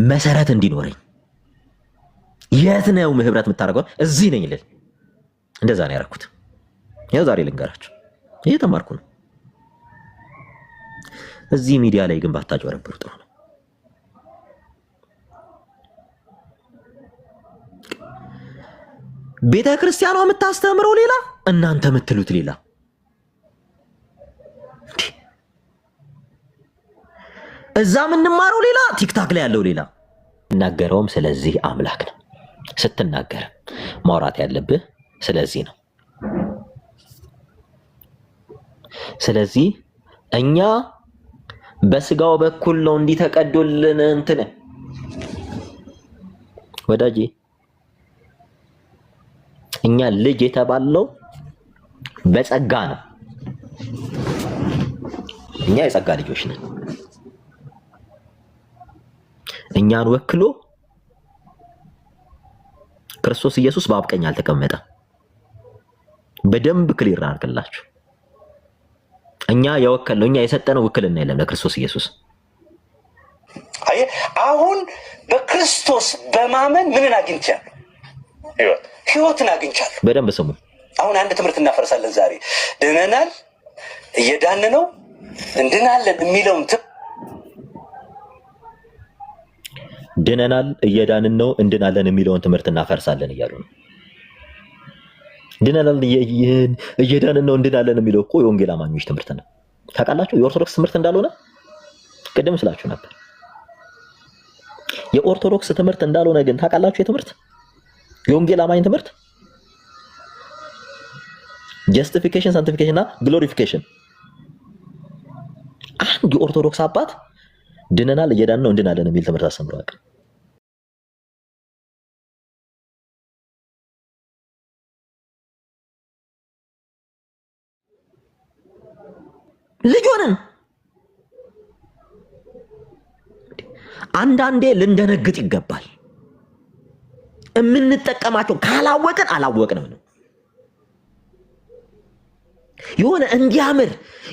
መሰረት እንዲኖረኝ የት ነው ህብረት የምታደርገው? እዚህ ነኝ ልል እንደዛ ነው ያደረኩት። ያው ዛሬ ልንገራችሁ እየተማርኩ ነው። እዚህ ሚዲያ ላይ ግን ባታጭበረብሩ ጥሩ ነው። ቤተ ክርስቲያኗ የምታስተምረው ሌላ፣ እናንተ የምትሉት ሌላ። እዛ የምንማረው ሌላ፣ ቲክታክ ላይ ያለው ሌላ። እናገረውም ስለዚህ አምላክ ነው። ስትናገር ማውራት ያለብህ ስለዚህ ነው። ስለዚህ እኛ በስጋው በኩል ነው እንዲተቀዶልን እንትን ወዳጄ እኛ ልጅ የተባለው በጸጋ ነው። እኛ የጸጋ ልጆች ነን። እኛን ወክሎ ክርስቶስ ኢየሱስ በአብ ቀኝ አልተቀመጠ። በደንብ ክሊር አድርግላችሁ። እኛ የወከልነው እኛ የሰጠነው ውክልና የለም ለክርስቶስ ኢየሱስ። አሁን በክርስቶስ በማመን ምንን አግኝቻለሁ? ህይወትን አግኝቻለሁ። በደንብ ስሙ። አሁን አንድ ትምህርት እናፈርሳለን ዛሬ። ድነናል፣ እየዳን ነው፣ እንድናለን የሚለውን ድነናል፣ እየዳንን ነው፣ እንድናለን የሚለውን ትምህርት እናፈርሳለን እያሉ ነው። ድነናል፣ እየዳንን ነው፣ እንድናለን የሚለው እኮ የወንጌል አማኞች ትምህርት ነው። ታውቃላችሁ? የኦርቶዶክስ ትምህርት እንዳልሆነ ቅድም ስላችሁ ነበር። የኦርቶዶክስ ትምህርት እንዳልሆነ ግን ታውቃላችሁ? የትምህርት የወንጌል አማኝ ትምህርት ጀስቲፊኬሽን፣ ሳንቲፊኬሽን እና ግሎሪፊኬሽን። አንድ የኦርቶዶክስ አባት ድነናል፣ እየዳንን ነው፣ እንድናለን የሚል ትምህርት አስተምሯል። ልጆንን አንዳንዴ ልንደነግጥ ይገባል። የምንጠቀማቸው ካላወቅን አላወቅንም ነው። የሆነ እንዲያምር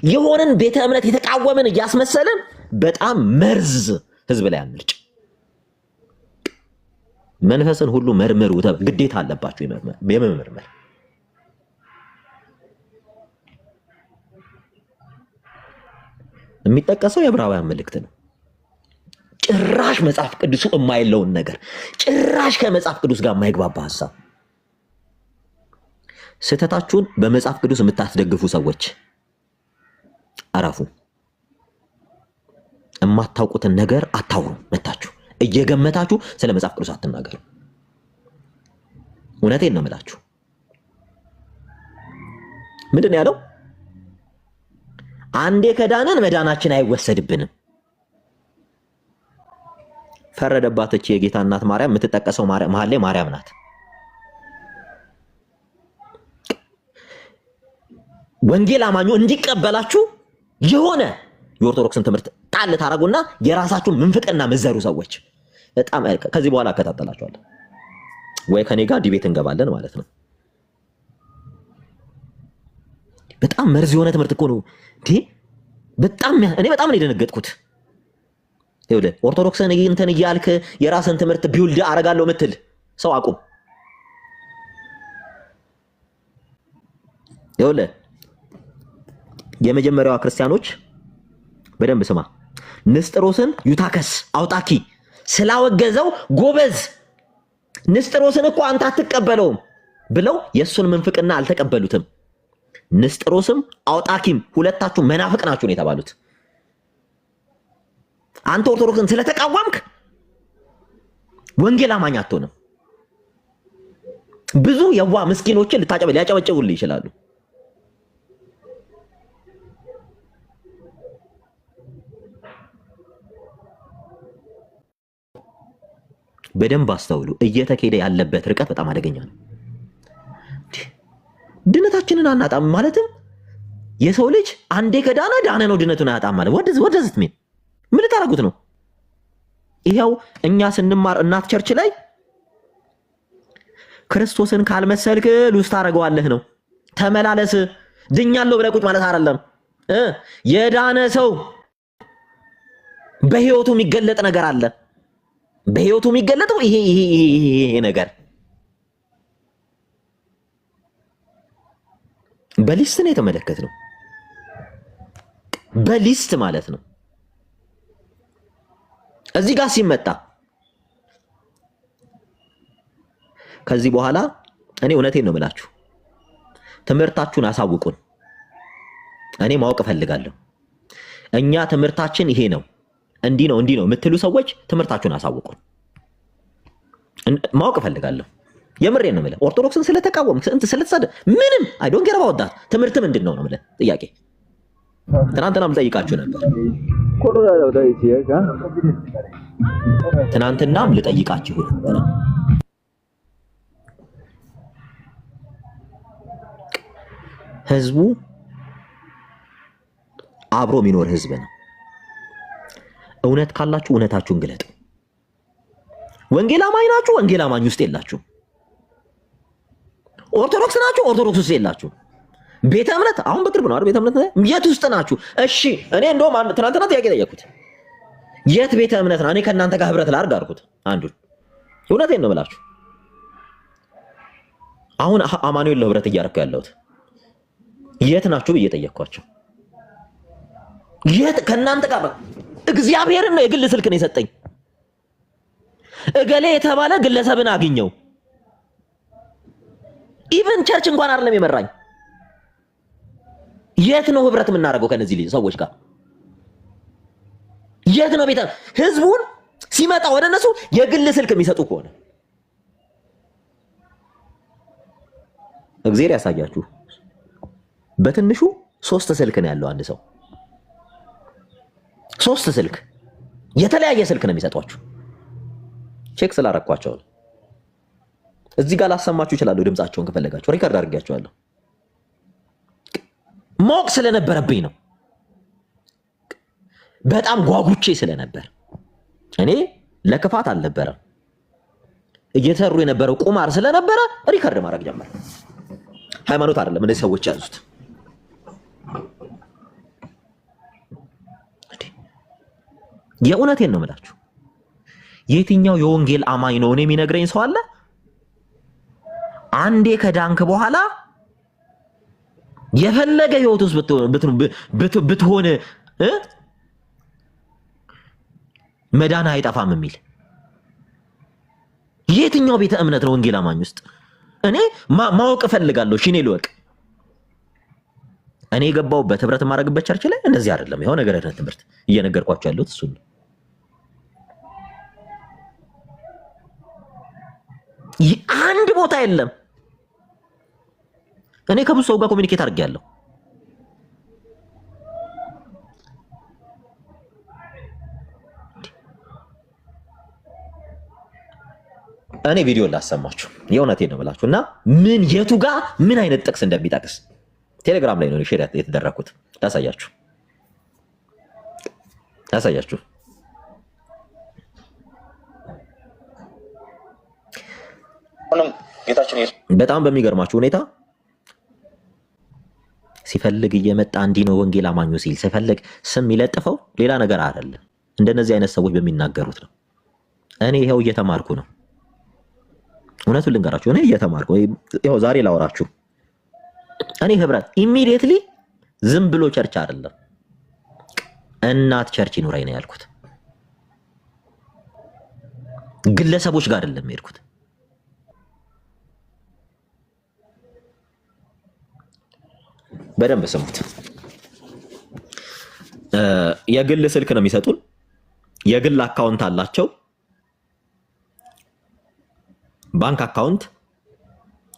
የሆነን ቤተ እምነት የተቃወምን እያስመሰልን በጣም መርዝ ህዝብ ላይ አንርጭ። መንፈስን ሁሉ መርምሩ፣ ግዴታ አለባችሁ የመመርመር። የሚጠቀሰው የዕብራውያን መልእክት ነው። ጭራሽ መጽሐፍ ቅዱሱ የማይለውን ነገር ጭራሽ ከመጽሐፍ ቅዱስ ጋር የማይግባባ ሐሳብ። ስህተታችሁን በመጽሐፍ ቅዱስ የምታስደግፉ ሰዎች አረፉ። የማታውቁትን ነገር አታውሩ። መታችሁ እየገመታችሁ ስለ መጽሐፍ ቅዱስ አትናገሩ። እውነቴን ነው የምላችሁ። ምንድን ያለው? አንዴ ከዳንን መዳናችን አይወሰድብንም። ፈረደባት። እቺ የጌታ እናት ማርያም የምትጠቀሰው መሀል ላይ ማርያም ናት። ወንጌል አማኙ እንዲቀበላችሁ የሆነ የኦርቶዶክስን ትምህርት ጣል ታረጉና የራሳችሁን ምንፍቅና መዘሩ ሰዎች በጣም ከዚህ በኋላ አከታተላችኋለሁ ወይ ከኔ ጋር ዲቤት እንገባለን ማለት ነው። በጣም መርዝ የሆነ ትምህርት እኮ ነው እንዴ! እኔ በጣም ነው የደነገጥኩት። ይኸውልህ ኦርቶዶክስን እንትን እያልክ የራስን ትምህርት ቢውልድ አረጋለሁ ምትል ሰው አቁም። ይኸውልህ የመጀመሪያዋ ክርስቲያኖች በደንብ ስማ። ንስጥሮስን ዩታከስ አውጣኪ ስላወገዘው ጎበዝ ንስጥሮስን እኮ አንተ አትቀበለውም ብለው የሱን ምንፍቅና አልተቀበሉትም። ንስጥሮስም አውጣኪም ሁለታችሁ መናፍቅ ናችሁ ነው የተባሉት። አንተ ኦርቶዶክስን ስለተቃወምክ ወንጌል አማኝ አትሆንም። ብዙ የዋ ምስኪኖችን ሊያጨበጭቡልህ ይችላሉ። በደንብ አስተውሉ። እየተካሄደ ያለበት ርቀት በጣም አደገኛ ነው። ድነታችንን አናጣም ማለትም የሰው ልጅ አንዴ ከዳነ ዳነ ነው፣ ድነቱን አያጣም ማለት ወደዚህ ምን ምን ልታረጉት ነው? ይሄው እኛ ስንማር እናት ቸርች ላይ ክርስቶስን ካልመሰልክ ሉስ ታረጋዋለህ ነው። ተመላለስ ድኛለሁ ብለህ ቁጭ ማለት አይደለም። የዳነ ሰው በህይወቱ የሚገለጥ ነገር አለ። በህይወቱ የሚገለጠው ይሄ ነገር በሊስት ነው የተመለከትነው። በሊስት ማለት ነው። እዚህ ጋር ሲመጣ ከዚህ በኋላ እኔ እውነቴን ነው የምላችሁ፣ ትምህርታችሁን አሳውቁን። እኔ ማወቅ እፈልጋለሁ። እኛ ትምህርታችን ይሄ ነው እንዲህ ነው የምትሉ ሰዎች ትምህርታችሁን አሳውቁን። ማወቅ እፈልጋለሁ። የምሬን ነው የምልህ። ኦርቶዶክስን ስለተቃወም ስለተሳደ ምንም አይ ዶንት ኬር አባውት ዳት። ትምህርት ምንድን ነው የምልህ ጥያቄ። ትናንትናም ልጠይቃችሁ ነበር። ትናንትናም ልጠይቃችሁ ነበር። ህዝቡ አብሮ የሚኖር ህዝብ ነው። እውነት ካላችሁ እውነታችሁን ግለጡ። ወንጌል አማኝ ናችሁ፣ ወንጌል አማኝ ውስጥ የላችሁ። ኦርቶዶክስ ናችሁ፣ ኦርቶዶክስ ውስጥ የላችሁ። ቤተ እምነት አሁን በቅርብ ነው አይደል? ቤተ እምነት የት ውስጥ ናችሁ? እሺ እኔ እንደውም ትናንትና ጥያቄ ጠየቅኩት። የት ቤተ እምነት ነው? እኔ ከእናንተ ጋር ህብረት ላድርግ አልኩት አንዱን። እውነቴን ነው ብላችሁ አሁን አማኑኤል ህብረት እያደረኩ ያለሁት የት ናችሁ ብዬ ጠየቅኳቸው። የት ከእናንተ ጋር እግዚአብሔርን ነው የግል ስልክ ነው የሰጠኝ። እገሌ የተባለ ግለሰብን አግኘው። ኢቨን ቸርች እንኳን አይደለም የመራኝ። የት ነው ህብረት የምናደርገው ከነዚህ ሰዎች ጋር? የት ነው ቤተ ህዝቡን ሲመጣ ወደ እነሱ የግል ስልክ የሚሰጡ ከሆነ እግዚአብሔር ያሳያችሁ። በትንሹ 3 ስልክ ነው ያለው አንድ ሰው። 3 ስልክ የተለያየ ስልክ ነው የሚሰጧችሁ። ቼክ ስላረኳቸው ነው። እዚህ ጋር ላሰማችሁ ይችላሉ። ድምጻቸውን ከፈለጋችሁ ሪከርድ አድርጌያቸዋለሁ። ሞቅ ስለነበረብኝ ነው። በጣም ጓጉቼ ስለነበር እኔ ለክፋት አልነበረም እየተሩ የነበረው ቁማር ስለነበረ ሪከርድ ማድረግ ጀመረ። ሃይማኖት አይደለም እነዚህ ሰዎች ያዙት። የእውነቴን ነው የምላችሁ። የትኛው የወንጌል አማኝ ነው እኔ የሚነግረኝ ሰው አለ? አንዴ ከዳንክ በኋላ የፈለገ ህይወት ውስጥ ብትሆን መዳን አይጠፋም የሚል የትኛው ቤተ እምነት ነው ወንጌል አማኝ ውስጥ? እኔ ማወቅ እፈልጋለሁ። እሺ እኔ ልወቅ። እኔ የገባሁበት ህብረት የማደርግበት ቸርች ላይ እንደዚህ አይደለም። ይሄው ነገር አይነት ትምህርት እየነገርኳችሁ ያለሁት እሱ ነው። አንድ ቦታ የለም። እኔ ከብዙ ሰው ጋር ኮሚኒኬት አድርጌያለሁ። እኔ ቪዲዮ ላሰማችሁ የእውነቴን ነው ብላችሁ እና ምን የቱ ጋር ምን አይነት ጥቅስ እንደሚጠቅስ ቴሌግራም ላይ ነው ሼር የተደረኩት። ላሳያችሁ። በጣም በሚገርማችሁ ሁኔታ ሲፈልግ እየመጣ እንዲህ ነው ወንጌል አማኙ ሲል ሲፈልግ ስም ይለጥፈው ሌላ ነገር አይደለም። እንደነዚህ አይነት ሰዎች በሚናገሩት ነው። እኔ ይሄው እየተማርኩ ነው። እውነቱን ልንገራችሁ፣ እኔ እየተማርኩ ይሄው ዛሬ ላወራችሁ። እኔ ህብረት ኢሚዲየትሊ ዝም ብሎ ቸርች አይደለም እናት ቸርች ይኑረኝ ነው ያልኩት። ግለሰቦች ጋር አይደለም የሄድኩት። በደንብ ስሙት። የግል ስልክ ነው የሚሰጡን። የግል አካውንት አላቸው፣ ባንክ አካውንት።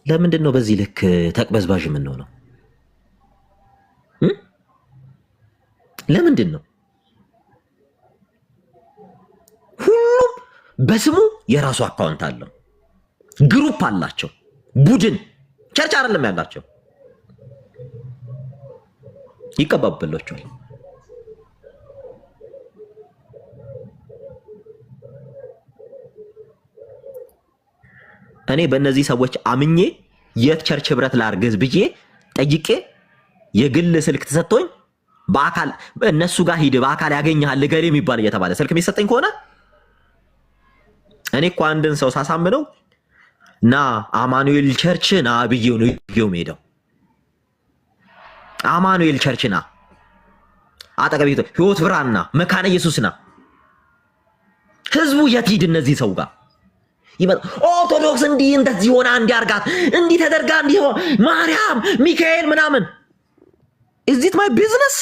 ለምንድን ነው በዚህ ልክ ተቅበዝባዥ የምንሆነው? ለምንድን ነው ሁሉም በስሙ የራሱ አካውንት አለው፣ ግሩፕ አላቸው፣ ቡድን ቸርች አይደለም ያላቸው። ይቀባበሏቸዋል። እኔ በእነዚህ ሰዎች አምኜ የት ቸርች ህብረት ላርግዝ ብዬ ጠይቄ የግል ስልክ ተሰጥቶኝ በአካል እነሱ ጋር ሂድ በአካል ያገኛል ገሌ የሚባል እየተባለ ስልክ የሚሰጠኝ ከሆነ እኔ እኮ አንድን ሰው ሳሳምነው ና አማኑኤል ቸርች ና ብዬው ነው ሄደው። አማኑኤል ቸርች ና፣ አጠገቤ ህይወት ብርሃንና መካነ ኢየሱስና ህዝቡ የት ሂድ? እነዚህ ሰው ጋር ይመጣ ኦርቶዶክስ እንዲህ እንደዚህ ሆና እንዲያርጋት እንዲህ ተደርጋ እንዲህ ማርያም ሚካኤል ምናምን is it my business?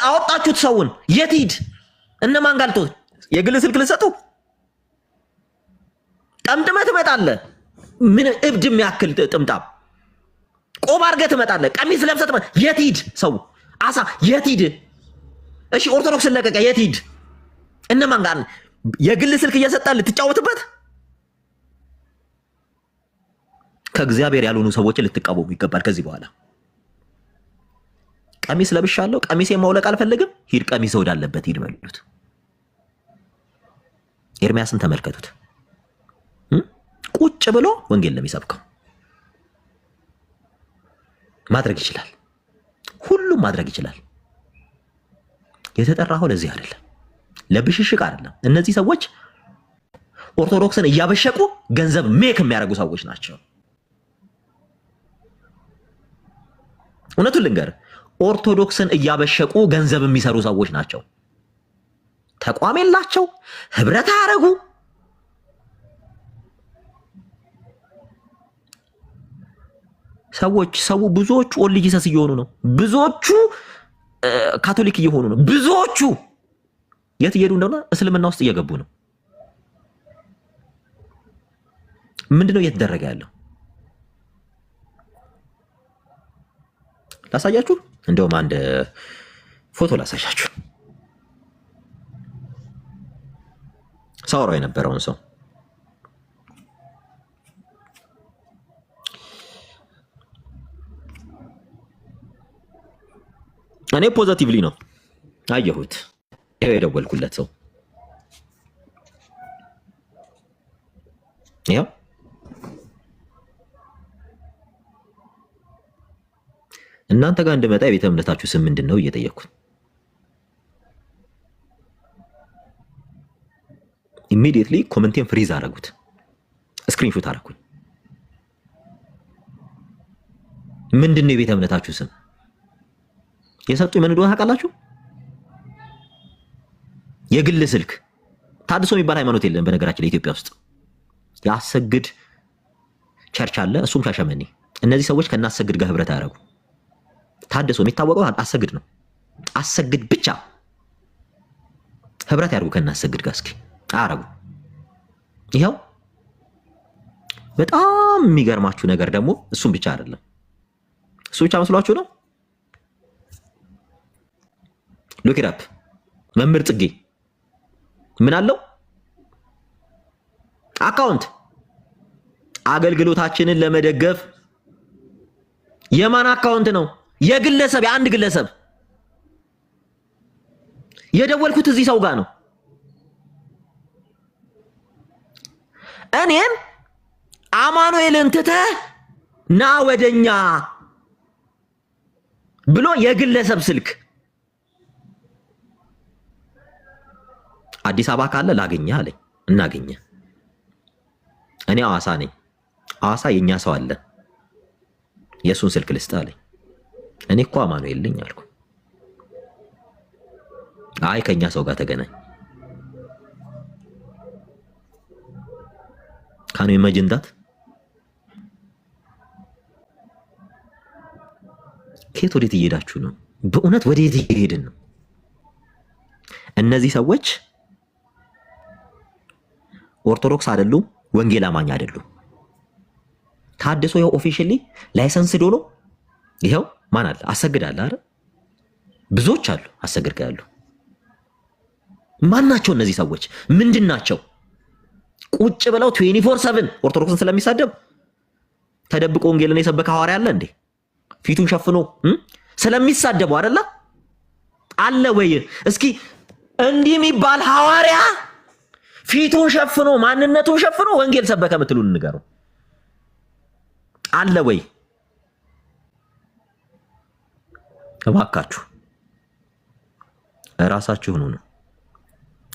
አወጣችሁት ሰውን የት ሂድ? እነማን ጋልቶ የግል ስልክ ልሰጡ ጠምጥመህ ትመጣለህ። ምን እብድ የሚያክል ጥምጣም ቆብ አድርገህ ትመጣለህ። ቀሚስ ለብሰህ ትመጣለህ። የት ሂድ? ሰው አሳ የት ሂድ? እሺ ኦርቶዶክስ ለቀቀ የት ሂድ? እነማን ጋር የግል ስልክ እየሰጠህ ልትጫወትበት? ከእግዚአብሔር ያልሆኑ ሰዎችን ልትቃወሙ ይገባል። ከዚህ በኋላ ቀሚስ ለብሻለሁ፣ ቀሚስ ማውለቅ አልፈልግም፣ ሂድ ቀሚስ ወዳለበት ሂድ በሉት። ኤርሚያስን ተመልከቱት። ቁጭ ብሎ ወንጌል ለሚሰብከው ማድረግ ይችላል። ሁሉም ማድረግ ይችላል። የተጠራው ለዚህ አይደለም፣ ለብሽሽቅ አይደለም። እነዚህ ሰዎች ኦርቶዶክስን እያበሸቁ ገንዘብ ሜክ የሚያደርጉ ሰዎች ናቸው። እውነቱን ልንገር፣ ኦርቶዶክስን እያበሸቁ ገንዘብ የሚሰሩ ሰዎች ናቸው። ተቋም የላቸው፣ ህብረት አያረጉ። ሰው ብዙዎቹ ኦንሊ ጂሰስ እየሆኑ ነው። ብዙዎቹ ካቶሊክ እየሆኑ ነው። ብዙዎቹ የት እየሄዱ እንደሆነ እስልምና ውስጥ እየገቡ ነው። ምንድነው እየተደረገ ያለው? ላሳያችሁ። እንደውም አንድ ፎቶ ላሳያችሁ። ሳወራው የነበረውን ሰው እኔ ፖዚቲቭሊ ነው አየሁት። ይሄው የደወልኩለት ሰው ይሄው እናንተ ጋር እንደመጣ የቤተ እምነታችሁ ስም ምንድን ነው እየጠየቅኩት፣ ኢሚዲየትሊ ኮሜንቴን ፍሪዝ አደረጉት። ስክሪንሾት አደረኩኝ። ምንድን ነው የቤተ እምነታችሁ ስም? የሰጡኝ ምን እንደሆነ ታውቃላችሁ? የግል ስልክ። ታድሶ የሚባል ሃይማኖት የለም በነገራችን ላይ ኢትዮጵያ ውስጥ። ያሰግድ ቸርች አለ፣ እሱም ሻሸመኔ። እነዚህ ሰዎች ከናሰግድ ጋር ህብረት አያረጉ። ታድሶ የሚታወቀው አሰግድ ነው። አሰግድ ብቻ ህብረት ያርጉ ከናሰግድ ጋር እስኪ አያረጉ። ይሄው በጣም የሚገርማችሁ ነገር ደግሞ እሱም ብቻ አይደለም። እሱ ብቻ መስሏችሁ ነው? ሉክ ኢት አፕ። መምህር ጽጌ ምን አለው? አካውንት አገልግሎታችንን ለመደገፍ። የማን አካውንት ነው? የግለሰብ፣ የአንድ ግለሰብ። የደወልኩት እዚህ ሰው ጋር ነው። እኔም አማኑኤልን ትተህ ና ወደኛ ብሎ የግለሰብ ስልክ አዲስ አበባ ካለ ላገኘ አለኝ። እናገኘ። እኔ አዋሳ ነኝ። አዋሳ የኛ ሰው አለ፣ የሱን ስልክ ልስጥ አለኝ። እኔ እኮ አማኑኤል ነኝ አልኩ። አይ ከኛ ሰው ጋር ተገናኝ። ካኑ ኢማጂን ዳት። ከየት ወዴት እየሄዳችሁ ነው? በእውነት ወዴት እየሄድን ነው? እነዚህ ሰዎች ኦርቶዶክስ አይደሉም፣ ወንጌል አማኝ አይደሉም። ታድሶ ይሄው ኦፊሻሊ ላይሰንስ ዶሎ ይሄው ማን አለ? አሰግድ አለ አይደል? ብዙዎች አሉ አሰግድ ጋር ያሉ። ማን ናቸው እነዚህ ሰዎች? ምንድን ናቸው? ቁጭ ብለው 24/7 ኦርቶዶክስን ስለሚሳደብ ተደብቆ ወንጌልን የሰበከ ሐዋርያ አለ እንዴ? ፊቱን ሸፍኖ ስለሚሳደቡ አይደለ? አለ ወይ? እስኪ እንዲህ የሚባል ሐዋርያ ፊቱን ሸፍኖ ማንነቱን ሸፍኖ ወንጌል ሰበከ ምትሉን ንገሩ። አለ ወይ? እባካችሁ ራሳችሁን ነው።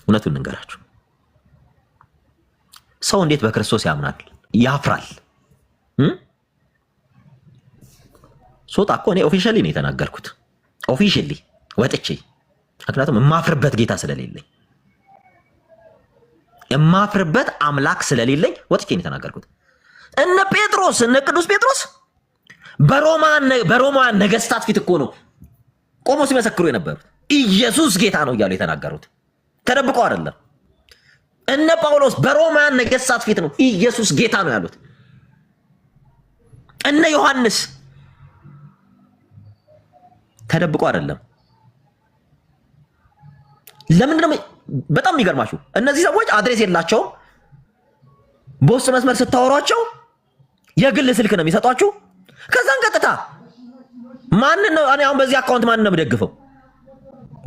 እውነቱን እንገራችሁ፣ ሰው እንዴት በክርስቶስ ያምናል? ያፍራል። ሶጣ እኮ እኔ ኦፊሻሊ ነው የተናገርኩት፣ ኦፊሻሊ ወጥቼ፣ ምክንያቱም የማፍርበት ጌታ ስለሌለኝ፣ የማፍርበት አምላክ ስለሌለኝ ወጥቼ ነው የተናገርኩት። እነ ጴጥሮስ እነ ቅዱስ ጴጥሮስ በሮማን ነገስታት ፊት እኮ ነው ቆሞ ሲመሰክሩ የነበሩት ኢየሱስ ጌታ ነው እያሉ የተናገሩት፣ ተደብቀው አይደለም። እነ ጳውሎስ በሮማን ነገስታት ፊት ነው ኢየሱስ ጌታ ነው ያሉት። እነ ዮሐንስ ተደብቀው አይደለም። ለምንድነው? በጣም የሚገርማችሁ እነዚህ ሰዎች አድሬስ የላቸውም። በውስጥ መስመር ስታወሯቸው የግል ስልክ ነው የሚሰጧችሁ። ከዛን ቀጥታ ማንን ነው እኔ አሁን በዚህ አካውንት ማንን ነው የምደግፈው?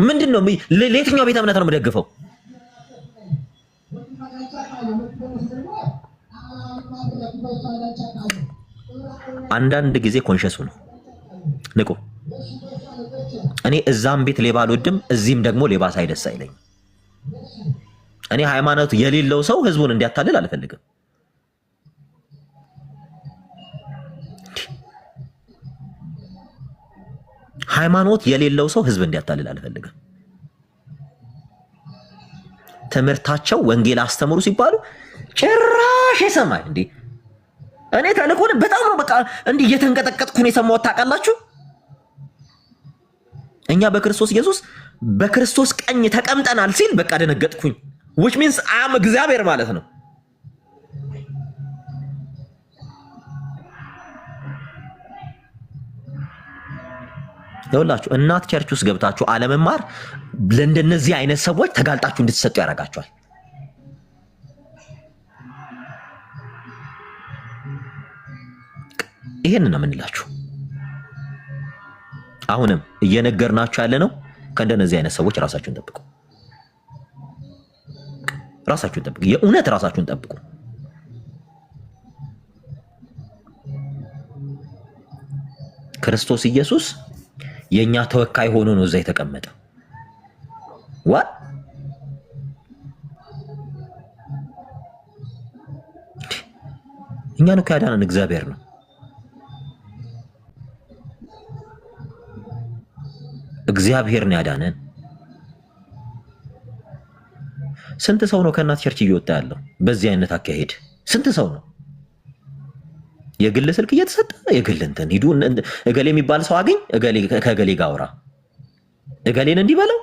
ምንድነው? ለየትኛው ቤተ እምነት ነው የምደግፈው? አንዳንድ ጊዜ ኮንሸሱ ነው ንቁ። እኔ እዛም ቤት ሌባ አልወድም፣ እዚህም ደግሞ ሌባ ሳይደስ አይለኝ። እኔ ሃይማኖት የሌለው ሰው ህዝቡን እንዲያታልል አልፈልግም። ሃይማኖት የሌለው ሰው ህዝብ እንዲያታልል አልፈልግም። ትምህርታቸው ወንጌል አስተምሩ ሲባሉ ጭራሽ የሰማይ እንዴ! እኔ ተልኮን በጣም ነው በቃ እንዲህ እየተንቀጠቀጥኩ ነው የሰማሁት። ታውቃላችሁ እኛ በክርስቶስ ኢየሱስ በክርስቶስ ቀኝ ተቀምጠናል ሲል በቃ ደነገጥኩኝ። which means አም እግዚአብሔር ማለት ነው። ይኸውላችሁ እናት ቸርች ውስጥ ገብታችሁ አለመማር ለእንደነዚህ አይነት ሰዎች ተጋልጣችሁ እንድትሰጡ ያደርጋችኋል። ይሄንን ነው የምንላችሁ። አሁንም እየነገርናችሁ ያለ ነው ከእንደነዚህ አይነት ሰዎች ራሳችሁን ጠብቁ። ራሳችሁን ጠብቁ። የእውነት ራሳችሁን ጠብቁ። ክርስቶስ ኢየሱስ የኛ ተወካይ ሆኖ ነው እዛ የተቀመጠው። ዋት እኛን እኮ ያዳነን እግዚአብሔር ነው። እግዚአብሔር ነው ያዳነን። ስንት ሰው ነው ከእናት ቸርች እየወጣ ያለው በዚህ አይነት አካሄድ? ስንት ሰው ነው የግል ስልክ እየተሰጠ የግል እንትን ሂዱ እገሌ የሚባል ሰው አገኝ እገሌ ከገሌ ጋር አውራ እገሌን እንዲበለው።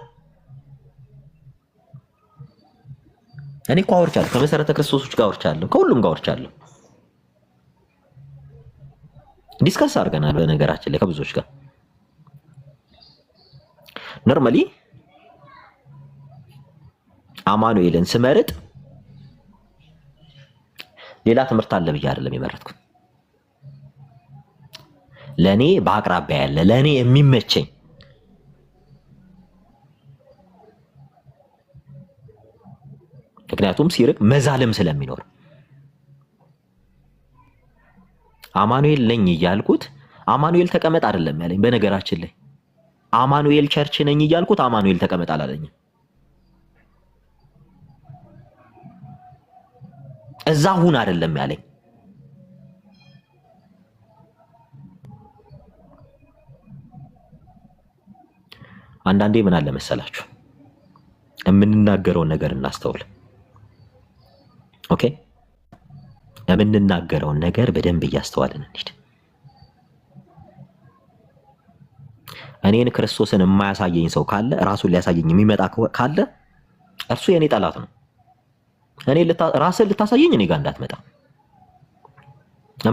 እኔ እኮ አውርቻለሁ፣ ከመሰረተ ክርስቶሶች ጋር አውርቻለሁ፣ ከሁሉም ጋር አውርቻለሁ። ዲስከስ አድርገናል በነገራችን ላይ ከብዙዎች ጋር። ኖርማሊ አማኑኤልን ስመርጥ ሌላ ትምህርት አለ ብዬ አይደለም የመረጥኩት። ለኔ በአቅራቢያ ያለ ለኔ የሚመቸኝ ምክንያቱም ሲርቅ መዛለም ስለሚኖር አማኑኤል ነኝ እያልኩት አማኑኤል ተቀመጥ አይደለም ያለኝ። በነገራችን ላይ አማኑኤል ቸርች ነኝ እያልኩት አማኑኤል ተቀመጥ አላለኝም። እዛ ሁን አይደለም ያለኝ። አንዳንዴ ምን አለ መሰላችሁ የምንናገረውን ነገር እናስተውል። ኦኬ የምንናገረውን ነገር በደንብ እያስተዋልን እንሂድ። እኔን ክርስቶስን የማያሳየኝ ሰው ካለ ራሱን ሊያሳየኝ የሚመጣ ካለ እርሱ የኔ ጠላት ነው። እኔ ራስን ልታሳየኝ እኔ ጋር እንዳትመጣ።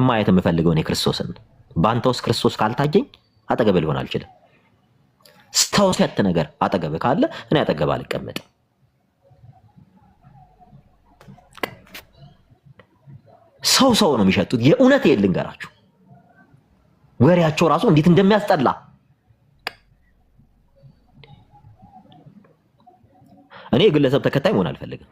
ማየት የምፈልገው እኔ ክርስቶስን። በአንተ ውስጥ ክርስቶስ ካልታየኝ አጠገብ ሊሆን አልችልም። ስተውሰት ነገር አጠገብ ካለ እኔ አጠገብ አልቀመጥም። ሰው ነው የሚሸጡት። የእውነት ልንገራችሁ ወሬያቸው ራሱ እንዴት እንደሚያስጠላ። እኔ የግለሰብ ተከታይ መሆን አልፈልግም።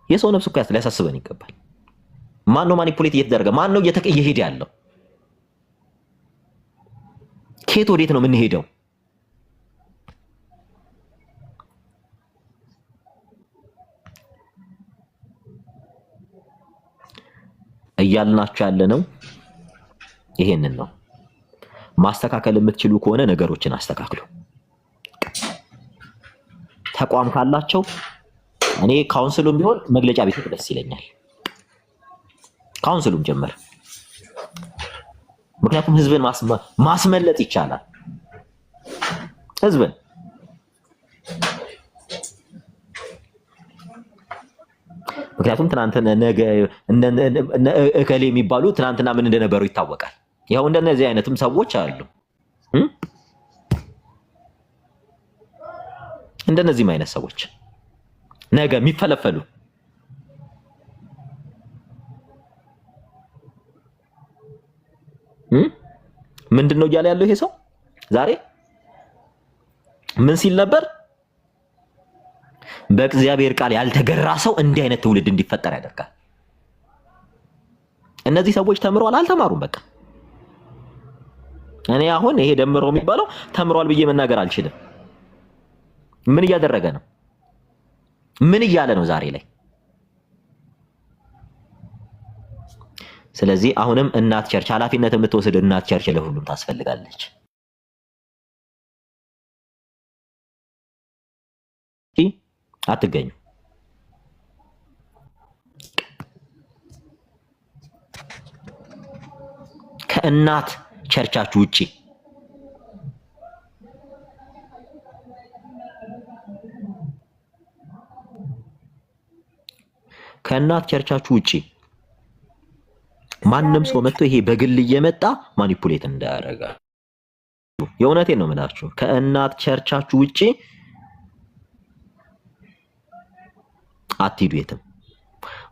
የሰው ነፍስ እኮ ሊያሳስበን ይገባል። ማን ነው ማኒፑሌት እየተደረገ? ማን ነው እየሄደ ያለው? ከየት ወዴት ነው የምንሄደው? እያልናችሁ ያለነው ይሄንን ነው። ማስተካከል የምትችሉ ከሆነ ነገሮችን አስተካክሉ። ተቋም ካላቸው እኔ ካውንስሉም ቢሆን መግለጫ ቢሰጥ ደስ ይለኛል። ካውንስሉም ጀመር። ምክንያቱም ህዝብን ማስመለጥ ይቻላል። ህዝብን ምክንያቱም ትናንት ነገ እከሌ የሚባሉ ትናንትና ምን እንደነበሩ ይታወቃል። ያው እንደነዚህ አይነትም ሰዎች አሉ። እንደነዚህም አይነት ሰዎች ነገ የሚፈለፈሉ ምንድነው እያለ ያለው ይሄ ሰው ዛሬ ምን ሲል ነበር? በእግዚአብሔር ቃል ያልተገራ ሰው እንዲህ አይነት ትውልድ እንዲፈጠር ያደርጋል። እነዚህ ሰዎች ተምረዋል አልተማሩም? በቃ እኔ አሁን ይሄ ደምሮ የሚባለው ተምሯል ብዬ መናገር አልችልም። ምን እያደረገ ነው? ምን እያለ ነው ዛሬ ላይ? ስለዚህ አሁንም እናት ቸርች ኃላፊነት የምትወስድ እናት ቸርች ለሁሉም ታስፈልጋለች። አትገኙ። ከእናት ቸርቻችሁ ውጪ ከእናት ቸርቻችሁ ውጪ ማንም ሰው መጥቶ ይሄ በግል እየመጣ ማኒፑሌት እንዳያደርጋ የእውነቴን ነው የምላችሁ። ከእናት ቸርቻችሁ ውጪ አትሂዱ የትም።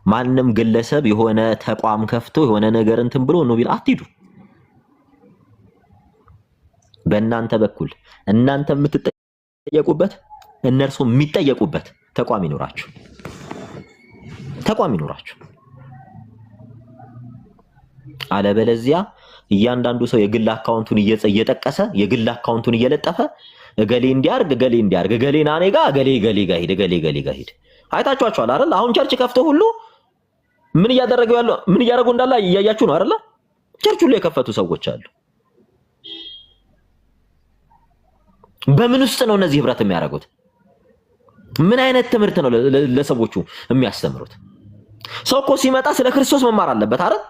ማንም ግለሰብ የሆነ ተቋም ከፍቶ የሆነ ነገር እንትን ብሎ ነው ቢል አትሂዱ። በእናንተ በኩል እናንተ የምትጠየቁበት እነርሱ የሚጠየቁበት ተቋም ይኖራችሁ። አለበለዚያ እያንዳንዱ ሰው የግል አካውንቱን እየጠቀሰ የግል አካውንቱን እየለጠፈ እገሌ እንዲያርግ እገሌ ናኔጋ እገሌ ጋር ሄድ አይታችኋል አይደል? አሁን ቸርች ከፍቶ ሁሉ ምን እያደረጉ እንዳለ እያያችሁ ነው አይደል? ቸርች ሁሉ የከፈቱ ሰዎች አሉ። በምን ውስጥ ነው እነዚህ ህብረት የሚያደርጉት? ምን አይነት ትምህርት ነው ለሰዎቹ የሚያስተምሩት? ሰው እኮ ሲመጣ ስለ ክርስቶስ መማር አለበት አይደል?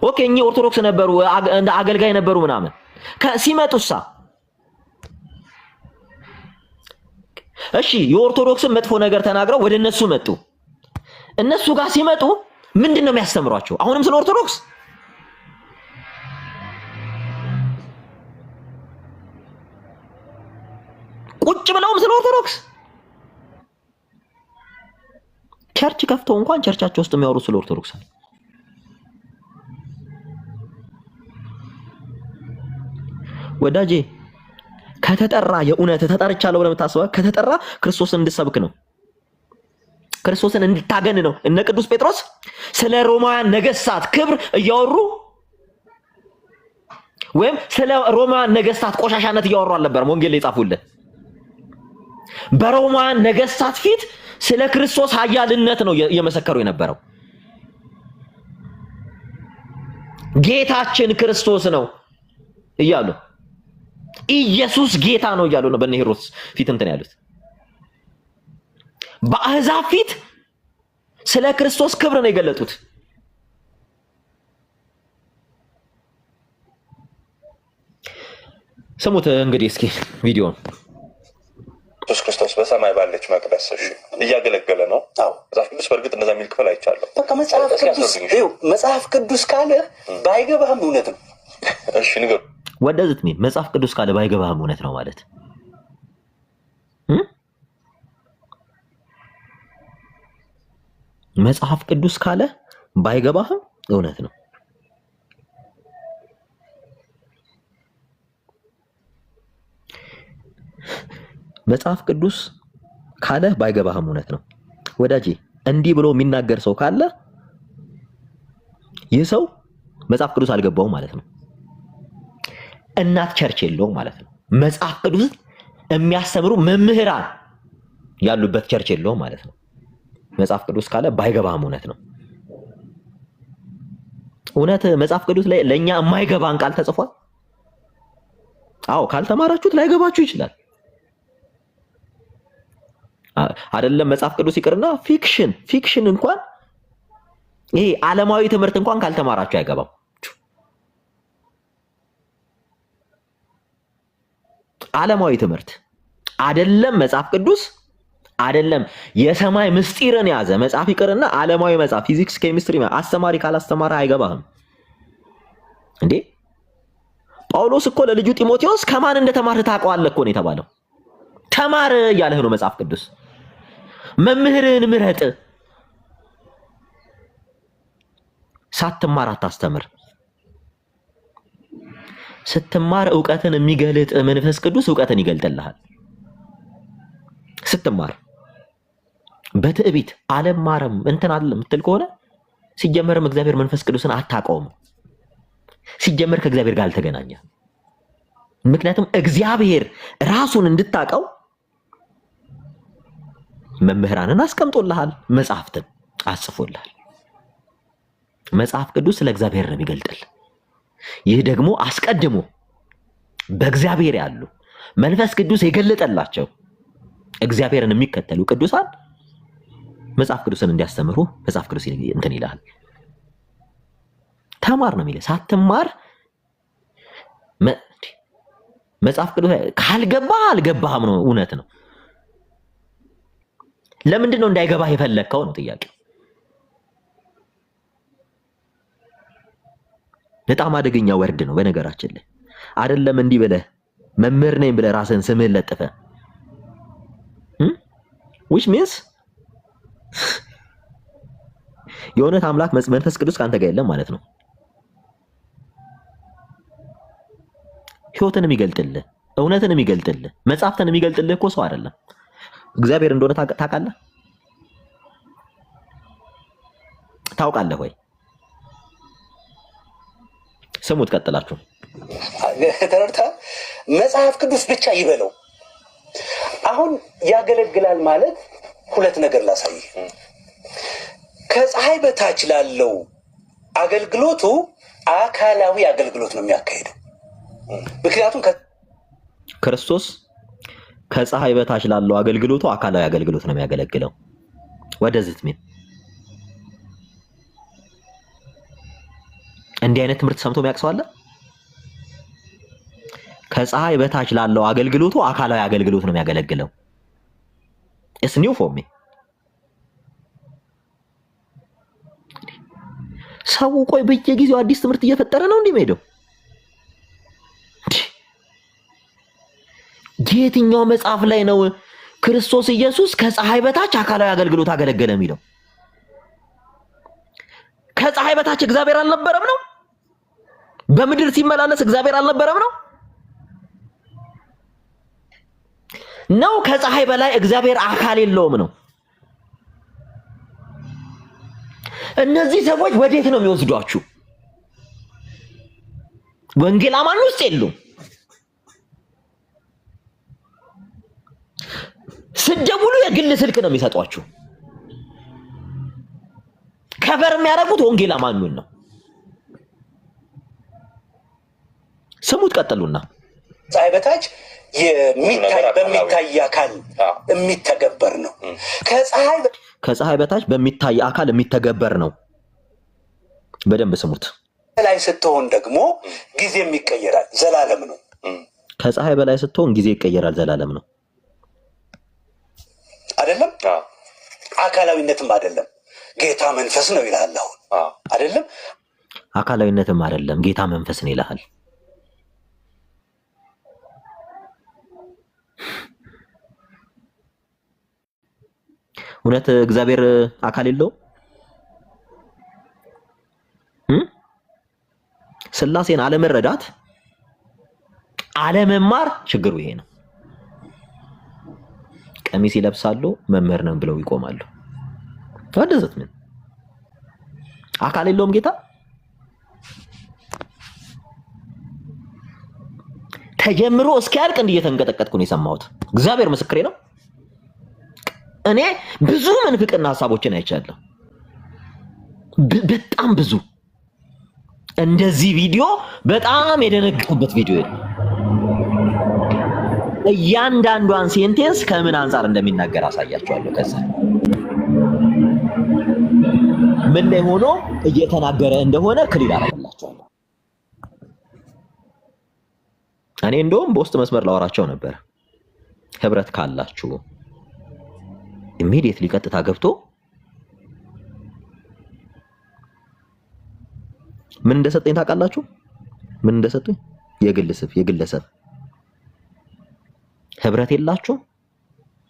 ኦኬ እኚህ ኦርቶዶክስ ነበሩ አገልጋይ ነበሩ ምናምን ሲመጡሳ እሺ የኦርቶዶክስን መጥፎ ነገር ተናግረው ወደ እነሱ መጡ። እነሱ ጋር ሲመጡ ምንድነው የሚያስተምሯቸው? አሁንም ስለ ኦርቶዶክስ ቁጭ ብለውም ስለ ኦርቶዶክስ ቸርች ከፍተው እንኳን ቸርቻቸው ውስጥ የሚያወሩ ስለ ኦርቶዶክስ ወዳጄ ከተጠራ የእውነት ተጠርቻለሁ ብለህ የምታስበው ከተጠራ ክርስቶስን እንድትሰብክ ነው። ክርስቶስን እንድታገን ነው። እነ ቅዱስ ጴጥሮስ ስለ ሮማውያን ነገስታት ክብር እያወሩ ወይም ስለ ሮማውያን ነገስታት ቆሻሻነት እያወሩ አልነበረም ወንጌል ላይ ጻፉልህ። በሮማውያን ነገስታት ፊት ስለ ክርስቶስ ኃያልነት ነው እየመሰከሩ የነበረው። ጌታችን ክርስቶስ ነው እያሉ ኢየሱስ ጌታ ነው እያሉ ነው በእነ ሄሮድስ ፊት እንትን ያሉት። በአሕዛብ ፊት ስለ ክርስቶስ ክብር ነው የገለጡት። ስሙት እንግዲህ እስኪ ቪዲዮን። ኢየሱስ ክርስቶስ በሰማይ ባለች መቅደስ እያገለገለ ነው። መጽሐፍ ቅዱስ በእርግጥ እንደዛ የሚል ክፍል አይቻለሁ። በቃ መጽሐፍ ቅዱስ ካለ ባይገባህም እውነት ነው። እሺ ንገሩ። ወደዚህ ምን መጽሐፍ ቅዱስ ካለ ባይገባህም እውነት ነው ማለት መጽሐፍ ቅዱስ ካለ ባይገባህም እውነት ነው። መጽሐፍ ቅዱስ ካለ ባይገባህም እውነት ነው። ወዳጄ እንዲህ ብሎ የሚናገር ሰው ካለ ይህ ሰው መጽሐፍ ቅዱስ አልገባውም ማለት ነው። እናት ቸርች የለውም ማለት ነው። መጽሐፍ ቅዱስ የሚያስተምሩ መምህራን ያሉበት ቸርች የለውም ማለት ነው። መጽሐፍ ቅዱስ ካለ ባይገባህም እውነት ነው። እውነት መጽሐፍ ቅዱስ ላይ ለኛ የማይገባን ቃል ተጽፏል? አዎ ካልተማራችሁት ላይገባችሁ ይችላል። አይደለም መጽሐፍ ቅዱስ ይቅርና ፊክሽን እንኳን ይሄ ዓለማዊ ትምህርት እንኳን ካልተማራችሁ አይገባም። ዓለማዊ ትምህርት አይደለም መጽሐፍ ቅዱስ አይደለም የሰማይ ምስጢርን ያዘ መጽሐፍ ይቅርና ዓለማዊ መጽሐፍ ፊዚክስ፣ ኬሚስትሪ አስተማሪ ካላስተማረ አይገባህም እንዴ። ጳውሎስ እኮ ለልጁ ጢሞቴዎስ ከማን እንደተማርህ ታውቀዋለህ እኮ ነው የተባለው። ተማር እያለህ ነው መጽሐፍ ቅዱስ። መምህርህን ምረጥ። ሳትማር አታስተምር። ስትማር ዕውቀትን የሚገልጥ መንፈስ ቅዱስ ዕውቀትን ይገልጥልሃል። ስትማር በትዕቢት አልማርም እንትን አለ የምትል ከሆነ ሲጀመርም እግዚአብሔር መንፈስ ቅዱስን አታውቀውም። ሲጀመር ከእግዚአብሔር ጋር አልተገናኘም። ምክንያቱም እግዚአብሔር ራሱን እንድታውቀው መምህራንን አስቀምጦልሃል፣ መጽሐፍትን አጽፎልሃል። መጽሐፍ ቅዱስ ስለ እግዚአብሔር ነው የሚገልጥል። ይህ ደግሞ አስቀድሞ በእግዚአብሔር ያሉ መንፈስ ቅዱስ የገለጠላቸው እግዚአብሔርን የሚከተሉ ቅዱሳን መጽሐፍ ቅዱስን እንዲያስተምሩ መጽሐፍ ቅዱስ እንትን ይላል። ተማር ነው የሚለው። ሳትማር መጽሐፍ ቅዱስ ካልገባህ አልገባህም ነው። እውነት ነው። ለምንድን ነው እንዳይገባህ የፈለግከው ነው ጥያቄው። በጣም አደገኛ ወርድ ነው በነገራችን ላይ። አይደለም እንዲህ ብለህ መምህር ነኝ ብለህ ራስህን ስምህን ለጥፈህ which means የእውነት አምላክ መንፈስ ቅዱስ ካንተ ጋር የለም ማለት ነው። ሕይወትን የሚገልጥልህ እውነትን የሚገልጥልህ መጽሐፍትን የሚገልጥልህ እኮ ሰው አይደለም እግዚአብሔር እንደሆነ ታውቃለህ? ታውቃለህ ወይ? ስሙት ቀጥላችሁ ተረድተሃል? መጽሐፍ ቅዱስ ብቻ ይበለው። አሁን ያገለግላል ማለት ሁለት ነገር ላሳይ። ከፀሐይ በታች ላለው አገልግሎቱ አካላዊ አገልግሎት ነው የሚያካሄደው። ምክንያቱም ክርስቶስ ከፀሐይ በታች ላለው አገልግሎቱ አካላዊ አገልግሎት ነው የሚያገለግለው። ወደዚህ ምን እንዲህ አይነት ትምህርት ሰምቶ የሚያውቅ ሰው አለ? ከፀሐይ በታች ላለው አገልግሎቱ አካላዊ አገልግሎት ነው የሚያገለግለው። it's new for me። ሰው ቆይ በየጊዜው አዲስ ትምህርት እየፈጠረ ነው እንዲህ ሄደው። የትኛው መጽሐፍ ላይ ነው ክርስቶስ ኢየሱስ ከፀሐይ በታች አካላዊ አገልግሎት አገለገለ የሚለው? ከፀሐይ በታች እግዚአብሔር አልነበረም ነው? በምድር ሲመላለስ እግዚአብሔር አልነበረም ነው? ነው ከፀሐይ በላይ እግዚአብሔር አካል የለውም ነው? እነዚህ ሰዎች ወዴት ነው የሚወስዷችሁ? ወንጌል አማኝ ውስጥ የሉም። ስደውሉ የግል ስልክ ነው የሚሰጧችሁ። ከበር የሚያደርጉት ወንጌል አማኙን ነው። ስሙት ቀጥሉና ፀሐይ በታች በሚታይ አካል የሚተገበር ነው። ከፀሐይ በታች በሚታይ አካል የሚተገበር ነው። በደንብ ስሙት። ላይ ስትሆን ደግሞ ጊዜም ይቀየራል፣ ዘላለም ነው። ከፀሐይ በላይ ስትሆን ጊዜ ይቀየራል፣ ዘላለም ነው። አይደለም? አካላዊነትም አይደለም፣ ጌታ መንፈስ ነው ይላል። አሁን አይደለም? አካላዊነትም አይደለም፣ ጌታ መንፈስ ነው ይላል። እውነት እግዚአብሔር አካል የለውም? ስላሴን አለመረዳት አለመማር ችግሩ ይሄ ነው። ቀሚስ ይለብሳሉ፣ መምህር ነን ብለው ይቆማሉ። ወደዘት ምን አካል የለውም ጌታ? ተጀምሮ እስኪያልቅ እየተንቀጠቀጥኩ ነው የሰማሁት። እግዚአብሔር ምስክሬ ነው። እኔ ብዙ መንፍቅና ሐሳቦችን አይቻለሁ። በጣም ብዙ እንደዚህ ቪዲዮ በጣም የደነገጥኩበት ቪዲዮ ነው። እያንዳንዷን ሴንቴንስ ከምን አንፃር እንደሚናገር አሳያቸዋለሁ። ከዛ ምን ላይ ሆኖ እየተናገረ እንደሆነ ክሊር አደርግላቸዋለሁ። እኔ እንደውም በውስጥ መስመር ላወራቸው ነበር። ህብረት ካላችሁ ኢሚዲየትሊ ቀጥታ ገብቶ ምን እንደሰጠኝ ታውቃላችሁ? ምን እንደሰጠኝ? የግለሰብ ህብረት የላችሁ?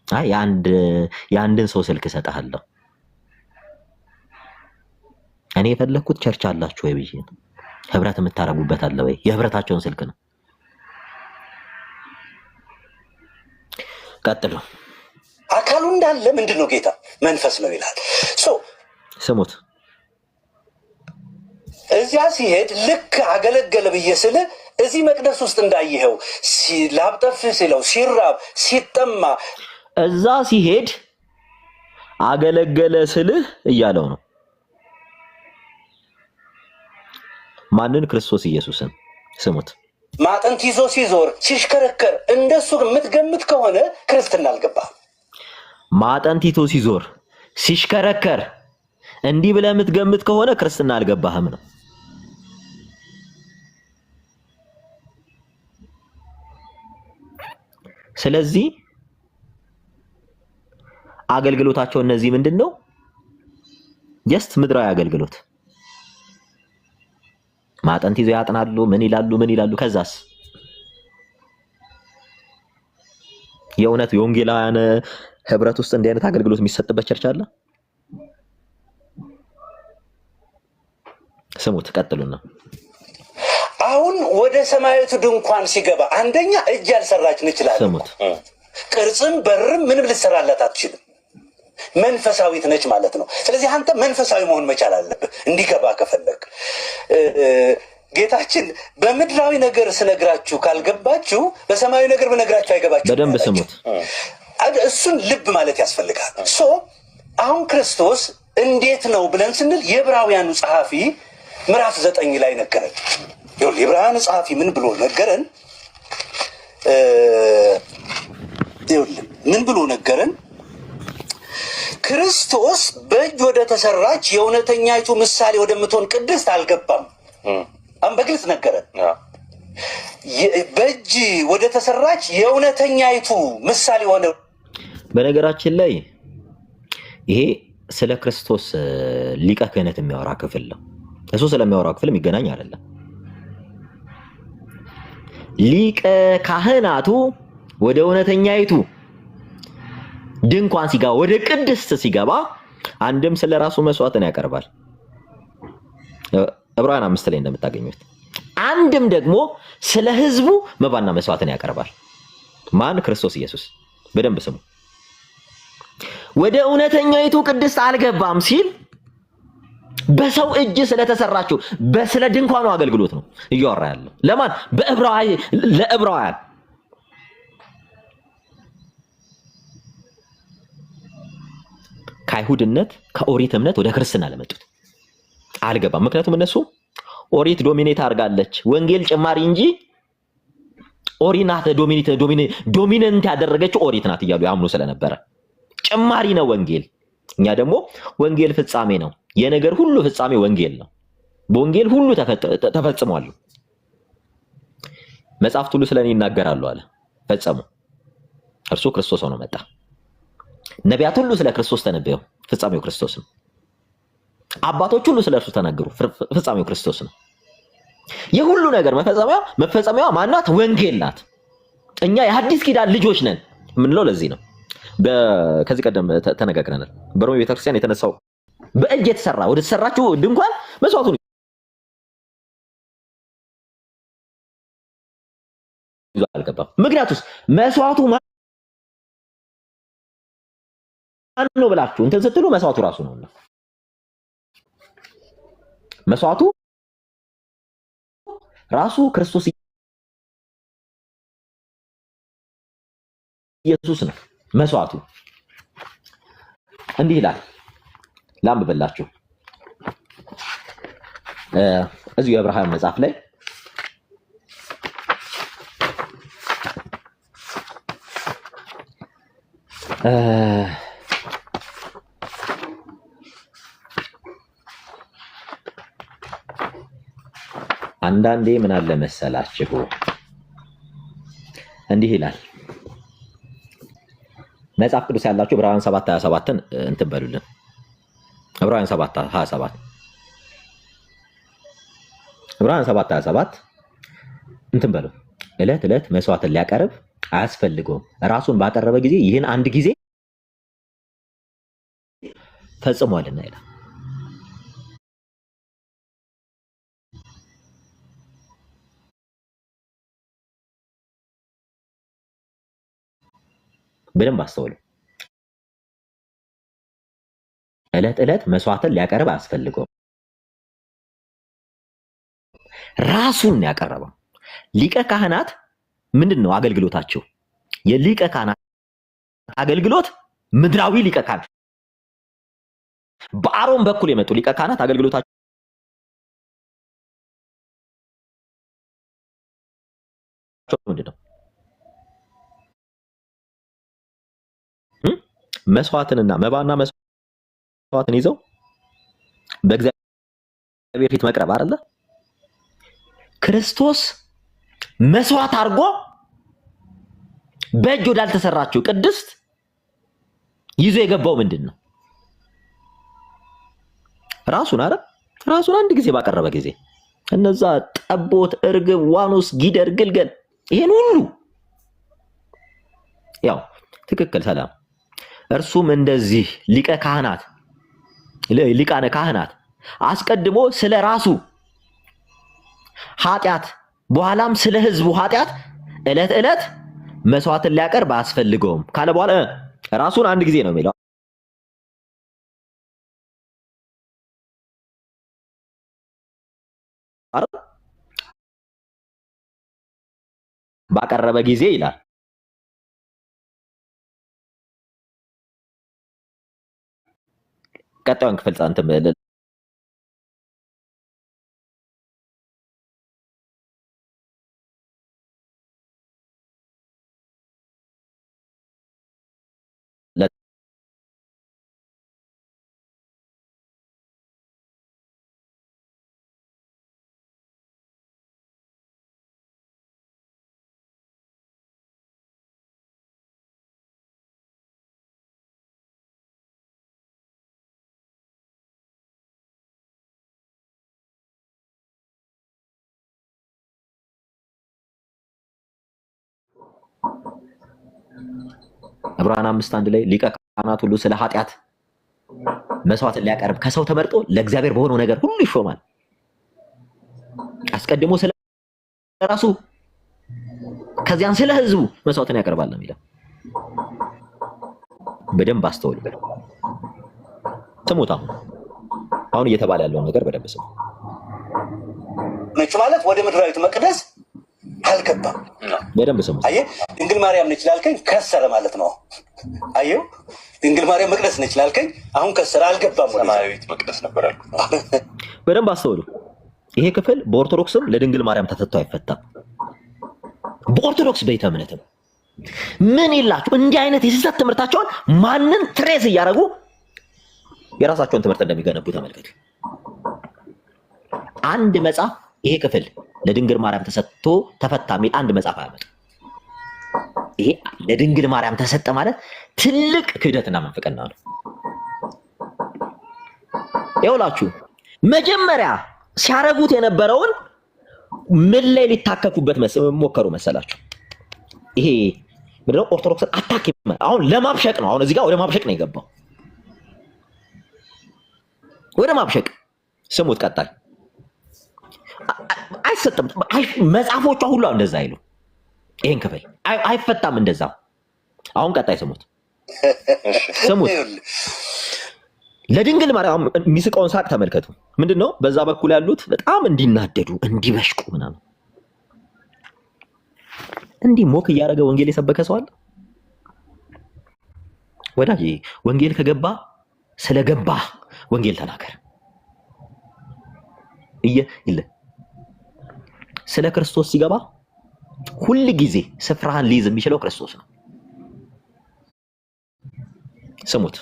አይ የአንድን ሰው ስልክ እሰጥሃለሁ። እኔ የፈለኩት ቸርች አላችሁ ወይ ብዬ ነው። ህብረት የምታረጉበት አለ ወይ? የህብረታቸውን ስልክ ነው። ቀጥሎ አካሉ እንዳለ ምንድነው? ጌታ መንፈስ ነው ይላል። ስሙት። እዚያ ሲሄድ ልክ አገለገለ ብዬ ስል እዚህ መቅደስ ውስጥ እንዳየኸው ላብጠፍ ሲለው ሲራብ ሲጠማ እዛ ሲሄድ አገለገለ ስልህ እያለው ነው። ማንን? ክርስቶስ ኢየሱስን። ስሙት። ማጠንት ይዞ ሲዞር ሲሽከረከር እንደሱ የምትገምት ከሆነ ክርስትና አልገባህም። ማጠንት ይዞ ሲዞር ሲሽከረከር እንዲህ ብለህ የምትገምት ከሆነ ክርስትና አልገባህም ነው። ስለዚህ አገልግሎታቸው እነዚህ ምንድነው? ጀስት ምድራዊ አገልግሎት። ማጠንት ይዘው ያጥናሉ፣ ምን ይላሉ። ከዛስ የእውነት የወንጌላውያን ህብረት ውስጥ እንዲህ አይነት አገልግሎት የሚሰጥበት ቸርች አለ? ስሙት። ቀጥሉና አሁን ወደ ሰማያዊቱ ድንኳን ሲገባ አንደኛ እጅ ያልሰራች እንችላለን። ስሙት። ቅርጽም በርም ምንም ልትሰራላት አትችልም። መንፈሳዊት ነች ማለት ነው። ስለዚህ አንተ መንፈሳዊ መሆን መቻል አለብህ እንዲገባ ከፈለግ። ጌታችን በምድራዊ ነገር ስነግራችሁ ካልገባችሁ በሰማያዊ ነገር በነግራችሁ አይገባችሁ። በደንብ ስሙት። እሱን ልብ ማለት ያስፈልጋል። አሁን ክርስቶስ እንዴት ነው ብለን ስንል የዕብራውያኑ ጸሐፊ ምዕራፍ 9 ላይ ነገረን። የዕብራውያኑ ጸሐፊ ምን ብሎ ነገረን? ምን ብሎ ነገረን? ክርስቶስ በእጅ ወደ ተሰራች የእውነተኛይቱ ምሳሌ ወደምትሆን ቅድስት አልገባም። በግልጽ ነገረን። በእጅ ወደ ተሰራች የእውነተኛይቱ ምሳሌ ሆነ። በነገራችን ላይ ይሄ ስለ ክርስቶስ ሊቀ ክህነት የሚያወራ ክፍል ነው። እሱ ስለሚያወራው ክፍል የሚገናኝ አይደለም። ሊቀ ካህናቱ ወደ እውነተኛይቱ ድንኳን ሲገባ፣ ወደ ቅድስት ሲገባ አንድም ስለ ራሱ መስዋዕትን ያቀርባል፣ ዕብራውያን 5 ላይ እንደምታገኙት። አንድም ደግሞ ስለ ህዝቡ መባና መስዋዕትን ያቀርባል። ማን? ክርስቶስ ኢየሱስ። በደንብ ስሙ። ወደ እውነተኛይቱ ቅድስት አልገባም ሲል በሰው እጅ ስለተሰራችው በስለ ድንኳኑ አገልግሎት ነው እያወራ ያለው። ለማን? ለዕብራውያን። ከአይሁድነት ከኦሪት እምነት ወደ ክርስትና ለመጡት አልገባም። ምክንያቱም እነሱ ኦሪት ዶሚኔት አድርጋለች፣ ወንጌል ጭማሪ እንጂ ኦሪት ናት ዶሚነንት ያደረገችው ኦሪት ናት እያሉ ያምኑ ስለነበረ ጭማሪ ነው ወንጌል። እኛ ደግሞ ወንጌል ፍጻሜ ነው። የነገር ሁሉ ፍጻሜ ወንጌል ነው። በወንጌል ሁሉ ተፈጽሟል። መጽሐፍት ሁሉ ስለኔ ይናገራሉ አለ፣ ፈጸሙ። እርሱ ክርስቶስ ሆኖ መጣ። ነቢያት ሁሉ ስለ ክርስቶስ ተነበዩ፣ ፍጻሜው ክርስቶስ ነው። አባቶች ሁሉ ስለ እርሱ ተናገሩ፣ ፍጻሜው ክርስቶስ ነው። የሁሉ ነገር መፈጸሚያዋ ማናት? ወንጌል ናት። እኛ የሐዲስ ኪዳን ልጆች ነን የምንለው ለዚህ ነው። ከዚህ ቀደም ተነጋግረናል። በሮሜ ቤተክርስቲያን የተነሳው በእጅ የተሰራ ወደ ተሰራችው ድንኳን መስዋዕቱን ይዞ አልገባም። ምክንያቱስ መስዋዕቱ ማን ነው ብላችሁ እንትን ስትሉ መስዋዕቱ ራሱ ነውና፣ መስዋዕቱ ራሱ ክርስቶስ ኢየሱስ ነው። መስዋዕቱ እንዲህ ይላል። ላንብብላችሁ። እዚሁ የዕብራውያን መጽሐፍ ላይ አንዳንዴ ምን አለ መሰላችሁ እንዲህ ይላል መጽሐፍ ቅዱስ ያላችሁ ዕብራውያን 7:27ን እንትን በሉልን። ዕብራውያን 7:27 ዕብራውያን 7:27 እንትን በሉ። ዕለት ዕለት መስዋዕትን ሊያቀርብ አያስፈልገውም፣ ራሱን ባቀረበ ጊዜ ይህን አንድ ጊዜ ፈጽሟልና ይላል። በደንብ አስተውሉ። ዕለት ዕለት መስዋዕትን ሊያቀርብ አያስፈልገውም፣ ራሱን ያቀረበው። ሊቀ ካህናት ምንድን ነው አገልግሎታቸው? የሊቀ ካህናት አገልግሎት ምድራዊ ሊቀ ካህናት በአሮን በኩል የመጡ ሊቀ ካህናት አገልግሎታቸው ምንድን ነው? መስዋዕትንና መባና መስዋዕትን ይዘው በእግዚአብሔር ፊት መቅረብ አይደለ? ክርስቶስ መስዋዕት አድርጎ በእጅ ወዳልተሰራችው ቅድስት ይዞ የገባው ምንድን ነው? ራሱን አይደል? ራሱን አንድ ጊዜ ባቀረበ ጊዜ እነዛ ጠቦት፣ እርግብ፣ ዋኖስ፣ ጊደር፣ ግልገል ይሄን ሁሉ ያው ትክክል ሰላም። እርሱም እንደዚህ ሊቃነ ካህናት አስቀድሞ ስለ ራሱ ኃጢአት በኋላም ስለ ሕዝቡ ኃጢአት ዕለት ዕለት መስዋዕትን ሊያቀርብ አያስፈልገውም ካለ በኋላ ራሱን አንድ ጊዜ ነው የሚለው ባቀረበ ጊዜ ይላል። ቀጣዩን ክፍል ጻንተም ዕብራውያን 5:1 ላይ ሊቀ ካህናት ሁሉ ስለ ኃጢአት መስዋዕትን ሊያቀርብ ከሰው ተመርጦ ለእግዚአብሔር በሆነው ነገር ሁሉ ይሾማል። አስቀድሞ ስለ ራሱ ከዚያን ስለ ሕዝቡ መስዋዕትን ያቀርባል ነው የሚለው። በደንብ አስተውሉ። ስሙት። አሁን እየተባለ ያለውን ነገር በደንብ ስሙ። ነጭ ማለት ወደ ምድራዊት መቅደስ አልገባም። በደንብ ስሙ። አየህ፣ ድንግል ማርያም ነች ላልከኝ ከሰረ ማለት ነው። አየው፣ ድንግል ማርያም መቅደስ ነች ላልከኝ አሁን ከሰረ አልገባም። ሰማያዊት መቅደስ ነበር ያልኩት። በደንብ አስተውሉ። ይሄ ክፍል በኦርቶዶክስም ለድንግል ማርያም ተሰጥቶ አይፈታም። በኦርቶዶክስ ቤተ እምነትም ምን ይላችሁ እንዲህ አይነት የስህተት ትምህርታቸውን ማንን ትሬስ እያደረጉ የራሳቸውን ትምህርት እንደሚገነቡ ተመልከቱ። አንድ መጽሐፍ ይሄ ክፍል ለድንግል ማርያም ተሰጥቶ ተፈታ የሚል አንድ መጽሐፍ አያመጣም። ይሄ ለድንግል ማርያም ተሰጠ ማለት ትልቅ ክህደትና መንፍቅና ነው። ይኸውላችሁ መጀመሪያ ሲያረጉት የነበረውን ምን ላይ ሊታከፉበት ሞከሩ መሰላችሁ? ይሄ ምንድነው? ኦርቶዶክስን አታክ አሁን ለማብሸቅ ነው። አሁን እዚህ ጋር ወደ ማብሸቅ ነው የገባው፣ ወደ ማብሸቅ። ስሙት፣ ቀጣይ አይሰጥም። መጽሐፎቿ ሁሉ እንደዛ አይሉ። ይሄን ክፍል አይፈታም እንደዛ። አሁን ቀጣይ ስሙት፣ ስሙት። ለድንግል ማርያም የሚስቀውን ሳቅ ተመልከቱ። ምንድነው? በዛ በኩል ያሉት በጣም እንዲናደዱ እንዲበሽቁ ምናምን እንዲህ ሞክ እያደረገ ወንጌል የሰበከ ሰው አለ ወዳጅ? ወንጌል ከገባ ስለገባ ወንጌል ተናገር። ስለ ክርስቶስ ሲገባ ሁል ጊዜ ስፍራህን ሊይዝ የሚችለው ክርስቶስ ነው። ስሙት።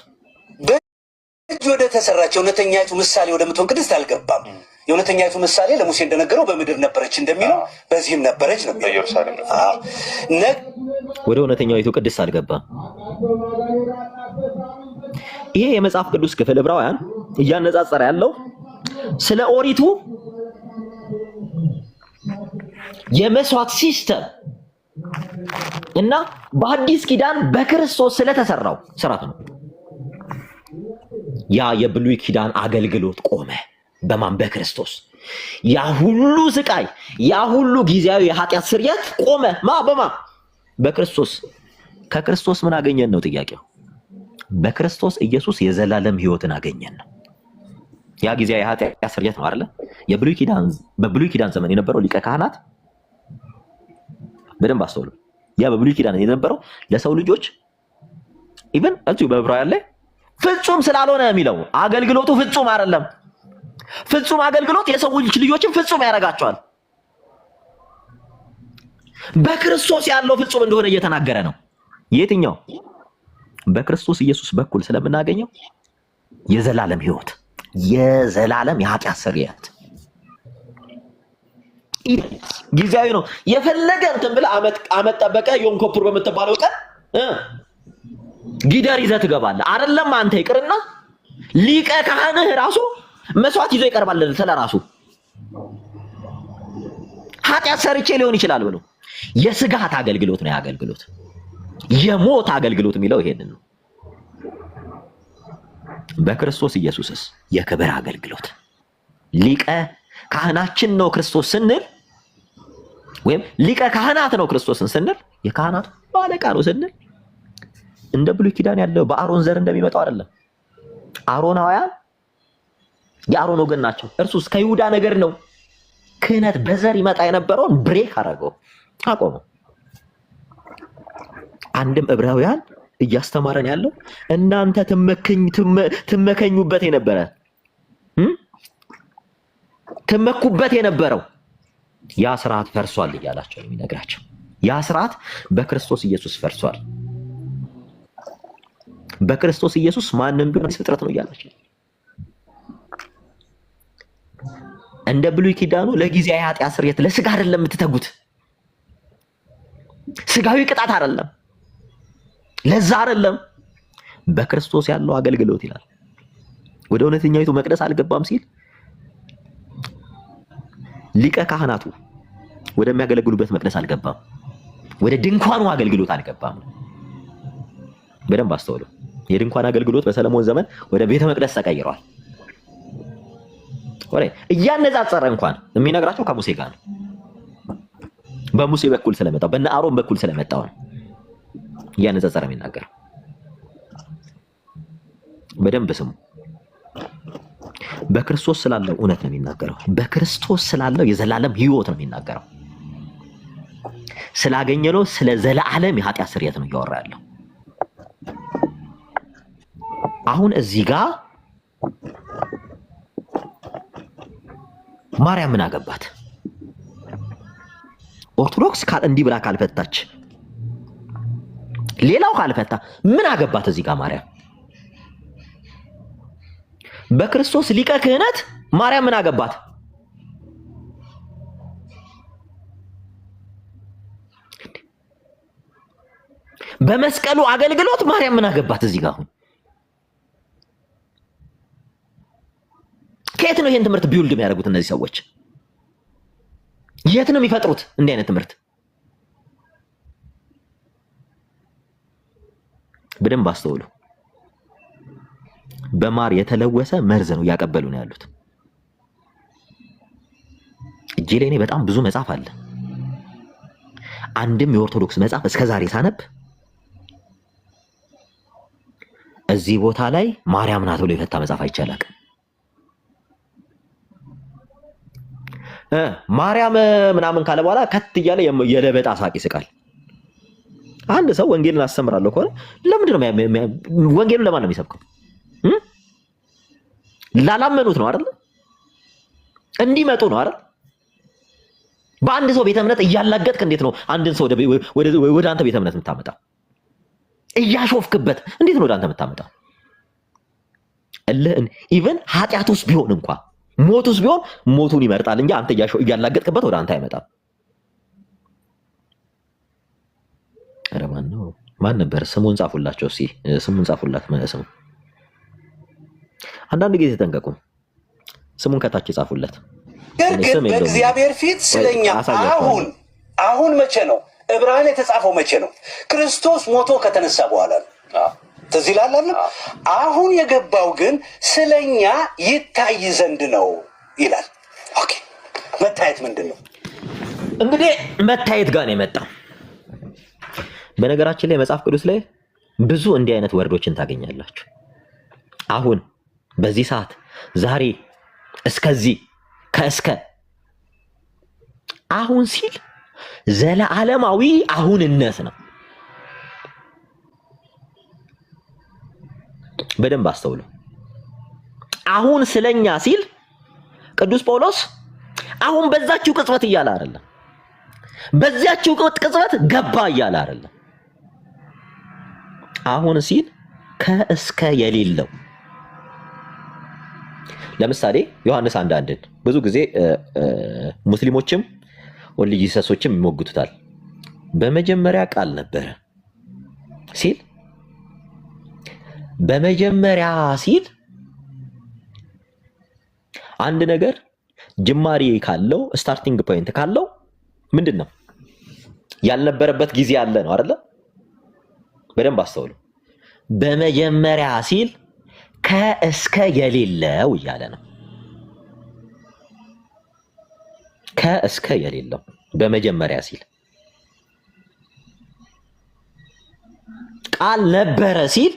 በእጅ ወደ ተሰራች እውነተኛይቱ ምሳሌ ወደምትሆን ቅድስት አልገባም። የእውነተኛይቱ ምሳሌ ለሙሴ እንደነገረው በምድር ነበረች እንደሚለው በዚህም ነበረች ነው የሚለው። ወደ እውነተኛይቱ ቅድስት አልገባም። ይሄ የመጽሐፍ ቅዱስ ክፍል ዕብራውያን እያነጻጸረ ያለው ስለ ኦሪቱ የመስዋዕት ሲስተም እና በአዲስ ኪዳን በክርስቶስ ስለተሰራው ስርዓት ነው። ያ የብሉይ ኪዳን አገልግሎት ቆመ። በማን? በክርስቶስ። ያ ሁሉ ስቃይ፣ ያ ሁሉ ጊዜያዊ የኃጢአት ስርየት ቆመ። በማ? በክርስቶስ። ከክርስቶስ ምን አገኘን ነው ጥያቄው። በክርስቶስ ኢየሱስ የዘላለም ሕይወትን አገኘን ነው። ያ ጊዜያዊ የኃጢአት ስርየት ነው አይደለ? በብሉይ ኪዳን ዘመን የነበረው ሊቀ ካህናት በደንብ አስተውሉ። ያ በብሉይ ኪዳን የነበረው ለሰው ልጆች ኢቭን እዚሁ በዕብራውያን ላይ ፍጹም ስላልሆነ የሚለው አገልግሎቱ ፍጹም አይደለም። ፍጹም አገልግሎት የሰው ልጆችን ፍጹም ያደርጋቸዋል። በክርስቶስ ያለው ፍጹም እንደሆነ እየተናገረ ነው። የትኛው? በክርስቶስ ኢየሱስ በኩል ስለምናገኘው የዘላለም ሕይወት፣ የዘላለም የኃጢአት ስርየት ጊዜያዊ ነው። የፈለገ እንትን ብለህ አመት ጠበቀ ዮም ኪፑር በምትባለው ቀን ጊደር ይዘህ ትገባለህ። አይደለም አንተ ይቅርና ሊቀ ካህንህ ራሱ መስዋዕት ይዞ ይቀርባል ስለራሱ ኃጢአት ሰርቼ ሊሆን ይችላል ብሎ። የስጋት አገልግሎት ነው ያገልግሎት። የሞት አገልግሎት የሚለው ይሄንን ነው። በክርስቶስ ኢየሱስስ የክብር አገልግሎት ሊቀ ካህናችን ነው ክርስቶስ ስንል፣ ወይም ሊቀ ካህናት ነው ክርስቶስን ስንል፣ የካህናቱ አለቃ ነው ስንል እንደ ብሉይ ኪዳን ያለው በአሮን ዘር እንደሚመጣው አይደለም። አሮናውያን የአሮን ወገን ናቸው። እርሱስ ከይሁዳ ነገር ነው። ክህነት በዘር ይመጣ የነበረውን ብሬክ አደረገው፣ አቆመው። አንድም ዕብራውያን እያስተማረን ያለው እናንተ ትመከኙበት የነበረ ትመኩበት የነበረው ያ ስርዓት ፈርሷል እያላቸው ነው የሚነግራቸው። ያ ስርዓት በክርስቶስ ኢየሱስ ፈርሷል። በክርስቶስ ኢየሱስ ማንም ቢሆን ፍጥረት ነው እያላቸው። እንደ ብሉይ ኪዳኑ ለጊዜያዊ ኃጢአት ስርየት ለስጋ አይደለም የምትተጉት። ስጋዊ ቅጣት አይደለም፣ ለዛ አይደለም። በክርስቶስ ያለው አገልግሎት ይላል። ወደ እውነተኛይቱ መቅደስ አልገባም ሲል ሊቀ ካህናቱ ወደሚያገለግሉበት መቅደስ አልገባም፣ ወደ ድንኳኑ አገልግሎት አልገባም። በደንብ አስተውሉ። የድንኳን አገልግሎት በሰለሞን ዘመን ወደ ቤተ መቅደስ ተቀይሯል። እያነጻጸረ እንኳን የሚነግራቸው ከሙሴ ጋር ነው። በሙሴ በኩል ስለመጣው በእነ አሮን በኩል ስለመጣው ነው እያነጻጸረ የሚናገረው። በደንብ ስሙ። በክርስቶስ ስላለው እውነት ነው የሚናገረው። በክርስቶስ ስላለው የዘላለም ሕይወት ነው የሚናገረው። ስላገኘነው ስለ ዘላለም የኃጢአት ስርየት ነው እያወራ ያለው። አሁን እዚህ ጋር ማርያም ምን አገባት? ኦርቶዶክስ እንዲህ ብላ ካልፈታች፣ ሌላው ካልፈታ ምን አገባት? እዚህ ጋር ማርያም በክርስቶስ ሊቀ ክህነት ማርያም ምን አገባት? በመስቀሉ አገልግሎት ማርያም ምን አገባት? እዚህ ጋር አሁን ከየት ነው ይሄን ትምህርት ቢውልድ የሚያደርጉት እነዚህ ሰዎች? የት ነው የሚፈጥሩት እንዲህ አይነት ትምህርት? በደንብ አስተውሉ። በማር የተለወሰ መርዝ ነው እያቀበሉ ነው ያሉት። እጄ ላይ እኔ በጣም ብዙ መጽሐፍ አለ። አንድም የኦርቶዶክስ መጽሐፍ እስከዛሬ ሳነብ እዚህ ቦታ ላይ ማርያም ናት ብሎ የፈታ መጽሐፍ አይቻልም። ማርያም ምናምን ካለ በኋላ ከት እያለ የለበጣ ሳቅ ይስቃል። አንድ ሰው ወንጌልን አስተምራለሁ ከሆነ ለምንድን ነው ወንጌሉን ለማን ነው የሚሰብከው? ላላመኑት ነው አይደል? እንዲመጡ ነው አይደል? በአንድ ሰው ቤተ እምነት እያላገጥክ እንዴት ነው አንድን ሰው ወደ አንተ ቤተ እምነት የምታመጣው? እያሾፍክበት እንዴት ነው ወደ አንተ የምታመጣው? ኢቨን ኃጢአት ውስጥ ቢሆን እንኳን ሞት ውስጥ ቢሆን ሞቱን ይመርጣል እንጂ አንተ እያላገጥክበት ወደ አንተ አይመጣም። ኧረ ማን ነበር? ስሙን ጻፉላቸው እስኪ፣ ስሙን ጻፉላት። ስሙ አንዳንድ ጊዜ ተጠንቀቁ። ስሙን ከታች ጻፉለት። ግን በእግዚአብሔር ፊት ስለኛ አሁን መቼ ነው? ዕብራውያን የተጻፈው መቼ ነው? ክርስቶስ ሞቶ ከተነሳ በኋላ ነው። ትዝ ይላል። አሁን የገባው ግን ስለኛ ይታይ ዘንድ ነው ይላል። ኦኬ፣ መታየት ምንድን ነው? እንግዲህ መታየት ጋር ነው የመጣው። በነገራችን ላይ መጽሐፍ ቅዱስ ላይ ብዙ እንዲህ አይነት ወርዶችን ታገኛላችሁ። አሁን፣ በዚህ ሰዓት፣ ዛሬ፣ እስከዚህ፣ ከእስከ አሁን ሲል ዘለዓለማዊ አሁንነት ነው። በደንብ አስተውሉ። አሁን ስለኛ ሲል ቅዱስ ጳውሎስ አሁን በዛችው ቅጽበት እያለ አይደለም፣ በዚያችው ቅጽበት ገባ እያለ አይደለም። አሁን ሲል ከእስከ የሌለው። ለምሳሌ ዮሐንስ 1:1 ብዙ ጊዜ ሙስሊሞችም ወልይ ኢየሱሶችም ይሞግቱታል። በመጀመሪያ ቃል ነበረ ሲል በመጀመሪያ ሲል አንድ ነገር ጅማሬ ካለው ስታርቲንግ ፖይንት ካለው ምንድን ነው? ያልነበረበት ጊዜ አለ ነው አይደለ? በደንብ አስተውሉ። በመጀመሪያ ሲል ከእስከ የሌለው እያለ ነው። ከእስከ የሌለው በመጀመሪያ ሲል ቃል ነበረ ሲል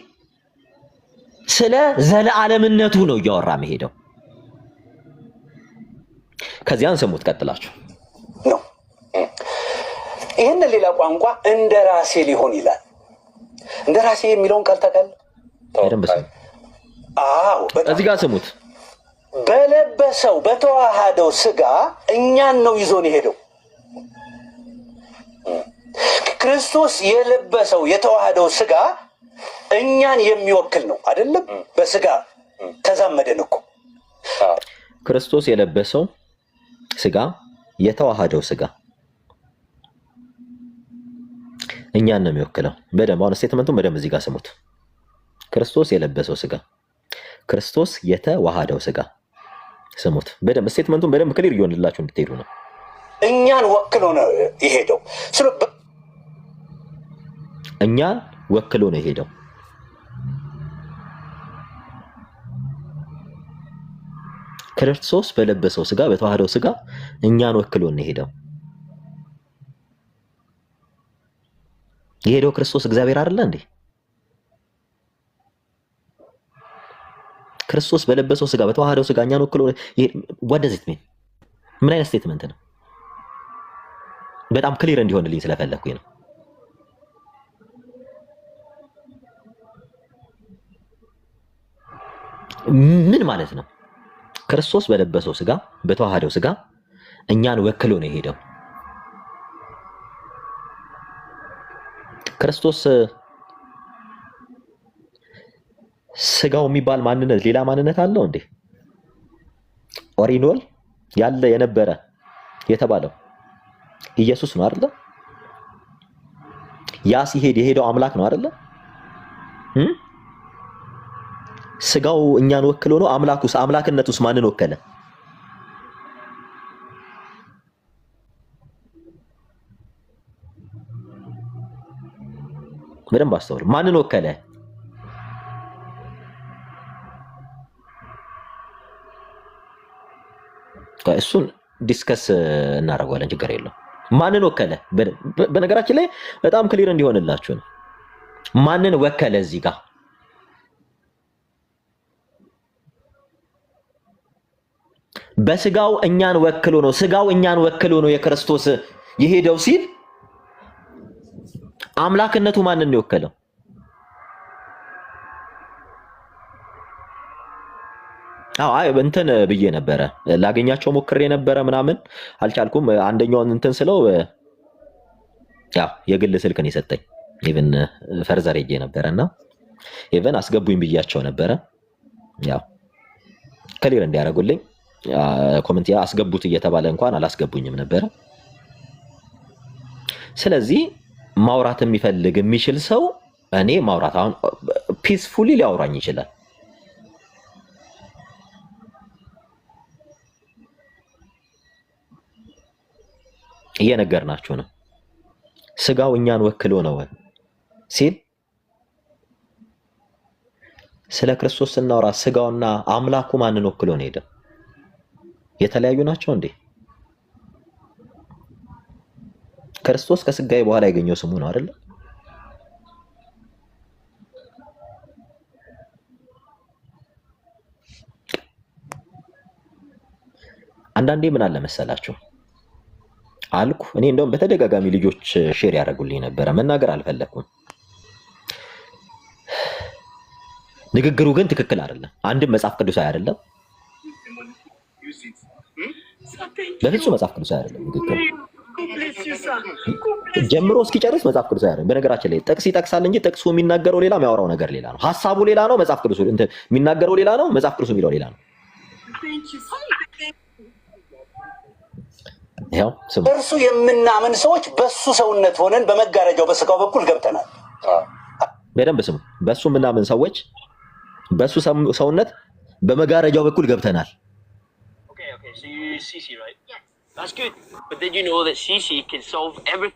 ስለ ዘለዓለምነቱ ነው እያወራ መሄደው። ከዚያን ስሙት ቀጥላችሁ ነው። ይህን ሌላ ቋንቋ እንደ ራሴ ሊሆን ይላል። እንደ ራሴ የሚለውን ቃል ታውቃለህ? አዎ፣ እዚህ ጋር ስሙት። በለበሰው በተዋሃደው ስጋ እኛን ነው ይዞን የሄደው። ክርስቶስ የለበሰው የተዋሃደው ስጋ እኛን የሚወክል ነው አይደለም? በስጋ ተዛመደን እኮ። ክርስቶስ የለበሰው ስጋ የተዋሃደው ስጋ እኛን ነው የሚወክለው። በደንብ አሁን ስቴትመንቱን በደንብ እዚህ ጋር ስሙት። ክርስቶስ የለበሰው ስጋ፣ ክርስቶስ የተዋሃደው ስጋ። ስሙት በደንብ ስቴትመንቱን በደንብ ክሊር እየሆንላችሁ እንድትሄዱ ነው። እኛን ወክሎ ነው የሄደው። እኛን ወክሎ ነው የሄደው። ክርስቶስ በለበሰው ስጋ በተዋሃደው ስጋ እኛን ወክሎ ነው የሄደው። የሄደው ክርስቶስ እግዚአብሔር አይደለ እንዴ? ክርስቶስ በለበሰው ስጋ በተዋሃደው ስጋ እኛን ወክሎ ወደዚህ ምን አይነት ስቴትመንት ነው? በጣም ክሊር እንዲሆንልኝ ስለፈለኩኝ ነው። ምን ማለት ነው? ክርስቶስ በለበሰው ስጋ በተዋሃደው ስጋ እኛን ወክሎ ነው የሄደው። ክርስቶስ ስጋው የሚባል ማንነት ሌላ ማንነት አለው እንዴ? ኦሪኖል ያለ የነበረ የተባለው ኢየሱስ ነው አይደለ? ያ ሲሄድ የሄደው አምላክ ነው አይደለ? ስጋው እኛን ወክሎ ነው። አምላክነቱስ ማንን ወከለ? በደንብ አስተውል። ማንን ወከለ? እሱን ዲስከስ እናደርገዋለን፣ ችግር የለው። ማንን ወከለ? በነገራችን ላይ በጣም ክሊር እንዲሆንላችሁ ነው። ማንን ወከለ? እዚህ ጋር በስጋው እኛን ወክሎ ነው። ስጋው እኛን ወክሎ ነው የክርስቶስ የሄደው ሲል አምላክነቱ ማንን ነው የወከለው? አይ እንትን ብዬ ነበረ ላገኛቸው ሞክሬ ነበረ ምናምን አልቻልኩም። አንደኛውን እንትን ስለው ያው የግል ስልክን የሰጠኝ ኢቭን ፈርዘር ሄጄ ነበረና ኢቭን አስገቡኝ ብያቸው ነበረ። ያው ክሊር እንዲያደርጉልኝ ኮሜንት አስገቡት እየተባለ እንኳን አላስገቡኝም ነበረ። ስለዚህ ማውራት የሚፈልግ የሚችል ሰው እኔ ማውራት አሁን ፒስፉሊ ሊያወራኝ ይችላል። እየነገርናችሁ ነው። ስጋው እኛን ወክሎ ነው ሲል ስለ ክርስቶስ ስናወራ ስጋውና አምላኩ ማንን ወክሎ ነው ሄደ? የተለያዩ ናቸው እንዴ? ክርስቶስ ከስጋዬ በኋላ ያገኘው ስሙ ነው አይደል? አንዳንዴ ምን አለ መሰላችሁ አልኩ እኔ እንደውም በተደጋጋሚ ልጆች ሼር ያደርጉልኝ ነበረ፣ መናገር አልፈለኩም። ንግግሩ ግን ትክክል አይደለም። አንድም መጽሐፍ ቅዱሳዊ አይደለም፣ በፍጹም መጽሐፍ ቅዱሳዊ አይደለም። ንግግሩ ጀምሮ እስኪጨርስ መጽሐፍ ቅዱሳዊ አይደለም። በነገራችን ላይ ጥቅስ ይጠቅሳል እንጂ ጥቅሱ የሚናገረው ሌላ የሚያወራው ነገር ሌላ ነው። ሐሳቡ ሌላ ነው፣ መጽሐፍ ቅዱሱ የሚናገረው ሌላ ነው፣ መጽሐፍ ቅዱሱ የሚለው ሌላ ነው። እርሱ የምናምን ሰዎች በሱ ሰውነት ሆነን በመጋረጃው በስጋው በኩል ገብተናል። በደንብ ስሙ። በሱ የምናምን ሰዎች በሱ ሰውነት በመጋረጃው በኩል ገብተናል።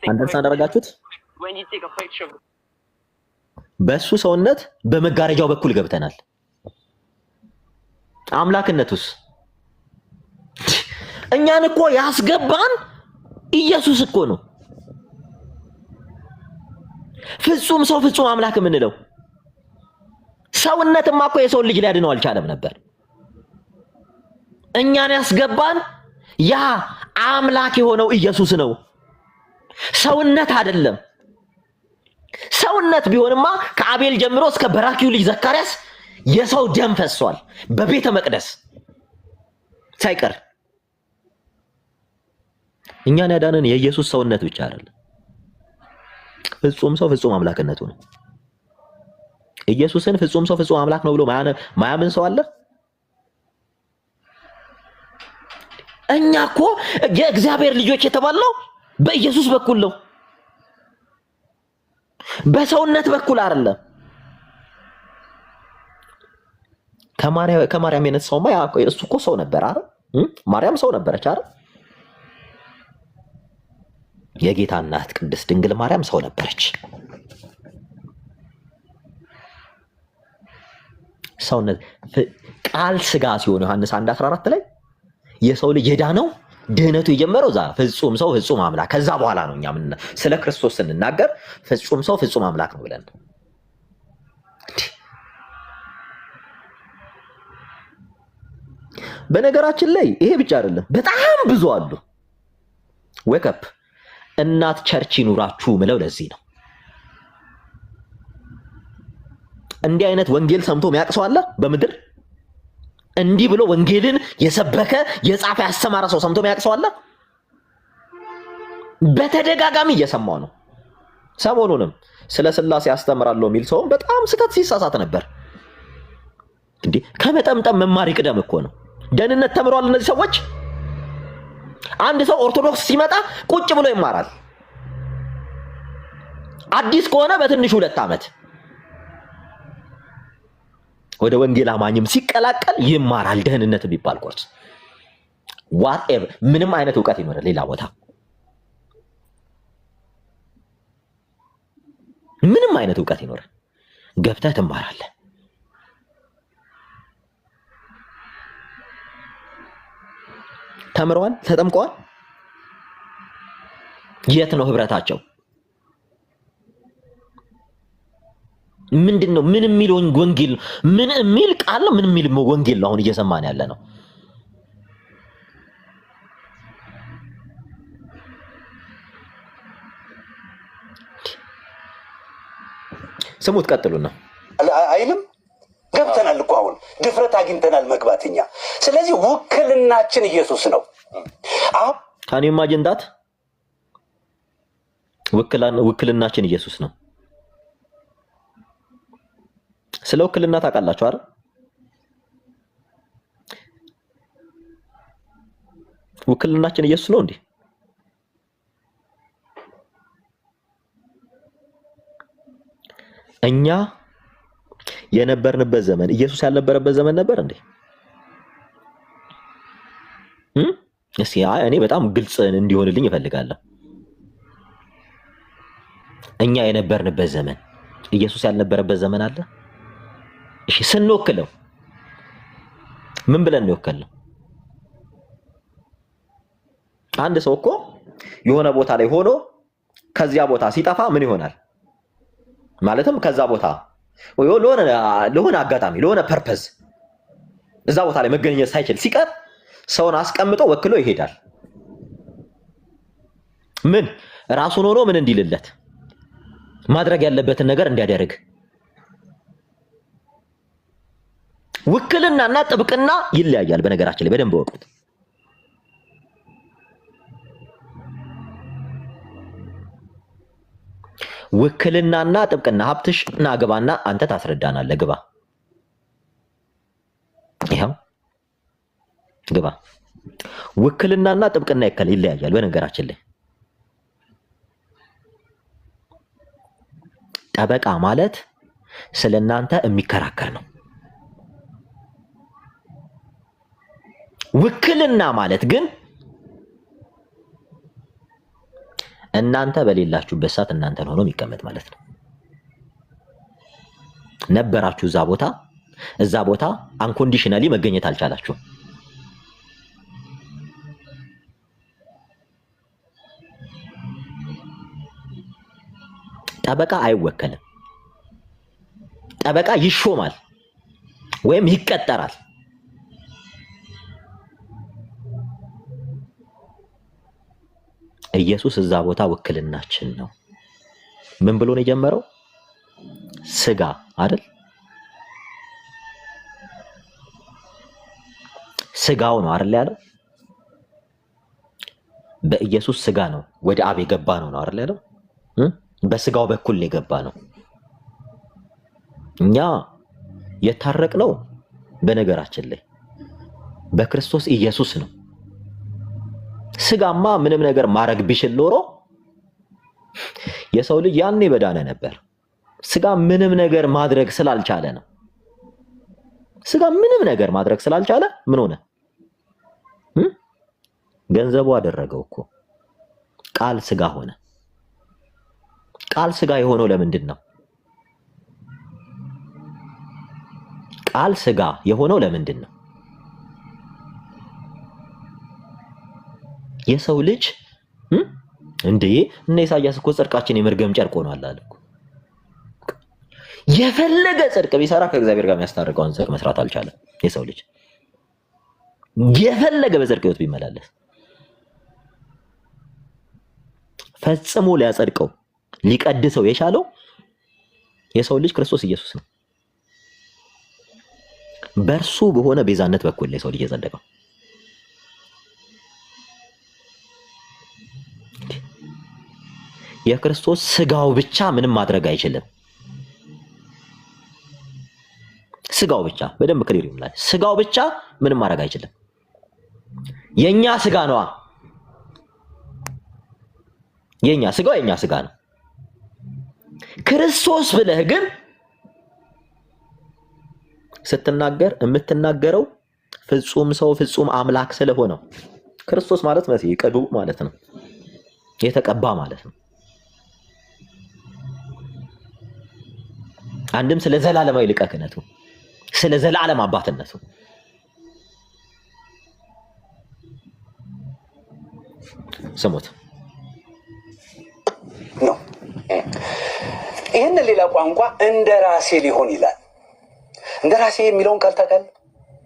አንደርስታንድ አደረጋችሁት? በሱ ሰውነት በመጋረጃው በኩል ገብተናል። አምላክነቱስ እኛን እኮ ያስገባን ኢየሱስ እኮ ነው። ፍጹም ሰው ፍጹም አምላክ የምንለው ሰውነትማ እኮ የሰው ልጅ ሊያድነው አልቻለም ነበር። እኛን ያስገባን ያ አምላክ የሆነው ኢየሱስ ነው፣ ሰውነት አይደለም። ሰውነት ቢሆንማ ከአቤል ጀምሮ እስከ በራኪው ልጅ ዘካርያስ የሰው ደም ፈሷል፣ በቤተ መቅደስ ሳይቀር። እኛን ያዳነን የኢየሱስ ሰውነት ብቻ አይደለም፣ ፍጹም ሰው ፍጹም አምላክነቱ ነው። ኢየሱስን ፍጹም ሰው ፍጹም አምላክ ነው ብሎ ማያምን ሰው አለ? እኛ እኮ የእግዚአብሔር ልጆች የተባልነው በኢየሱስ በኩል ነው፣ በሰውነት በኩል አይደለም። ከማርያም የነሳውማ እሱ እኮ ሰው ነበር አይደል? ማርያም ሰው ነበረች አይደል? የጌታ እናት ቅድስት ድንግል ማርያም ሰው ነበረች። ሰውነት ቃል ስጋ ሲሆን ዮሐንስ 1:14 ላይ የሰው ልጅ የዳነው ድህነቱ የጀመረው ዛ ፍጹም ሰው ፍጹም አምላክ። ከዛ በኋላ ነው እኛ ስለ ክርስቶስ ስንናገር ፍጹም ሰው ፍጹም አምላክ ነው ብለን። በነገራችን ላይ ይሄ ብቻ አይደለም፣ በጣም ብዙ አሉ። ዌክ አፕ እናት ቸርች ይኑራችሁ ምለው ለዚህ ነው። እንዲህ አይነት ወንጌል ሰምቶ የሚያቅሰው አለ በምድር? እንዲህ ብሎ ወንጌልን የሰበከ የጻፈ ያስተማረ ሰው ሰምቶ የሚያቅሰው አለ? በተደጋጋሚ እየሰማው ነው። ሰሞኑንም ስለ ስላሴ ያስተምራለሁ የሚል ሰው በጣም ስህተት ሲሳሳት ነበር። እንዴ ከመጠምጠም መማር ይቅደም እኮ ነው። ደህንነት ተምሯል እነዚህ ሰዎች። አንድ ሰው ኦርቶዶክስ ሲመጣ ቁጭ ብሎ ይማራል። አዲስ ከሆነ በትንሹ 2 ዓመት ወደ ወንጌል አማኝም ሲቀላቀል ይማራል። ደህንነት የሚባል ኮርስ whatever ምንም አይነት ዕውቀት ይኖር ሌላ ቦታ ምንም አይነት ዕውቀት ይኖር ገብተህ ትማራለህ። ተምረዋል፣ ተጠምቀዋል። የት ነው ህብረታቸው? ምንድነው? ምን የሚል ወንጌል ምን የሚል ቃል ነው? ምን የሚል ወንጌል ነው አሁን እየሰማን ያለ ነው? ስሙት፣ ቀጥሉና አይልም ገብተናል እኮ አሁን ድፍረት አግኝተናል መግባትኛ። ስለዚህ ውክልናችን ኢየሱስ ነው። አሁን ካን ኢማጂን ዳት ውክልናችን ኢየሱስ ነው። ስለ ውክልና ታውቃላችሁ አይደል? ውክልናችን ኢየሱስ ነው እንዴ? እኛ የነበርንበት ዘመን ኢየሱስ ያልነበረበት ዘመን ነበር እንዴ? እስኪ እኔ በጣም ግልጽ እንዲሆንልኝ እፈልጋለሁ። እኛ የነበርንበት ዘመን ኢየሱስ ያልነበረበት ዘመን አለ? እሺ ስንወክለው ምን ብለን ነው የወከልነው? አንድ ሰው እኮ የሆነ ቦታ ላይ ሆኖ ከዚያ ቦታ ሲጠፋ ምን ይሆናል? ማለትም ከዛ ቦታ ለሆነ አጋጣሚ ለሆነ ፐርፐዝ እዛ ቦታ ላይ መገኘት ሳይችል ሲቀር ሰውን አስቀምጦ ወክሎ ይሄዳል። ምን ራሱን ሆኖ ምን እንዲልለት ማድረግ ያለበትን ነገር እንዲያደርግ። ውክልናና ጥብቅና ይለያያል። በነገራችን ላይ በደንብ ወቁት። ውክልናና ጥብቅና ሀብትሽ እና ግባና አንተ ታስረዳናለህ። ግባ፣ ይሄው ግባ። ውክልናና ጥብቅና ይለያያል። በነገራችን ላይ ጠበቃ ማለት ስለናንተ የሚከራከር ነው። ውክልና ማለት ግን እናንተ በሌላችሁበት ሰዓት እናንተን ሆኖ የሚቀመጥ ማለት ነው። ነበራችሁ እዛ ቦታ አንኮንዲሽናሊ መገኘት አልቻላችሁም። ጠበቃ አይወከልም። ጠበቃ ይሾማል ወይም ይቀጠራል። ኢየሱስ እዛ ቦታ ውክልናችን ነው። ምን ብሎ ነው የጀመረው? ስጋ አይደል? ስጋው ነው አይደል ያለው? በኢየሱስ ስጋ ነው ወደ አብ የገባ ነው አይደል ያለው? በስጋው በኩል የገባ ነው። እኛ የታረቅነው በነገራችን ላይ በክርስቶስ ኢየሱስ ነው። ስጋማ ምንም ነገር ማድረግ ቢችል ኖሮ የሰው ልጅ ያኔ በዳነ ነበር። ስጋ ምንም ነገር ማድረግ ስላልቻለ ነው። ስጋ ምንም ነገር ማድረግ ስላልቻለ ምን ሆነ? ገንዘቡ አደረገው እኮ። ቃል ስጋ ሆነ። ቃል ስጋ የሆነው ለምንድን ነው? ቃል ስጋ የሆነው ለምንድን ነው? የሰው ልጅ እንዴ እነ ኢሳያስ እኮ ጽድቃችን የመርገም ጨርቅ ሆኗል አለ እኮ። የፈለገ ጽድቅ ቢሰራ ከእግዚአብሔር ጋር የሚያስታርቀውን ጽድቅ መስራት አልቻለም። የሰው ልጅ የፈለገ በጽድቅ ሕይወት ቢመላለስ ፈጽሞ ሊያጸድቀው ሊቀድሰው የቻለው የሰው ልጅ ክርስቶስ ኢየሱስ ነው። በእርሱ በሆነ ቤዛነት በኩል የሰው ልጅ የጸደቀው። የክርስቶስ ስጋው ብቻ ምንም ማድረግ አይችልም። ስጋው ብቻ በደንብ ክሊር ይሆናል። ስጋው ብቻ ምንም ማድረግ አይችልም። የኛ ስጋ ነዋ። ስጋው የኛ ስጋ ነው። ክርስቶስ ብለህ ግን ስትናገር የምትናገረው ፍጹም ሰው ፍጹም አምላክ ስለሆነው ክርስቶስ ማለት መሲህ ቅዱ ማለት ነው። የተቀባ ማለት ነው። አንድም ስለ ዘላለማዊ ሊቀ ክህነቱ ስለ ዘላለም አባትነቱ ስሙት ነው። ይህን ሌላ ቋንቋ እንደራሴ ሊሆን ይላል። እንደራሴ የሚለውን ቃል ታውቃለህ?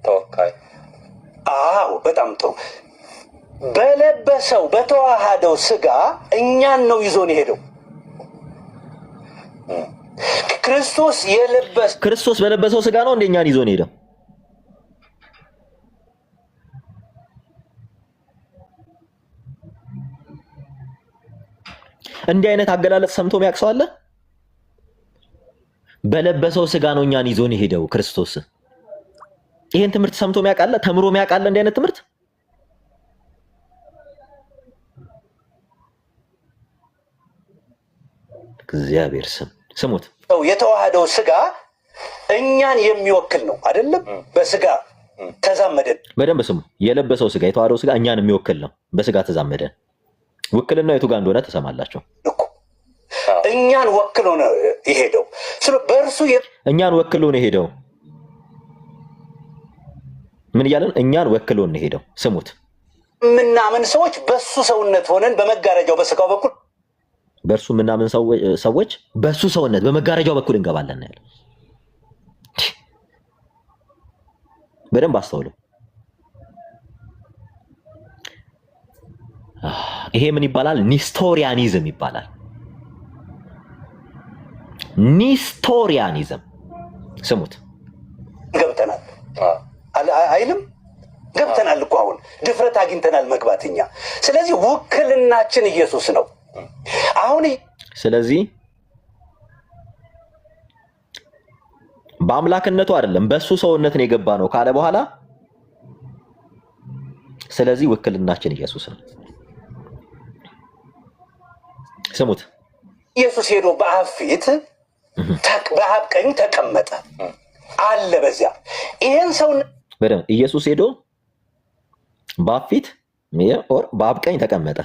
ተወካይ። አዎ፣ በጣም ጥሩ። በለበሰው በተዋሃደው ስጋ እኛን ነው ይዞን የሄደው። ክርስቶስ በለበሰው ስጋ ነው እንደኛን ይዞን ሄደው። እንዲህ አይነት አገላለጽ ሰምቶ የሚያውቅ ሰው አለ? በለበሰው ስጋ ነው እኛን ይዞን የሄደው ክርስቶስ። ይሄን ትምህርት ሰምቶ የሚያውቅ አለ? ተምሮ የሚያውቅ አለ? እንዲህ አይነት ትምህርት እግዚአብሔር ስሙት። የተዋሃደው ስጋ እኛን የሚወክል ነው አይደለም? በስጋ ተዛመደን። በደንብ ስሙ። የለበሰው ስጋ የተዋሃደው ስጋ እኛን የሚወክል ነው፣ በስጋ ተዛመደን። ውክልና የቱ ጋር እንደሆነ ተሰማላችሁ? እኛን ወክሎ ነው የሄደው። በእርሱ እኛን ወክሎ ነው የሄደው። ምን እያለን? እኛን ወክሎ ነው የሄደው። ስሙት። ምናምን ሰዎች በሱ ሰውነት ሆነን በመጋረጃው በስጋው በኩል በእርሱ ምናምን ሰዎች በሱ ሰውነት በመጋረጃው በኩል እንገባለን ያለ። በደንብ አስተውሉ። ይሄ ምን ይባላል? ኒስቶሪያኒዝም ይባላል። ኒስቶሪያኒዝም ስሙት። ገብተናል አይልም? ገብተናል እኮ አሁን ድፍረት አግኝተናል መግባትኛ። ስለዚህ ውክልናችን ኢየሱስ ነው። አሁን ስለዚህ በአምላክነቱ አይደለም በሱ ሰውነት ነው የገባ ነው ካለ በኋላ ስለዚህ ውክልናችን ኢየሱስ ነው። ስሙት። ኢየሱስ ሄዶ በአብ ፊት በአብ ቀኝ ተቀመጠ አለ። በዚያ ይሄን ሰው በደም ኢየሱስ ሄዶ በአብ ፊት በአብ ቀኝ ተቀመጠ።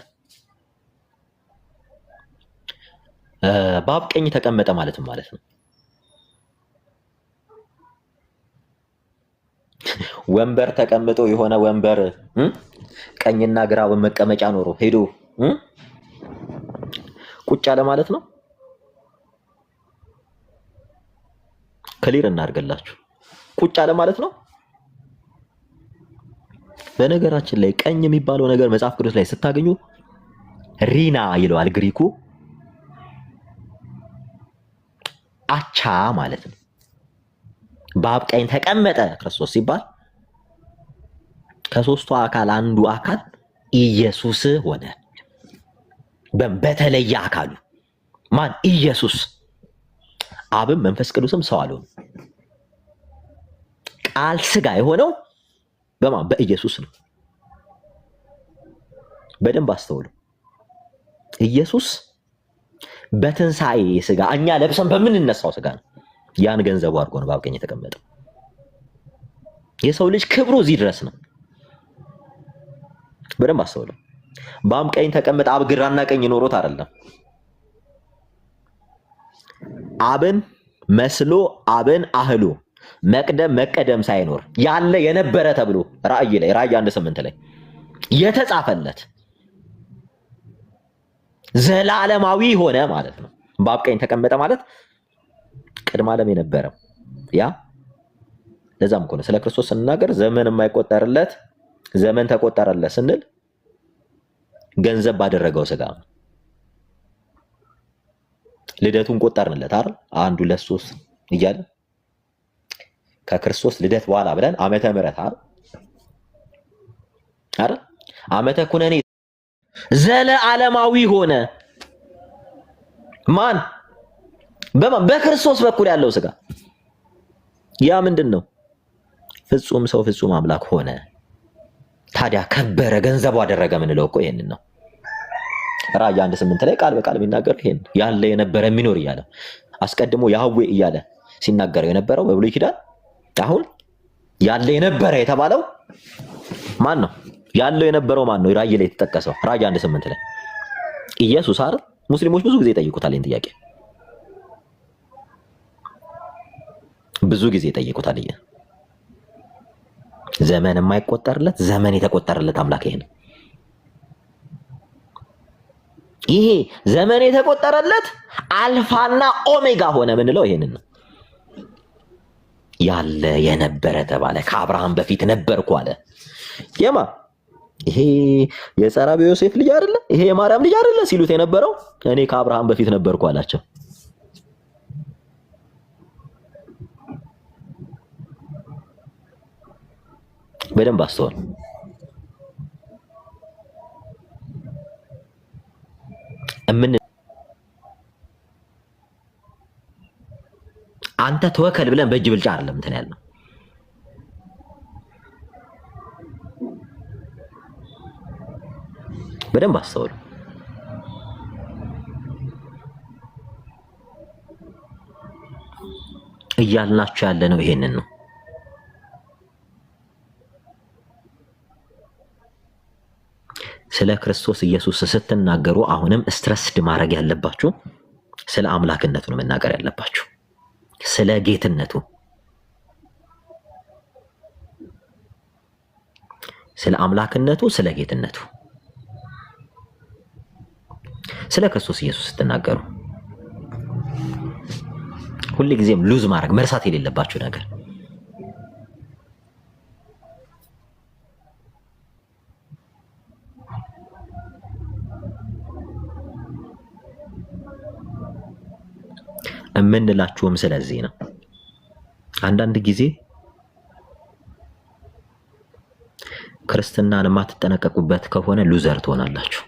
በአብ ቀኝ ተቀመጠ ማለት ነው ወንበር ተቀምጦ የሆነ ወንበር ቀኝና ግራ መቀመጫ ኖሮ ሄዶ ቁጭ አለ ማለት ነው። ክሊር እናድርግላችሁ። ቁጭ አለ ማለት ነው። በነገራችን ላይ ቀኝ የሚባለው ነገር መጽሐፍ ቅዱስ ላይ ስታገኙ ሪና ይለዋል ግሪኩ። አቻ ማለት ነው። በአብ ቀኝ ተቀመጠ ክርስቶስ ሲባል ከሶስቱ አካል አንዱ አካል ኢየሱስ ሆነ። በተለየ አካሉ ማን? ኢየሱስ። አብም መንፈስ ቅዱስም ሰው አልሆኑ። ቃል ስጋ የሆነው በማን? በኢየሱስ ነው። በደንብ አስተውሉ። ኢየሱስ በትንሣኤ ስጋ እኛ ለብሰን በምንነሳው ስጋ ነው ያን ገንዘቡ አድርጎ ነው በአብ ቀኝ የተቀመጠው። የሰው ልጅ ክብሩ እዚህ ድረስ ነው። በደንብ አስተውሉ። በአብ ቀኝ ተቀመጠ። አብ ግራና ቀኝ ኖሮት አይደለም። አብን መስሎ አብን አህሎ መቀደም ሳይኖር ያለ የነበረ ተብሎ ራእይ 1:8 ላይ የተጻፈለት ዘላለማዊ ሆነ ማለት ነው። በአብ ቀኝ ተቀመጠ ማለት ቅድመ ዓለም የነበረ ያ። ለዛም እኮ ነው ስለ ክርስቶስ ስንናገር ዘመን የማይቆጠርለት ዘመን ተቆጠረለት ስንል ገንዘብ ባደረገው ስጋ ልደቱን ቆጠርንለት አይደል? 1 2 3 እያለ ከክርስቶስ ልደት በኋላ ብለን ዓመተ ምሕረት አይደል? ዓመተ ኩነኔ ዘለዓለማዊ ሆነ። ማን? በክርስቶስ በኩል ያለው ስጋ ያ ምንድን ነው? ፍጹም ሰው ፍጹም አምላክ ሆነ። ታዲያ ከበረ፣ ገንዘቡ አደረገ ምንለው እኮ ይሄንን ነው። ራእይ 1:8 ላይ ቃል በቃል የሚናገር ይሄን ያለ የነበረ የሚኖር እያለ አስቀድሞ ያህዌ እያለ ሲናገረው የነበረው በብሉይ ኪዳን አሁን ያለ የነበረ የተባለው ማን ነው? ያለው የነበረው ማን ነው? ራእይ ላይ የተጠቀሰው ራእይ 1:8 ላይ ኢየሱስ አይደል? ሙስሊሞች ብዙ ጊዜ ይጠይቁታል ይሄን ጥያቄ፣ ብዙ ጊዜ ይጠይቁታል። ዘመን የማይቆጠርለት ዘመን የተቆጠረለት አምላክ ይሄ ነው። ይሄ ዘመን የተቆጠረለት አልፋና ኦሜጋ ሆነ ምንለው ይሄንን ነው። ያለ የነበረ ተባለ። ከአብርሃም በፊት ነበርኩ አለ። የማ ይሄ የጸራቢ ዮሴፍ ልጅ አይደለ? ይሄ የማርያም ልጅ አይደለ? ሲሉት የነበረው እኔ ከአብርሃም በፊት ነበርኩ አላቸው። በደንብ አስተውል። አንተ ተወከል ብለን በእጅ ብልጫ አይደለም እንትን ያልነው። በደንብ አስተውሉ። እያልናችሁ ያለ ነው ይሄንን ነው። ስለ ክርስቶስ ኢየሱስ ስትናገሩ አሁንም ስትረስድ ማድረግ ያለባችሁ ስለ አምላክነቱ ነው መናገር ያለባችሁ፣ ስለ ጌትነቱ፣ ስለ አምላክነቱ፣ ስለ ጌትነቱ፣ ስለ ክርስቶስ ኢየሱስ ስትናገሩ ሁሉ ጊዜም ሉዝ ማድረግ መርሳት የሌለባችሁ ነገር እምንላችሁም ስለዚህ ነው። አንዳንድ ጊዜ ክርስትናን የማትጠነቀቁበት ከሆነ ሉዘር ትሆናላችሁ።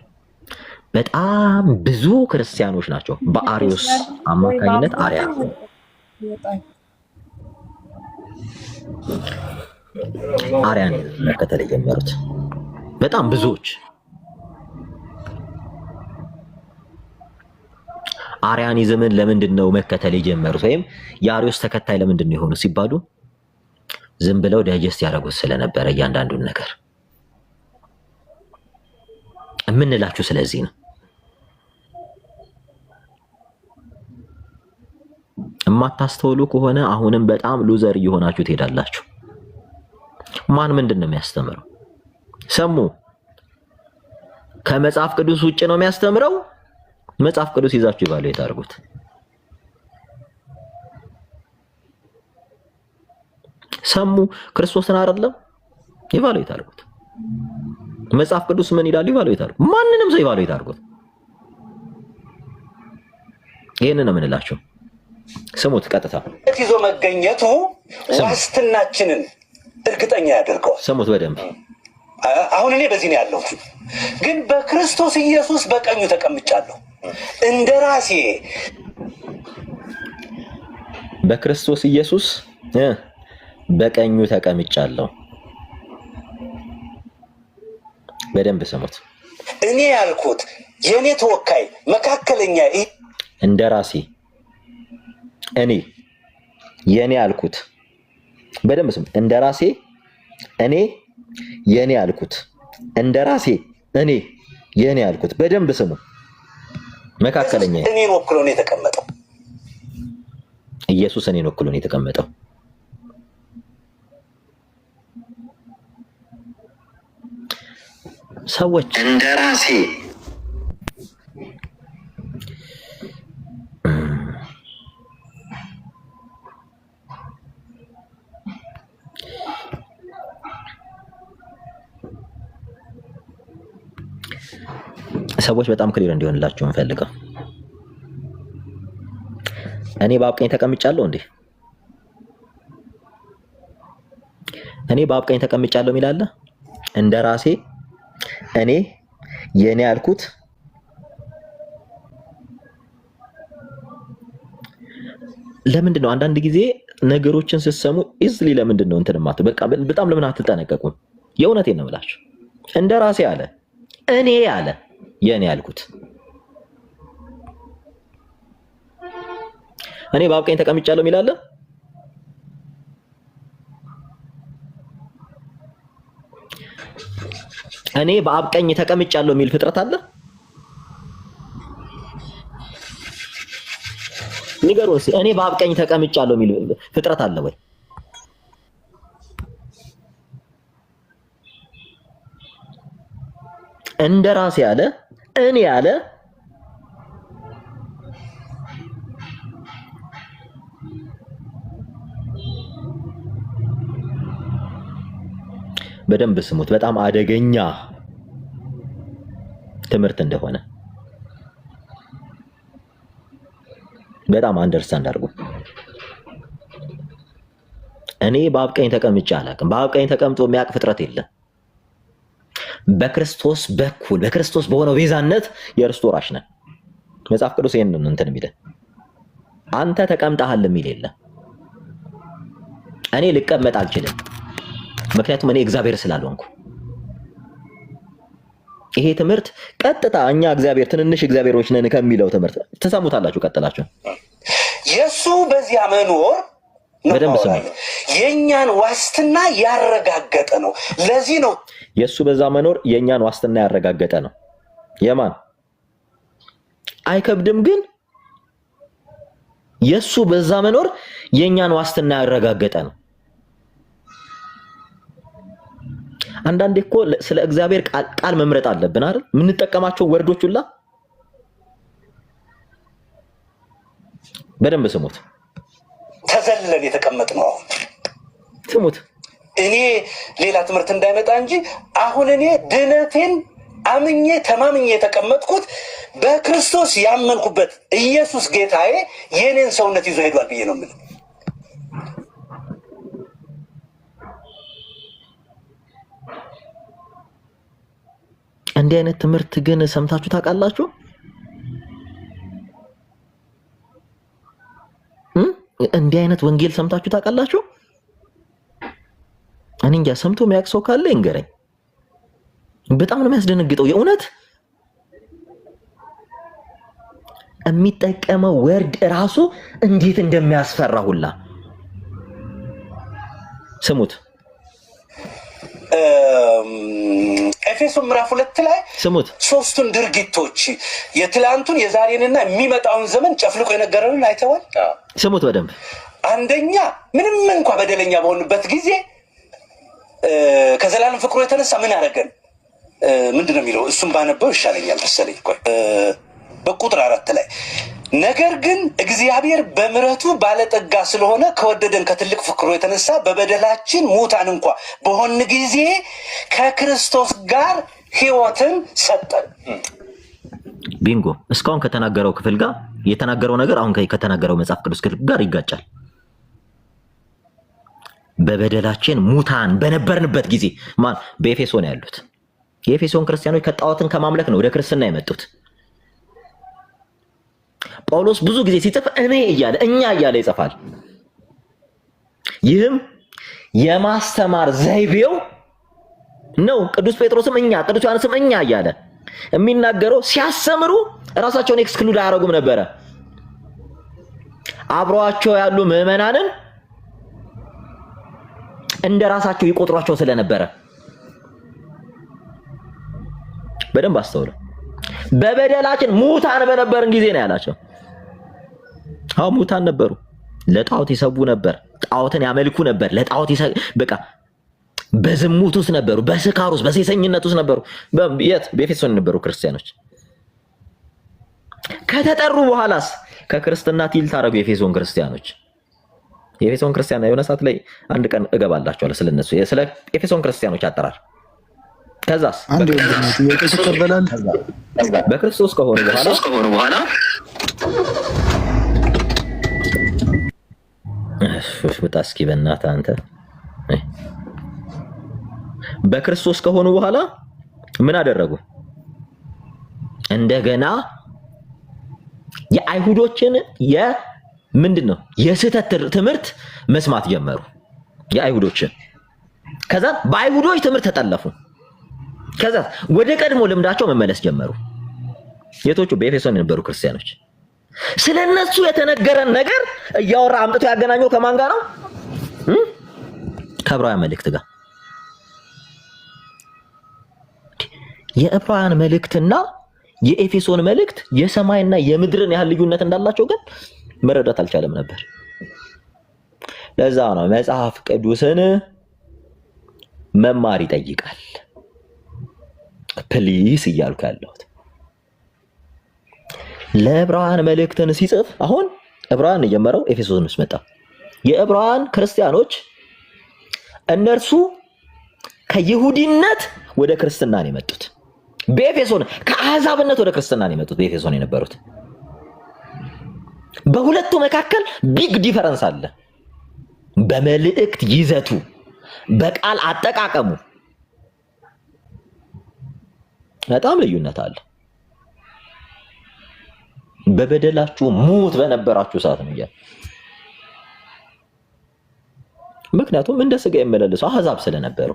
በጣም ብዙ ክርስቲያኖች ናቸው በአሪዮስ አማካኝነት አርያን መከተል የጀመሩት በጣም ብዙዎች። አርያኒዝምን ለምንድን ነው መከተል የጀመሩት ወይም የአሪዮስ ተከታይ ለምንድን ነው የሆኑ ሲባሉ ዝም ብለው ዳይጀስት ያደረጉት ስለነበረ እያንዳንዱን ነገር እምንላችሁ ስለዚህ ነው። እማታስተውሉ ከሆነ አሁንም በጣም ሉዘር እየሆናችሁ ትሄዳላችሁ። ማን ምንድን ነው የሚያስተምረው? ሰሙ ከመጽሐፍ ቅዱስ ውጭ ነው የሚያስተምረው። መጽሐፍ ቅዱስ ይዛችሁ ኢቫሉዌት አድርጉት። ሰሙ ክርስቶስን አይደለም ኢቫሉዌት አድርጉት። መጽሐፍ ቅዱስ ምን ይላል? ኢቫሉዌት አድርጉት። ማንንም ሰው ኢቫሉዌት አድርጉት። ይሄንን ነው የምንላችሁ። ስሙት። ቀጥታ ይዞ መገኘቱ ዋስትናችንን እርግጠኛ ያደርገዋል። ስሙት በደንብ። አሁን እኔ በዚህ ነው ያለሁት፣ ግን በክርስቶስ ኢየሱስ በቀኙ ተቀምጫለሁ። እንደራሴ በክርስቶስ ኢየሱስ በቀኙ ተቀምጫለሁ። በደንብ ስሙት። እኔ ያልኩት የኔ ተወካይ መካከለኛ እንደራሴ እኔ የኔ ያልኩት በደንብ ስሙ። እንደራሴ እኔ የኔ ያልኩት እንደራሴ እኔ የኔ ያልኩት በደንብ ስሙ። መካከለኛ እኔን ወክሎ ነው የተቀመጠው። ኢየሱስ እኔን ወክሎ ነው የተቀመጠው። ሰዎች እንደራሴ ሰዎች በጣም ክሊር እንዲሆንላችሁ እንፈልገው። እኔ በአብ ቀኝ ተቀምጫለሁ እንዴ? እኔ በአብ ቀኝ ተቀምጫለሁ የሚላለ እንደራሴ እኔ የኔ ያልኩት ለምንድን ነው? አንዳንድ ጊዜ ነገሮችን ስትሰሙ ኢዝሊ ለምንድን ነው እንትን ማት በቃ በጣም ለምን አትጠነቀቁም? የእውነቴን ነው ብላችሁ እንደራሴ አለ እኔ አለ የኔ ያልኩት እኔ በአብ ቀኝ ተቀምጫለሁ የሚላለ እኔ በአብ ቀኝ ተቀምጫለሁ የሚል ፍጥረት አለ? ንገሩን እስኪ። እኔ በአብ ቀኝ ተቀምጫለሁ የሚል ፍጥረት አለ ወይ? እንደራሴ ያለ እኔ ያለ በደንብ ስሙት። በጣም አደገኛ ትምህርት እንደሆነ በጣም አንደርስታንድ አድርጉ። እኔ በአብ ቀኝ ተቀምጬ አላውቅም። በአብ ቀኝ ተቀምጦ የሚያውቅ ፍጥረት የለም። በክርስቶስ በኩል በክርስቶስ በሆነው ቤዛነት የርስቱ ወራሽ ነን። መጽሐፍ ቅዱስ ይሄንን እንትን የሚለን አንተ ተቀምጠሃል የሚል የለም። እኔ ልቀመጥ አልችልም፣ ምክንያቱም እኔ እግዚአብሔር ስላልሆንኩ። ይሄ ትምህርት ቀጥታ እኛ እግዚአብሔር ትንንሽ እግዚአብሔሮች ነን ከሚለው ትምህርት ተሰሙታላችሁ። ቀጥላችሁ የሱ በዚያ መኖር በደንብ ስሙ። የኛን ዋስትና ያረጋገጠ ነው። ለዚህ ነው የሱ በዛ መኖር የኛን ዋስትና ያረጋገጠ ነው። የማን አይከብድም፣ ግን የሱ በዛ መኖር የኛን ዋስትና ያረጋገጠ ነው። አንዳንዴ እኮ ስለ እግዚአብሔር ቃል መምረጥ አለብን አይደል? የምንጠቀማቸው ወርዶች ሁላ በደንብ ስሙት። ተዘልለን የተቀመጥነው አሁን ስሙት። እኔ ሌላ ትምህርት እንዳይመጣ እንጂ አሁን እኔ ድነቴን አምኜ ተማምኜ የተቀመጥኩት በክርስቶስ ያመንኩበት ኢየሱስ ጌታዬ የኔን ሰውነት ይዞ ሄዷል ብዬ ነው የምልህ። እንዲህ አይነት ትምህርት ግን ሰምታችሁ ታውቃላችሁ? እንዲህ አይነት ወንጌል ሰምታችሁ ታውቃላችሁ? እኔ እንጃ። ሰምቶ የሚያውቅ ሰው ካለ ይንገረኝ። በጣም ነው የሚያስደነግጠው። የእውነት የሚጠቀመው ወርድ ራሱ እንዴት እንደሚያስፈራ ሁላ ስሙት። ኤፌሶን ምዕራፍ 2 ላይ ስሙት። ሶስቱን ድርጊቶች የትላንቱን የዛሬንና የሚመጣውን ዘመን ጨፍልቆ የነገረንን አይተዋል። ስሙት በደንብ። አንደኛ ምንም እንኳ በደለኛ በሆንበት ጊዜ ከዘላለም ፍቅሩ የተነሳ ምን አደረገን? ምንድነው የሚለው? እሱም ባነበው ይሻለኛል መሰለኝ። ቆይ በቁጥር 4 ላይ ነገር ግን እግዚአብሔር በምሕረቱ ባለጠጋ ስለሆነ ከወደደን ከትልቅ ፍቅሩ የተነሳ በበደላችን ሙታን እንኳ በሆን ጊዜ ከክርስቶስ ጋር ሕይወትን ሰጠን። ቢንጎ። እስካሁን ከተናገረው ክፍል ጋር የተናገረው ነገር አሁን ከተናገረው መጽሐፍ ቅዱስ ክፍል ጋር ይጋጫል። በበደላችን ሙታን በነበርንበት ጊዜ ማን? በኤፌሶን ያሉት የኤፌሶን ክርስቲያኖች ከጣዖትን ከማምለክ ነው ወደ ክርስትና የመጡት። ጳውሎስ ብዙ ጊዜ ሲጽፍ እኔ እያለ እኛ እያለ ይጽፋል። ይህም የማስተማር ዘይቤው ነው። ቅዱስ ጴጥሮስም እኛ፣ ቅዱስ ዮሐንስም እኛ እያለ የሚናገረው ሲያስተምሩ ራሳቸውን ኤክስክሉድ አያደርጉም ነበረ። አብረዋቸው ያሉ ምዕመናንን እንደ ራሳቸው ይቆጥሯቸው ስለነበረ በደንብ አስተውሉ። በበደላችን ሙታን በነበርን ጊዜ ነው ያላቸው። አዎ ሙታን ነበሩ። ለጣዖት ይሰቡ ነበር። ጣዖትን ያመልኩ ነበር። ለጣዖት በቃ በዝሙት ውስጥ ነበሩ። በስካር ውስጥ፣ በሴሰኝነት ውስጥ ነበሩ። የት? በኤፌሶን ነበሩ ክርስቲያኖች። ከተጠሩ በኋላስ ከክርስትና ቲል ታረጉ። የኤፌሶን ክርስቲያኖች የሆነ ሰዓት ላይ አንድ ቀን እገባላችኋለሁ ስለነሱ ስለ ኤፌሶን ክርስቲያኖች አጠራር። ከዛስ በክርስቶስ ከሆኑ በኋላ እስኪ በእናትህ አንተ በክርስቶስ ከሆኑ በኋላ ምን አደረጉ? እንደገና የአይሁዶችን ምንድነው የስህተት ትምህርት መስማት ጀመሩ። የአይሁዶችን ከዛ በአይሁዶች ትምህርት ተጠለፉ። ከዛ ወደ ቀድሞ ልምዳቸው መመለስ ጀመሩ። የቶቹ? በኤፌሶን የነበሩ ክርስቲያኖች። ስለነሱ የተነገረን ነገር እያወራ አምጥቶ ያገናኘው ከማን ጋር ነው? ከዕብራውያን መልእክት ጋር። የዕብራውያን መልእክትና የኤፌሶን መልእክት የሰማይና የምድርን ያህል ልዩነት እንዳላቸው ግን መረዳት አልቻለም ነበር። ለዛ ነው መጽሐፍ ቅዱስን መማር ይጠይቃል ፕሊስ እያልኩ ያለሁት። ለዕብራውያን መልእክትን ሲጽፍ አሁን ዕብራውያን የጀመረው ኤፌሶን ውስጥ መጣ። የዕብራውያን ክርስቲያኖች እነርሱ ከይሁዲነት ወደ ክርስትና ነው የመጡት። በኤፌሶን ከአሕዛብነት ወደ ክርስትና ነው የመጡት። በኤፌሶን የነበሩት በሁለቱ መካከል ቢግ ዲፈረንስ አለ። በመልእክት ይዘቱ፣ በቃል አጠቃቀሙ በጣም ልዩነት አለ። በበደላችሁ ሙት በነበራችሁ ሰዓት ነው ይላል። ምክንያቱም እንደ ስጋ የሚመላለሱ አህዛብ ስለነበሩ።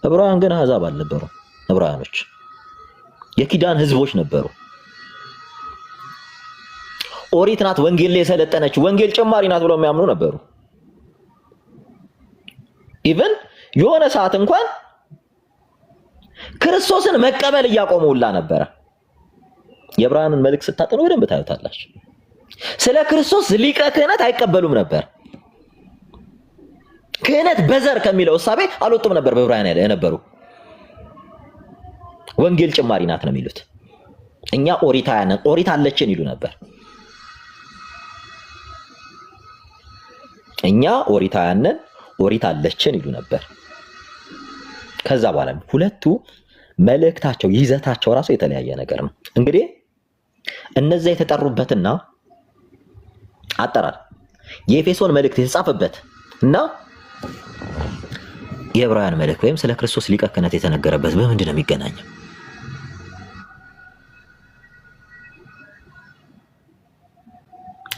ዕብራውያን ግን አህዛብ አልነበሩ። ዕብራውያኖች የኪዳን ህዝቦች ነበሩ። ኦሪት ናት ወንጌል ላይ የሰለጠነች ወንጌል ጭማሪ ናት ብለው የሚያምኑ ነበሩ። ኢቭን የሆነ ሰዓት እንኳን ክርስቶስን መቀበል እያቆሙላ ነበረ። የዕብራውያንን መልእክት ስታጠኑ በደንብ ታዩታላችሁ። ስለ ክርስቶስ ሊቀ ክህነት አይቀበሉም ነበር። ክህነት በዘር ከሚለው እሳቤ አልወጡም ነበር። በዕብራውያን የነበሩ ወንጌል ጭማሪ ናት ነው የሚሉት። እኛ ኦሪታውያን ኦሪት አለችን ይሉ ነበር። እኛ ኦሪታውያን ኦሪት አለችን ይሉ ነበር። ከዛ በኋላ ሁለቱ መልእክታቸው ይዘታቸው ራሱ የተለያየ ነገር ነው። እንግዲህ እነዛ የተጠሩበትና አጠራር የኤፌሶን መልእክት የተጻፈበት እና የዕብራውያን መልእክት ወይም ስለ ክርስቶስ ሊቀ ክህነት የተነገረበት በምንድን ነው የሚገናኘው?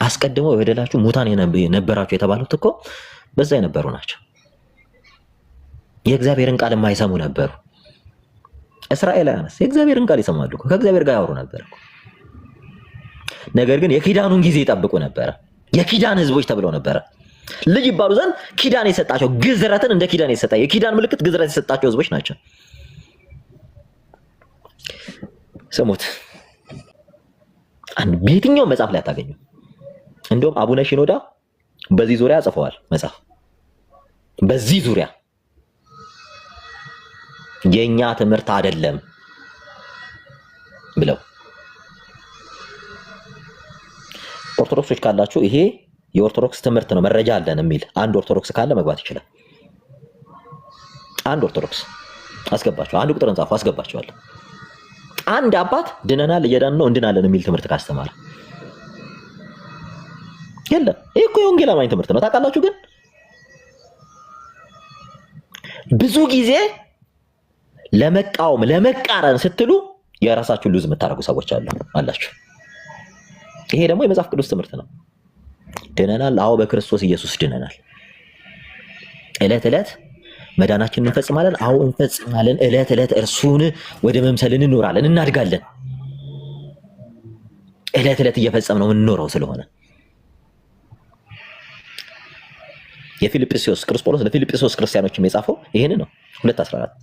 አስቀድመው የበደላችሁ ሙታን የነበራችሁ የተባሉት እኮ በዛ የነበሩ ናቸው። የእግዚአብሔርን ቃል የማይሰሙ ነበሩ። እስራኤላውያንስ የእግዚአብሔርን ቃል ይሰማሉ፣ ከእግዚአብሔር ጋር ያወሩ ነበር። ነገር ግን የኪዳኑን ጊዜ ይጠብቁ ነበረ። የኪዳን ህዝቦች ተብለው ነበረ። ልጅ ይባሉ ዘንድ ኪዳን የሰጣቸው ግዝረትን እንደ ኪዳን የሰጣ የኪዳን ምልክት ግዝረት የሰጣቸው ህዝቦች ናቸው። ስሙት፣ በየትኛው መጽሐፍ ላይ አታገኙ። እንደውም አቡነ ሺኖዳ በዚህ ዙሪያ ጽፈዋል መጽሐፍ። በዚህ ዙሪያ የኛ ትምህርት አይደለም ብለው ኦርቶዶክሶች ካላችሁ ይሄ የኦርቶዶክስ ትምህርት ነው መረጃ አለን የሚል አንድ ኦርቶዶክስ ካለ መግባት ይችላል። አንድ ኦርቶዶክስ አስገባቸው፣ አንድ ቁጥርን ጻፉ አስገባቸዋለሁ። አንድ አባት ድነናል እየዳን ነው እንድናለን የሚል ትምህርት ካስተማረ የለም። ይሄ እኮ የወንጌል አማኝ ትምህርት ነው ታውቃላችሁ። ግን ብዙ ጊዜ ለመቃወም ለመቃረን ስትሉ የራሳችሁን ሉዝ የምታደርጉ ሰዎች አላችሁ። ይሄ ደግሞ የመጽሐፍ ቅዱስ ትምህርት ነው። ድነናል፣ አዎ በክርስቶስ ኢየሱስ ድነናል። ዕለት ዕለት መዳናችንን እንፈጽማለን፣ አዎ እንፈጽማለን። ዕለት ዕለት እርሱን ወደ መምሰል እንኖራለን፣ እናድጋለን። ዕለት ዕለት እየፈጸምነው የምንኖረው ስለሆነ የፊልጵስዩስ ቅዱስ ጳውሎስ ለፊልጵስዩስ ክርስቲያኖችም የጻፈው ይሄን ነው 2:14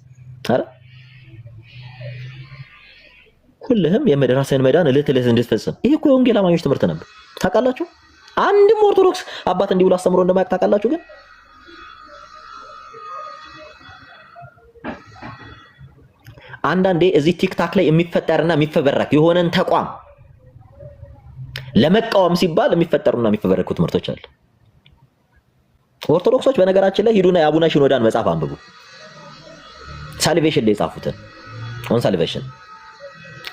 አረ ሁልህም የራስህን መዳን ዕለት ዕለት እንድትፈጽም። ይሄ እኮ የወንጌል አማኞች ትምህርት ነበር ታውቃላችሁ። አንድም ኦርቶዶክስ አባት እንዲህ ብሎ አስተምሮ እንደማያውቅ ታውቃላችሁ። ግን አንዳንዴ እዚህ ቲክታክ ላይ የሚፈጠርና የሚፈበረክ የሆነን ተቋም ለመቃወም ሲባል የሚፈጠሩና የሚፈበረኩ ትምህርቶች አሉ። ኦርቶዶክሶች በነገራችን ላይ ሂዱና የአቡነ ሺኖዳን መጽሐፍ አንብቡ። ሳልቬሽን ላይ የጻፉትን ኦን ሳልቬሽን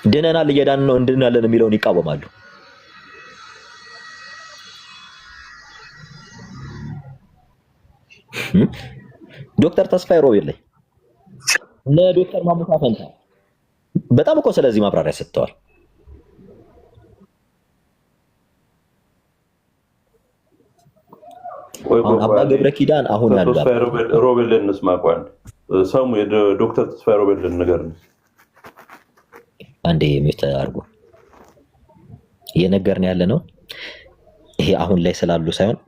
ድነናል እየዳን ነው እንድናለን የሚለውን ይቃወማሉ። ዶክተር ተስፋዬ ሮቤል ላይ ለዶክተር ማሙሻ ፈንታ በጣም እኮ ስለዚህ ማብራሪያ ሰጥተዋል። አባ ገብረ ኪዳን አሁን ያለው ተስፋዬ ሮቤል እንስማ። ቆይ ሰሙ የዶክተር ተስፋዬ ሮቤል ነገር ነው። አንዴ የሚተ አድርጎ እየነገርን ያለ ነው። ይሄ አሁን ላይ ስላሉ ሳይሆን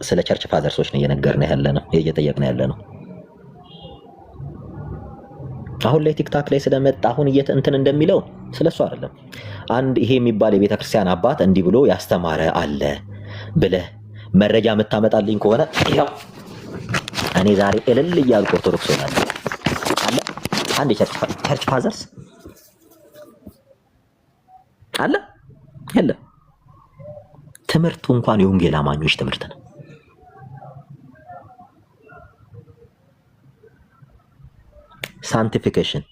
ስለ ቸርች ፋዘርሶች ነው እየነገርን ያለ ነው፣ እየጠየቅን ያለ ነው። አሁን ላይ ቲክታክ ላይ ስለመጣ አሁን እንትን እንደሚለው ስለሱ አይደለም። አንድ ይሄ የሚባል የቤተክርስቲያን አባት እንዲህ ብሎ ያስተማረ አለ ብለህ መረጃ የምታመጣልኝ ከሆነ ያው እኔ ዛሬ እልል እያልኩ ኦርቶዶክስ ሆናለሁ አለ አንድ ቸርች ፋዘርስ አለ የለ። ትምህርቱ እንኳን የወንጌል አማኞች ትምህርት ነው። ሳንቲፊኬሽን፣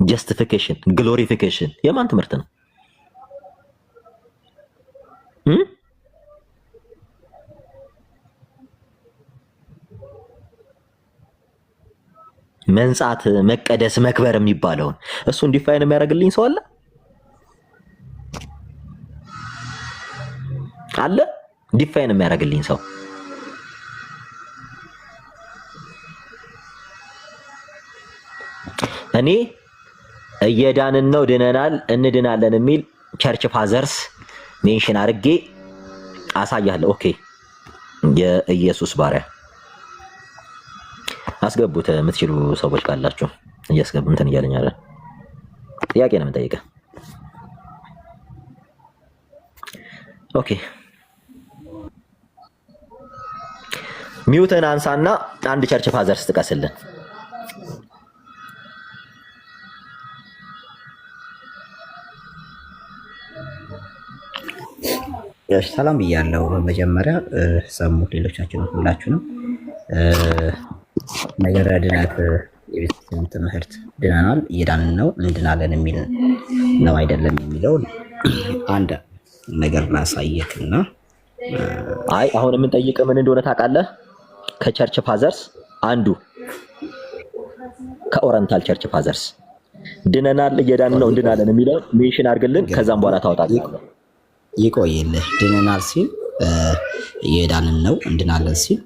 ጀስቲፊኬሽን፣ ግሎሪፊኬሽን የማን ትምህርት ነው? መንጻት፣ መቀደስ፣ መክበር የሚባለውን እሱን ዲፋይን የሚያደርግልኝ ሰው አለ አለ? ዲፋይን የሚያደርግልኝ ሰው እኔ እየዳንን ነው ድነናል እንድናለን የሚል ቸርች ፋዘርስ ሜንሽን አድርጌ አሳያለሁ። ኦኬ የኢየሱስ ባሪያ አስገቡት የምትችሉ ሰዎች ካላችሁ እያስገቡ እንትን እያለኝ አይደል? ጥያቄ ነው የምጠይቀህ። ኦኬ ሚውትን አንሳና አንድ ቸርች ፋዘርስ ጥቀስልን። ሰላም ብያለሁ። በመጀመሪያ ሰሙ ሌሎቻችን ሁላችሁንም ነገረ ድነት የቤተክርስቲያን ትምህርት ድነናል እየዳንን ነው እንድናለን የሚል ነው አይደለም የሚለውን አንድ ነገር ላሳየክና አይ አሁን የምንጠይቀው ምን እንደሆነ ታውቃለህ? ከቸርች ፋዘርስ አንዱ ከኦረንታል ቸርች ፋዘርስ ድነናል እየዳንን ነው እንድናለን የሚለው ሜንሽን አድርግልን። ከዛም በኋላ ታወጣለህ። ይቆይልህ። ድነናል ሲል እየዳንን ነው እንድናለን ሲል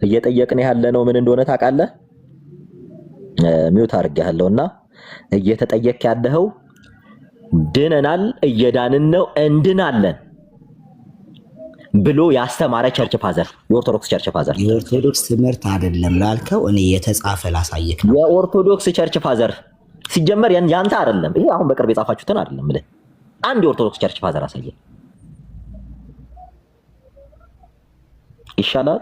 እየጠየቅን ያለ ነው ምን እንደሆነ ታውቃለህ? ሚውት አድርጌያለሁና እየተጠየቅ ያለኸው ድነናል እየዳንን ነው እንድናለን ብሎ ያስተማረ ቸርች ፋዘር የኦርቶዶክስ ቸርች ፋዘር የኦርቶዶክስ ትምህርት አይደለም ላልከው እኔ የተጻፈ ላሳየክ ነው። የኦርቶዶክስ ቸርች ፋዘር ሲጀመር ያንተ አይደለም። ይሄ አሁን በቅርብ የጻፋችሁትን አይደለም። አንድ የኦርቶዶክስ ቸርች ፋዘር አሳየ ይሻላል።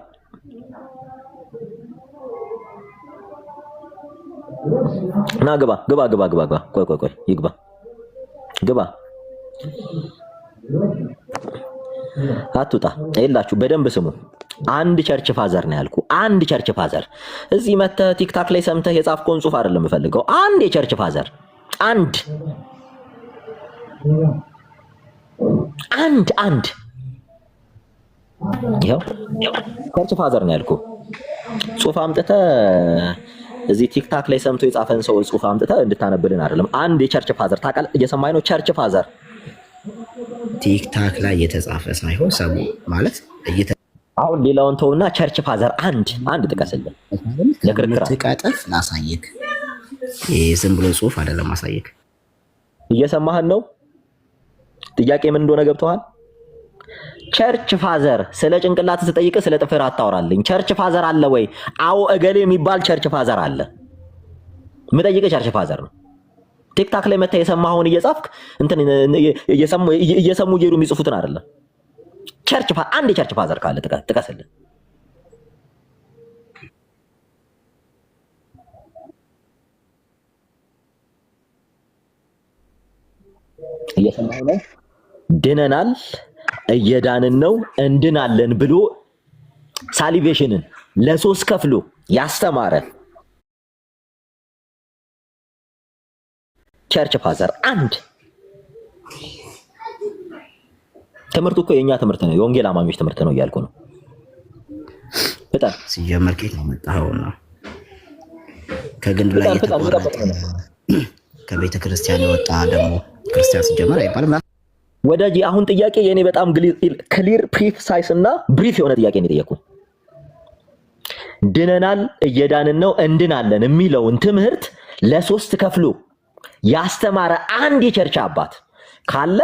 ና ግባ ግባ ግባ ግባ ግባ ቆይ ይግባ ግባ አትውጣ። ይላችሁ በደንብ ስሙ። አንድ ቸርች ፋዘር ነው ያልኩ። አንድ ቸርች ፋዘር እዚህ መተህ ቲክታክ ላይ ሰምተህ የጻፍከውን ጽሑፍ አይደለም የምፈልገው። አንድ የቸርች ፋዘር አንድ ይኸው ቸርች ፋዘር ነው ያልኩ። ጽሑፍ አምጥተህ እዚህ ቲክታክ ላይ ሰምቶ የጻፈን ሰው ጽሑፍ አምጥተህ እንድታነብልን አይደለም። አንድ የቸርች ፋዘር ታውቃለህ? እየሰማኸኝ ነው? ቸርች ፋዘር ቲክታክ ላይ የተጻፈ ሳይሆን ሰሙ ማለት አሁን ሌላውን ተውና ቸርች ፋዘር አንድ ጥቀስልን። ለክርክራ ትቀጥፍ ላሳየክ። ይሄ ዝም ብሎ ጽሑፍ አይደለም ማሳየክ። እየሰማህን ነው? ጥያቄ ምን እንደሆነ ገብቶሃል? ቸርች ፋዘር ስለ ጭንቅላት ስጠይቅ ስለ ጥፍር አታወራልኝ። ቸርች ፋዘር አለ ወይ? አዎ እገሌ የሚባል ቸርች ፋዘር አለ። የምጠይቅ ቸርች ፋዘር ነው። ቲክታክ ላይ መተህ የሰማኸውን እየጻፍክ እንትን እየሰሙ እየሄዱ የሚጽፉትን አይደለም። አንድ የቸርች ፋዘር ካለ ጥቀስልን። እየሰማሁ ነው። ድነናል እየዳንን ነው እንድናለን ብሎ ሳሊቬሽንን ለሶስት ከፍሎ ያስተማረ ቸርች ፋዘር አንድ። ትምህርቱ እኮ የኛ ትምህርት ነው፣ የወንጌል አማኞች ትምህርት ነው እያልኩ ነው። በጣም ሲጀመር ከየት ነው መጣኸውና ከግንድ ላይ የተቆረጠ ከቤተ ክርስቲያን የወጣ ደግሞ ክርስቲያን ሲጀመር አይባልም። ወዳጅ አሁን ጥያቄ የኔ በጣም ክሊር ፕሪሳይስ እና ብሪፍ የሆነ ጥያቄ ነው የጠየኩት። ድነናል እየዳንን ነው እንድናለን የሚለውን ትምህርት ለሶስት ከፍሎ ያስተማረ አንድ የቸርች አባት ካለ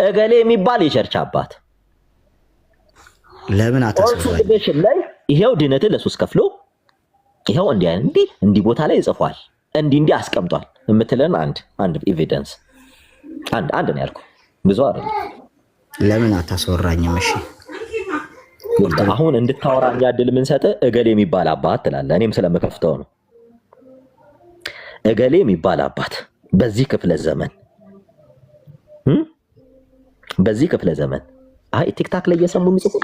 እገሌ የሚባል የቸርች አባት ለምን አታስፈልግሽም ላይ ይሄው ድነትን ለሶስት ከፍሎ ይሄው እንዲህ ቦታ ላይ ይጽፏል፣ እንዲህ አስቀምጧል የምትለን አንድ ኤቪደንስ አንድ ነው ያልኩ። ብዙ አይደለም። ለምን አታስወራኝም? እሺ አሁን እንድታወራኛ እድል የምንሰጥ እገሌ የሚባል አባት ትላለህ። እኔም ስለምከፍተው ነው። እገሌ የሚባል አባት በዚህ ክፍለ ዘመን አይ ቲክታክ ላይ እየሰሙ የሚጽፉት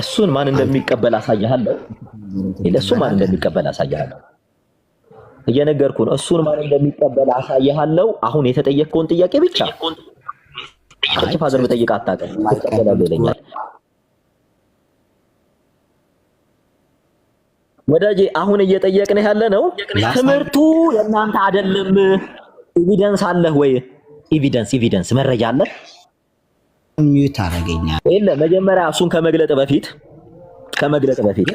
እሱን ማን እንደሚቀበል አሳያለሁ። እየነገርኩ ነው። እሱን ማን እንደሚቀበል አሳያለሁ። አሁን የተጠየቀውን ጥያቄ ብቻ ቸርች ፋዘር በጠይቅ አታውቅም አትቀበላለሁ ይለኛል። ወዳጄ አሁን እየጠየቅን ያለ ነው ትምህርቱ የእናንተ አይደለም። ኤቪደንስ አለህ ወይ? ኤቪደንስ መረጃ አለ? ሚዩት አደረገኛል። የለ መጀመሪያ እሱን ከመግለጥ በፊት ከመግለጽ በፊት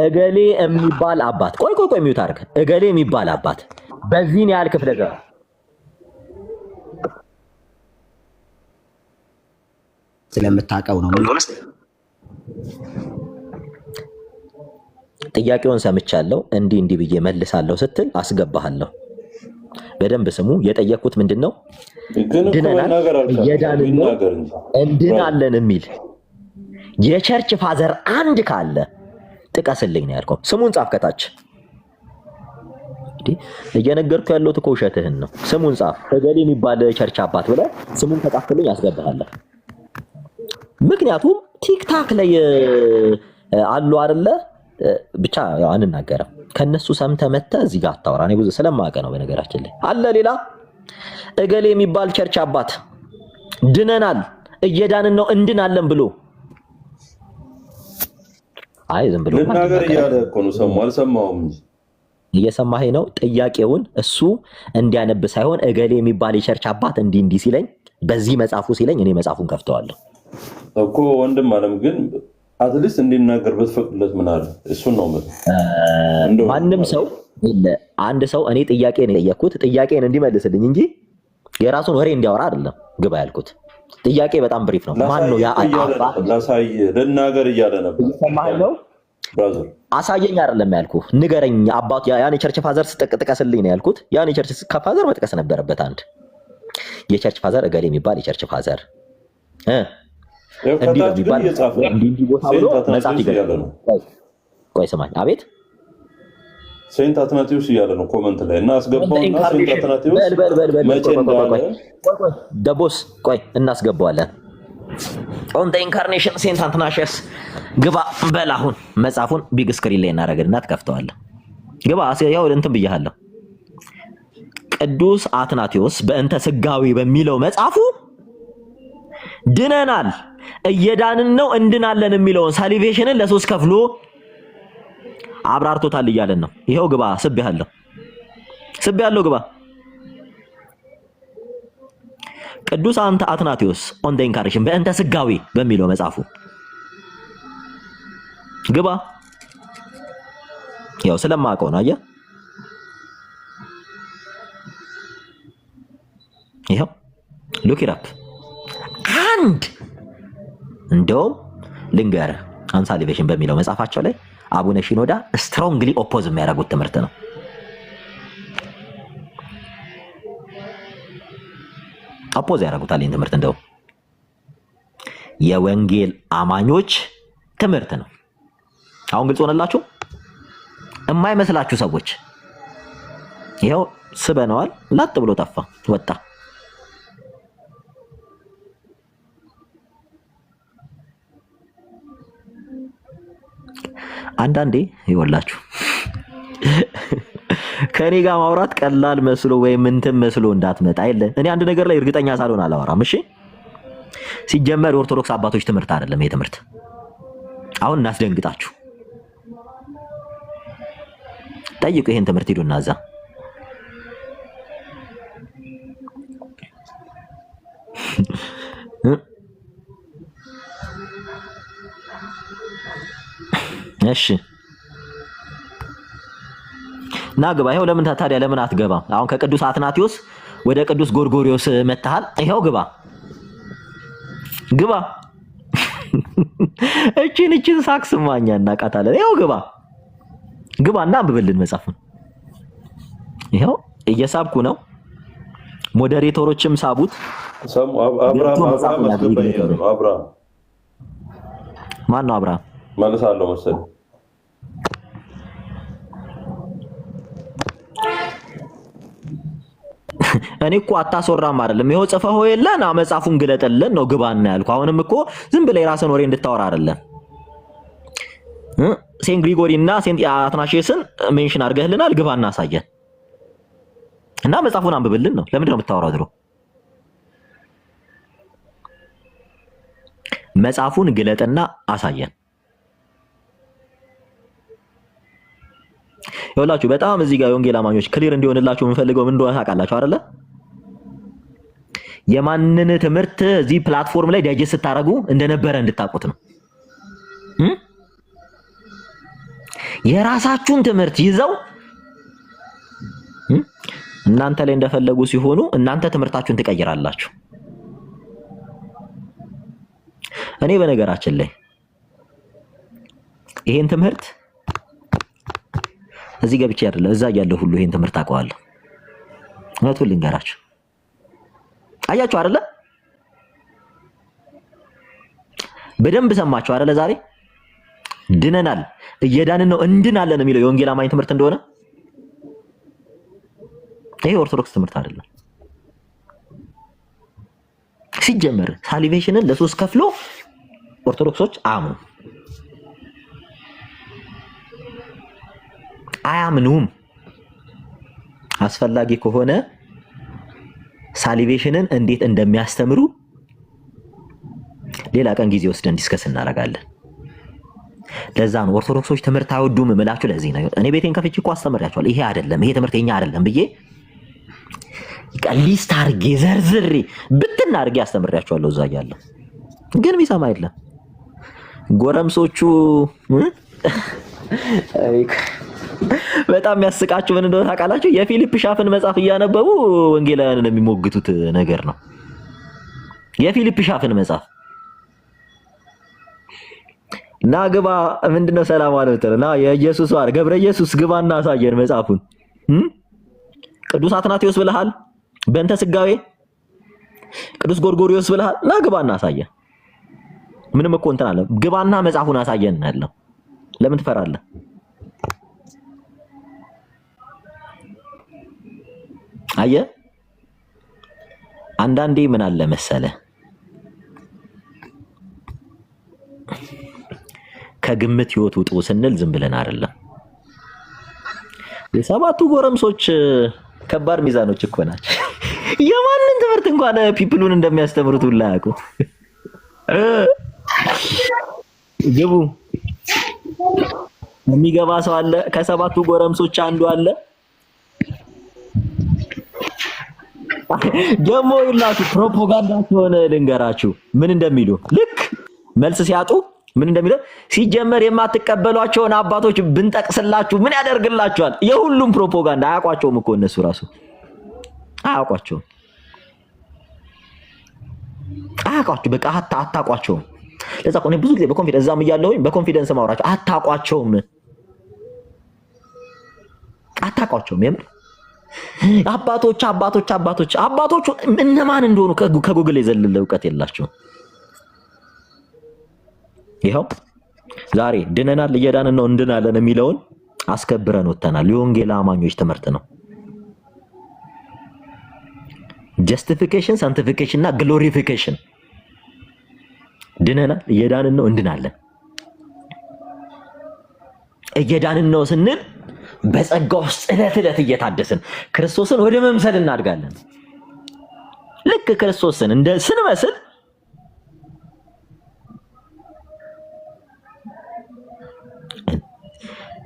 እገሌ የሚባል አባት ቆይ ሚዩት አድርግ። እገሌ የሚባል አባት በዚህን ያህል ክፍለ ዘመን ስለምታውቀው ነው። ጥያቄውን ሰምቻለሁ እንዲህ ብዬ መልሳለሁ ስትል አስገባሃለሁ። በደንብ ስሙ። የጠየቅኩት ምንድነው? ድነናል እየዳንን ነው እንድናለን የሚል የቸርች ፋዘር አንድ ካለ ጥቀስልኝ ነው ያልከው። ስሙን ጻፍ ከታች። እየነገርኩ ያለሁት እኮ ውሸትህን ነው። ስሙን ጻፍ። እገሌ የሚባል ቸርች አባት ብለህ ስሙን ከጻፍክልኝ አስገባሃለሁ። ምክንያቱም ቲክታክ ላይ አሉ አይደለ? ብቻ ያው አንናገረም። ከነሱ ሰምተህ መተህ እዚህ ጋር አታወራ። እኔ ብዙ ስለማውቅ ነው። በነገራችን ላይ አለ ሌላ እገሌ የሚባል ቸርች አባት ድነናል እየዳንን ነው እንድናለን ብሎ አይ ዝም ብሎ ልናገር እያለ እኮ ነው። ሰማሁ አልሰማሁም እንጂ እየሰማኸኝ ነው። ጥያቄውን እሱ እንዲያነብ ሳይሆን እገሌ የሚባል የቸርች አባት እንዲህ ሲለኝ በዚህ መጽሐፉ ሲለኝ እኔ መጽሐፉን ከፍተዋለሁ እኮ ወንድም አለም ግን አትሊስት እንዲናገር በተፈቅድለት ምን አለ? እሱን ነው ማንም ሰው አንድ ሰው እኔ ጥያቄን የጠየኩት ጥያቄን እንዲመልስልኝ እንጂ የራሱን ወሬ እንዲያወራ አይደለም። ግባ ያልኩት ጥያቄ በጣም ብሪፍ ነው። ማን ነው ያ አባት? ላሳይ ልናገር እያለ ነበር። ሰማኸኝ ነው? አሳየኝ አይደለም ያልኩህ፣ ንገረኝ። አባቱ ያን የቸርች ፋዘር ጥቀስልኝ ነው ያልኩት። ያን የቸርች ፋዘር መጥቀስ ነበረበት። አንድ የቸርች ፋዘር እገሌ የሚባል የቸርች ፋዘር እንዲህ በሚባል እንዲህ ቦታ ብሎ መጽሐፍ ይገኛል። ቆይ ስማኝ። አቤት ሴንት አትናቲዩስ እያለ ነው ኮመንት ላይ እና አስገባውና ሴንት አትናቲዩስ መቼ እንዳለ ደቦስ ቆይ እናስገባዋለን። ኦን ዘ ኢንካርኔሽን ሴንት አትናሽስ ግባ በል። አሁን መጽሐፉን ቢግ ስክሪን ላይ እናደርግና ትከፍተዋለህ። ግባ። ያው እንትን ብያለሁ። ቅዱስ አትናቲዮስ በእንተ ስጋዊ በሚለው መጽሐፉ ድነናል እየዳንን ነው እንድናለን የሚለውን ሳሊቬሽንን ለሶስት ከፍሎ አብራርቶታል እያለን ነው። ይሄው ግባ። ስብያለሁ ግባ። ቅዱስ አትናቲዮስ ኦን ዘ ኢንካርኔሽን በእንተ ስጋዊ በሚለው መጽሐፉ ግባ። ያው ስለማውቀው ነው። አየህ ይሄው ሉክ ኢት አፕ አንድ እንደውም ልንገርህ አንሳሊቬሽን በሚለው መጽሐፋቸው ላይ አቡነ ሺኖዳ ስትሮንግሊ ኦፖዝ የሚያደርጉት ትምህርት ነው። ኦፖዝ ያደርጉታል ይህን ትምህርት። እንደውም የወንጌል አማኞች ትምህርት ነው። አሁን ግልጽ ሆነላችሁ? የማይመስላችሁ ሰዎች ይኸው ስበነዋል። ላጥ ብሎ ጠፋ ወጣ። አንዳንዴ ይወላችሁ ከኔ ጋር ማውራት ቀላል መስሎ ወይም እንትን መስሎ እንዳትመጣ አይደለ። እኔ አንድ ነገር ላይ እርግጠኛ ሳልሆን አላወራም። እሺ ሲጀመር የኦርቶዶክስ አባቶች ትምህርት አይደለም ይሄ ትምህርት። አሁን እናስደንግጣችሁ። ጠይቁ ይሄን ትምህርት ሂዱና እዛ እሺ ና ግባ። ይሄው ለምን ታዲያ ለምን አትገባም? አሁን ከቅዱስ አትናቲዮስ ወደ ቅዱስ ጎርጎሪዮስ መተሃል። ይሄው ግባ። እቺን ሳክስ ማኛ እናቃታለን። ይሄው ግባና አንብብልን መጽሐፉን። ይሄው እየሳብኩ ነው። ሞዴሬተሮችም ሳቡት። አብርሃም አስገባኝ ያለው አብርሃም ማን ነው? አብርሃም መልሳለሁ መሰለኝ። እኔ እኮ አታስወራም አይደለም። ይሄው ጽፈኸው የለን መጽሐፉን ግለጥልን ነው ግባና ያልኩ። አሁንም እኮ ዝም ብለህ የራስን ወሬ እንድታወራ አይደለም። ሴንት ግሪጎሪ እና ሴንት አትናሺየስን ሜንሽን አድርገህልናል። ግባና አሳየን እና መጽሐፉን አንብብልን ነው። ለምንድን ነው የምታወራው? ድሮ መጽሐፉን ግለጥና አሳየን። ይኸውላችሁ በጣም እዚህ ጋር የወንጌል አማኞች ክሊር እንዲሆንላችሁ የምፈልገው ምን እንደሆነ ታውቃላችሁ አይደለ? የማንን ትምህርት እዚህ ፕላትፎርም ላይ ዳይጀስት ስታደርጉ እንደነበረ እንድታውቁት ነው። የራሳችሁን ትምህርት ይዘው እናንተ ላይ እንደፈለጉ ሲሆኑ እናንተ ትምህርታችሁን ትቀይራላችሁ። እኔ በነገራችን ላይ ይሄን ትምህርት እዚህ ገብቼ አይደለም እዛ ያለው ሁሉ ይሄን ትምህርት አውቀዋለሁ። እውነቱን ልንገራችሁ። አያችሁ አይደለ? በደንብ ሰማችሁ አይደለ? ዛሬ ድነናል፣ እየዳንን ነው፣ እንድናለን የሚለው የወንጌል አማኝ ትምህርት እንደሆነ ይሄ ኦርቶዶክስ ትምህርት አይደለም። ሲጀመር ሳሊቬሽንን ለሶስት ከፍሎ ኦርቶዶክሶች አያምኑም። አስፈላጊ ከሆነ ሳሊቬሽንን እንዴት እንደሚያስተምሩ ሌላ ቀን ጊዜ ወስደን ዲስከስ እናደርጋለን። ለዛ ነው ኦርቶዶክሶች ትምህርት አይወዱም እምላችሁ። ለዚህ ነው እኔ ቤቴን ከፍቼ እኮ አስተምራችኋለሁ። ይሄ አይደለም፣ ይሄ ትምህርት የኛ አይደለም ብዬ ሊስት አድርጌ ዘርዝሬ ብትና አድርጌ አስተምራችኋለሁ። እዛ ያለው ግን ቢሰማ የለም። ጎረምሶቹ በጣም ያስቃችሁ ምን እንደሆነ ታውቃላችሁ? የፊሊፕ ሻፍን መጽሐፍ እያነበቡ ወንጌላውያንን የሚሞግቱት ነገር ነው። የፊሊፕ ሻፍን መጽሐፍ ና ግባ ምንድነው ሰላም አለውተር ና የኢየሱስ ዋር ገብረ ኢየሱስ ግባና አሳየን መጽሐፉን። ቅዱስ አትናቴዎስ ብለሃል፣ በእንተ ስጋዌ ቅዱስ ጎርጎሪዮስ ብለሃል። ና ግባና አሳየን። ምንም እኮ እንትን አለ። ግባና መጽሐፉን አሳየን ያለው። ለምን ትፈራለህ? አየ አንዳንዴ ምን አለ መሰለ ከግምት ህይወት ውጡ ስንል ዝም ብለን አይደለም። የሰባቱ ጎረምሶች ከባድ ሚዛኖች እኮ ናቸው። የማንን ትምህርት እንኳን ፒፕሉን እንደሚያስተምሩት ሁላ ያውቁ። ግቡ የሚገባ ሰው አለ። ከሰባቱ ጎረምሶች አንዱ አለ። ደግሞ ይላችሁ ፕሮፓጋንዳቸውን ልንገራችሁ ምን እንደሚሉ። ልክ መልስ ሲያጡ ምን እንደሚሉ ሲጀመር የማትቀበሏቸውን አባቶች ብንጠቅስላችሁ ምን ያደርግላችኋል? የሁሉም ፕሮፓጋንዳ አያውቋቸውም እኮ እነሱ ራሱ አያውቋቸውም። በቃ አታውቋቸውም። ለዛ እኮ ብዙ ጊዜ በኮንፊደንስ እዛም እያለሁኝ በኮንፊደንስ ማውራቸው አታውቋቸውም። የምር አባቶቹ እነማን እንደሆኑ ከጉግል የዘለለ እውቀት የላቸውም። ይኸው ዛሬ ድነናል፣ እየዳንን ነው፣ እንድናለን የሚለውን አስከብረን ወተናል። የወንጌል አማኞች ትምህርት ነው። ጀስቲፊኬሽን፣ ሳንቲፊኬሽን እና ግሎሪፊኬሽን። ድነናል፣ እየዳንን ነው፣ እንድናለን። እየዳንን ነው ስንል በጸጋ ውስጥ ዕለት ዕለት እየታደስን ክርስቶስን ወደ መምሰል እናድጋለን። ልክ ክርስቶስን እንደ ስንመስል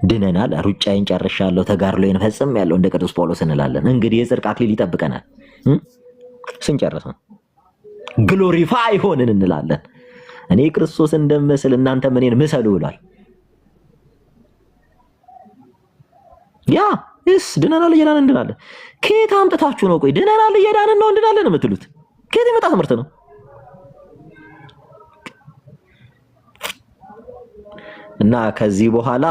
ድነናል፣ ሩጫዬን ጨርሻለሁ፣ ተጋድሎዬን ፈጽሜያለሁ እንደ ቅዱስ ጳውሎስ እንላለን። እንግዲህ የጽድቅ አክሊል ይጠብቀናል። ስንጨርስ ግሎሪፋይ ሆንን እንላለን። እኔ ክርስቶስን እንደምመስል እናንተ እኔን ምሰሉ ብሏል። ያ ድነናል፣ እየዳንን እንድናለን። ከየት አምጥታችሁ ነው? ቆይ ድነናል፣ እየዳንን ነው፣ እንድናለን የምትሉት ከየት የመጣ ትምህርት ነው? እና ከዚህ በኋላ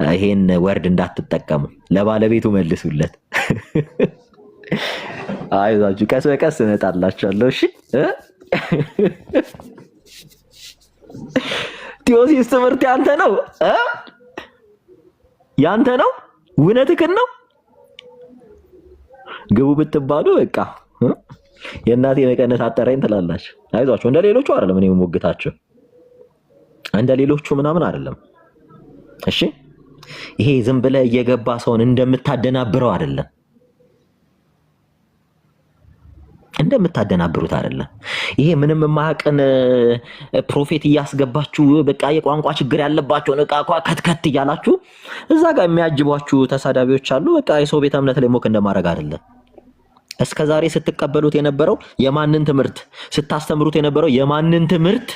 ይሄን ወርድ እንዳትጠቀሙ፣ ለባለቤቱ መልሱለት። አይዟችሁ፣ ቀስ በቀስ እመጣላችኋለሁ። እሺ ቴዎሲስ ትምህርት ያንተ ነው ያንተ ነው፣ እውነትህን ነው። ግቡ ብትባሉ በቃ የእናቴ መቀነት አጠራኝ ትላላችሁ። አይዟችሁ፣ እንደ ሌሎቹ አይደለም። እኔ የምሞግታችሁ እንደ ሌሎቹ ምናምን አይደለም። እሺ ይሄ ዝም ብለህ እየገባ ሰውን እንደምታደናብረው አይደለም፣ እንደምታደናብሩት አይደለም። ይሄ ምንም የማያውቅን ፕሮፌት እያስገባችሁ በቃ የቋንቋ ችግር ያለባቸውን ዕቃ ከትከት እያላችሁ እዛ ጋር የሚያጅቧችሁ ተሳዳቢዎች አሉ። በቃ የሰው ቤተ እምነት ላይ ሞክ እንደማድረግ አይደለም። እስከዛሬ ስትቀበሉት የነበረው የማንን ትምህርት፣ ስታስተምሩት የነበረው የማንን ትምህርት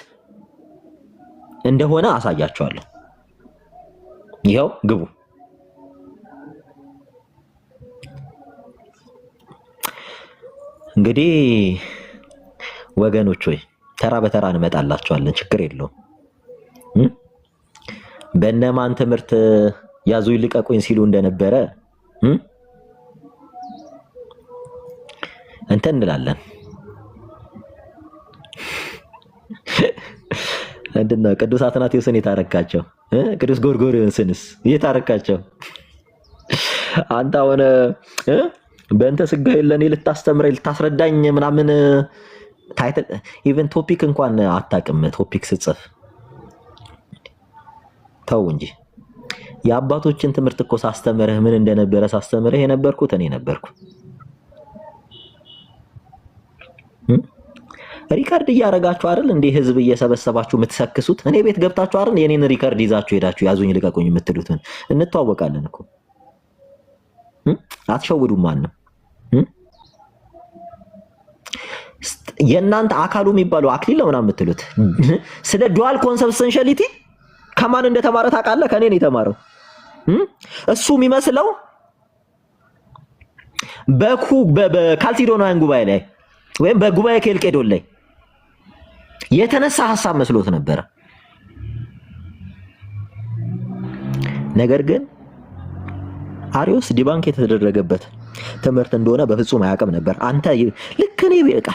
እንደሆነ አሳያችኋለሁ። ይኸው ግቡ። እንግዲህ ወገኖች ሆይ ተራ በተራ እንመጣላችኋለን፣ ችግር የለውም። በእነማን ትምህርት ያዙ ይልቀቁኝ ሲሉ እንደነበረ እንትን እንላለን። እንደና ቅዱስ አትናቴዎስን የታረካቸው ቅዱስ ጎርጎርዮስንስ የታረካቸው አንተ ሆነ በእንተ ስጋዬ ለኔ ልታስተምረኝ ልታስረዳኝ ምናምን ታይትል ኢቭን ቶፒክ እንኳን አታውቅም። ቶፒክ ስጽፍ ተው እንጂ የአባቶችን ትምህርት እኮ ሳስተምርህ ምን እንደነበረ ሳስተምርህ የነበርኩት እኔ ነበርኩ። ሪካርድ እያረጋችሁ አይደል እንዴ ህዝብ እየሰበሰባችሁ የምትሰክሱት? እኔ ቤት ገብታችሁ አይደል የኔን ሪካርድ ይዛችሁ ሄዳችሁ ያዙኝ ልቀቁኝ የምትሉት? እንተዋወቃለን እኮ አትሸውዱም። ማንም የእናንተ አካሉ የሚባለው አክሊል ነው ምናምን የምትሉት ስለ ዱዋል ኮንሰብስተንሻሊቲ ከማን እንደተማረ ታውቃለህ? ከኔ ነው የተማረው። እሱ የሚመስለው በካልሲዶናውያን ጉባኤ ላይ ወይም በጉባኤ ኬልቄዶን ላይ የተነሳ ሐሳብ መስሎት ነበረ። ነገር ግን አሪዮስ ዲባንክ የተደረገበት ትምህርት እንደሆነ በፍጹም አያውቅም ነበር። አንተ ልክ እኔ በቃ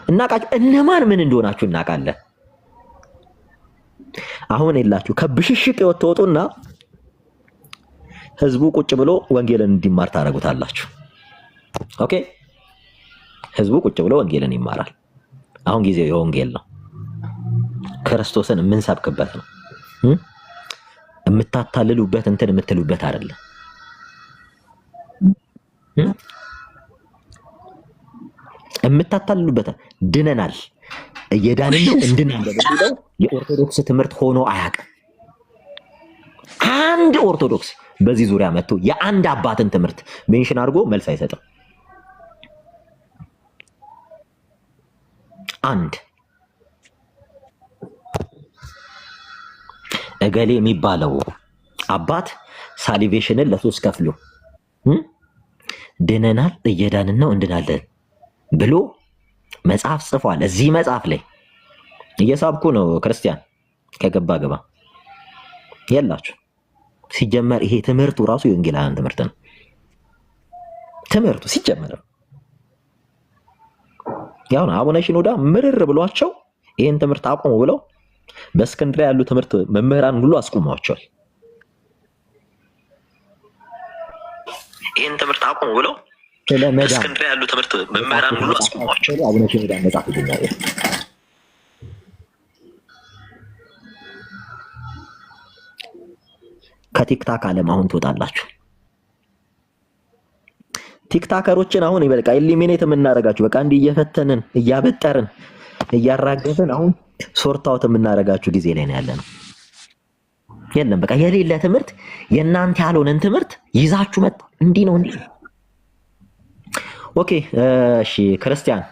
እናቃችሁ እነማን ምን እንደሆናችሁ እናውቃለን። አሁን የላችሁ ከብሽሽቅ የወጣውጡና ህዝቡ ቁጭ ብሎ ወንጌልን እንዲማር ታረጉታላችሁ። ኦኬ ህዝቡ ቁጭ ብሎ ወንጌልን ይማራል። አሁን ጊዜው የወንጌል ነው። ክርስቶስን የምንሰብክበት ነው። የምታታልሉበት እንትን የምትሉበት አይደለም። የምታታልሉበት ድነናል እየዳንን ነው እንድናለን ብለው የኦርቶዶክስ ትምህርት ሆኖ አያውቅም። አንድ ኦርቶዶክስ በዚህ ዙሪያ መጥቶ የአንድ አባትን ትምህርት ሜንሽን አድርጎ መልስ አይሰጥም። አንድ እገሌ የሚባለው አባት ሳሊቬሽንን ለሶስት ከፍሎ ድነናል እየዳንን ነው እንድናለን ብሎ መጽሐፍ ጽፏል። እዚህ መጽሐፍ ላይ እየሳብኩ ነው። ክርስቲያን ከገባ ገባ የላችሁ። ሲጀመር ይሄ ትምህርቱ ራሱ የወንጌላውያን ትምህርት ነው። ትምህርቱ ሲጀመር ያው አቡነ ሽኖዳ ምርር ብሏቸው ይሄን ትምህርት አቁሙ ብለው በእስክንድርያ ያሉ ትምህርት መምህራን ሁሉ አስቆሟቸዋል። ይሄን ትምህርት አቁሙ ብለው በእስክንድርያ ያሉ ትምህርት መምህራን ሁሉ አስቆሟቸዋል። አቡነ ሽኖዳ መጽሐፍ ይገኛል። ከቲክታክ ዓለም አሁን ትወጣላችሁ። ቲክታከሮችን አሁን ይበልቃ ኢሊሚኔት የምናረጋችሁ በቃ እንዲህ እየፈተንን እያበጠርን እያራገፍን አሁን ሶርት አውት የምናረጋችሁ ጊዜ ላይ ነው ያለነው። የለም በቃ የሌለ ትምህርት የእናንተ ያልሆነን ትምህርት ይዛችሁ መጣ። እንዲህ ነው እንዲህ። ኦኬ እሺ ክርስቲያን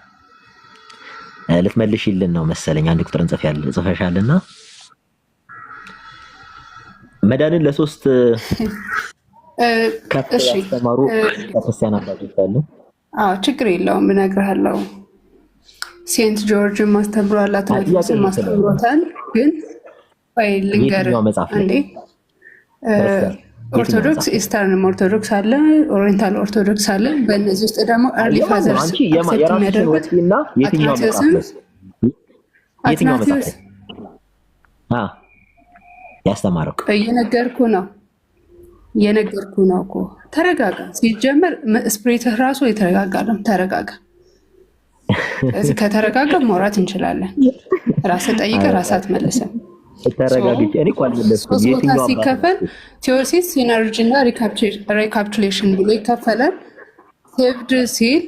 ልትመልሽልን ነው መሰለኝ። አንድ ቁጥርን ጽፈሻልና መዳንን ለሶስት እሺ ተማሩ ክርስቲያን አባቶች አሉ። ችግር የለውም እነግርሃለሁ። ሴንት ጆርጅ ማስተምሯል፣ አትናቴዎስ ማስተምሮታል። ግን ወይ ልንገርህ እንዴ ኦርቶዶክስ ኢስተርን ኦርቶዶክስ አለ፣ ኦሪየንታል ኦርቶዶክስ አለ። በእነዚህ ውስጥ ደግሞ አርሊ ፋዘርስ የሚያደርጉት አትናቴዎስ ያስተማረው የነገርኩ ነው እኮ። ተረጋጋ። ሲጀመር ስፕሪትህ ራሱ የተረጋጋ ነው። ተረጋጋ። እዚህ ከተረጋጋ ማውራት እንችላለን። ራስህ ጠይቀህ ራስህ አትመልስም። ተረጋግጬ እኔ እንኳን ሶስት ቦታ ሲከፈል ቲዮሲስ፣ ሲነርጂ እና ሪካፕቹሌሽን ብሎ ይከፈላል። ሴቭድ ሲል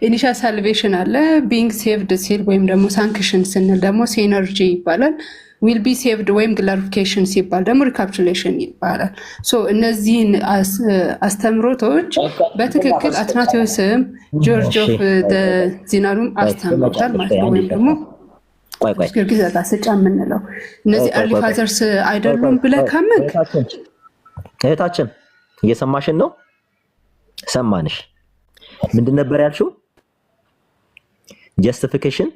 ኢኒሻል ሳልቬሽን አለ። ቢንግ ሴቭድ ሲል ወይም ደግሞ ሳንክሽን ስንል ደግሞ ሲነርጂ ይባላል። ዊል ቢ ሴቭድ ወይም ግላሪፊኬሽን ሲባል ደግሞ ሪካፕቹሌሽን ይባላል። እነዚህን አስተምሮቶች በትክክል አትናቴዎስም ጆርጅ ኦፍ ዚናሩም አስተምሮታል ማለት ነው። ወይም ደግሞ ቆይ ጊዮርጊስ ዘጋስጫ የምንለው እነዚህ አርሊ ፋዘርስ አይደሉም ብለህ ካመንክ እህታችን እየሰማሽን ነው? ሰማንሽ። ምንድን ነበር ያልሽው? ጀስቲፊኬሽን፣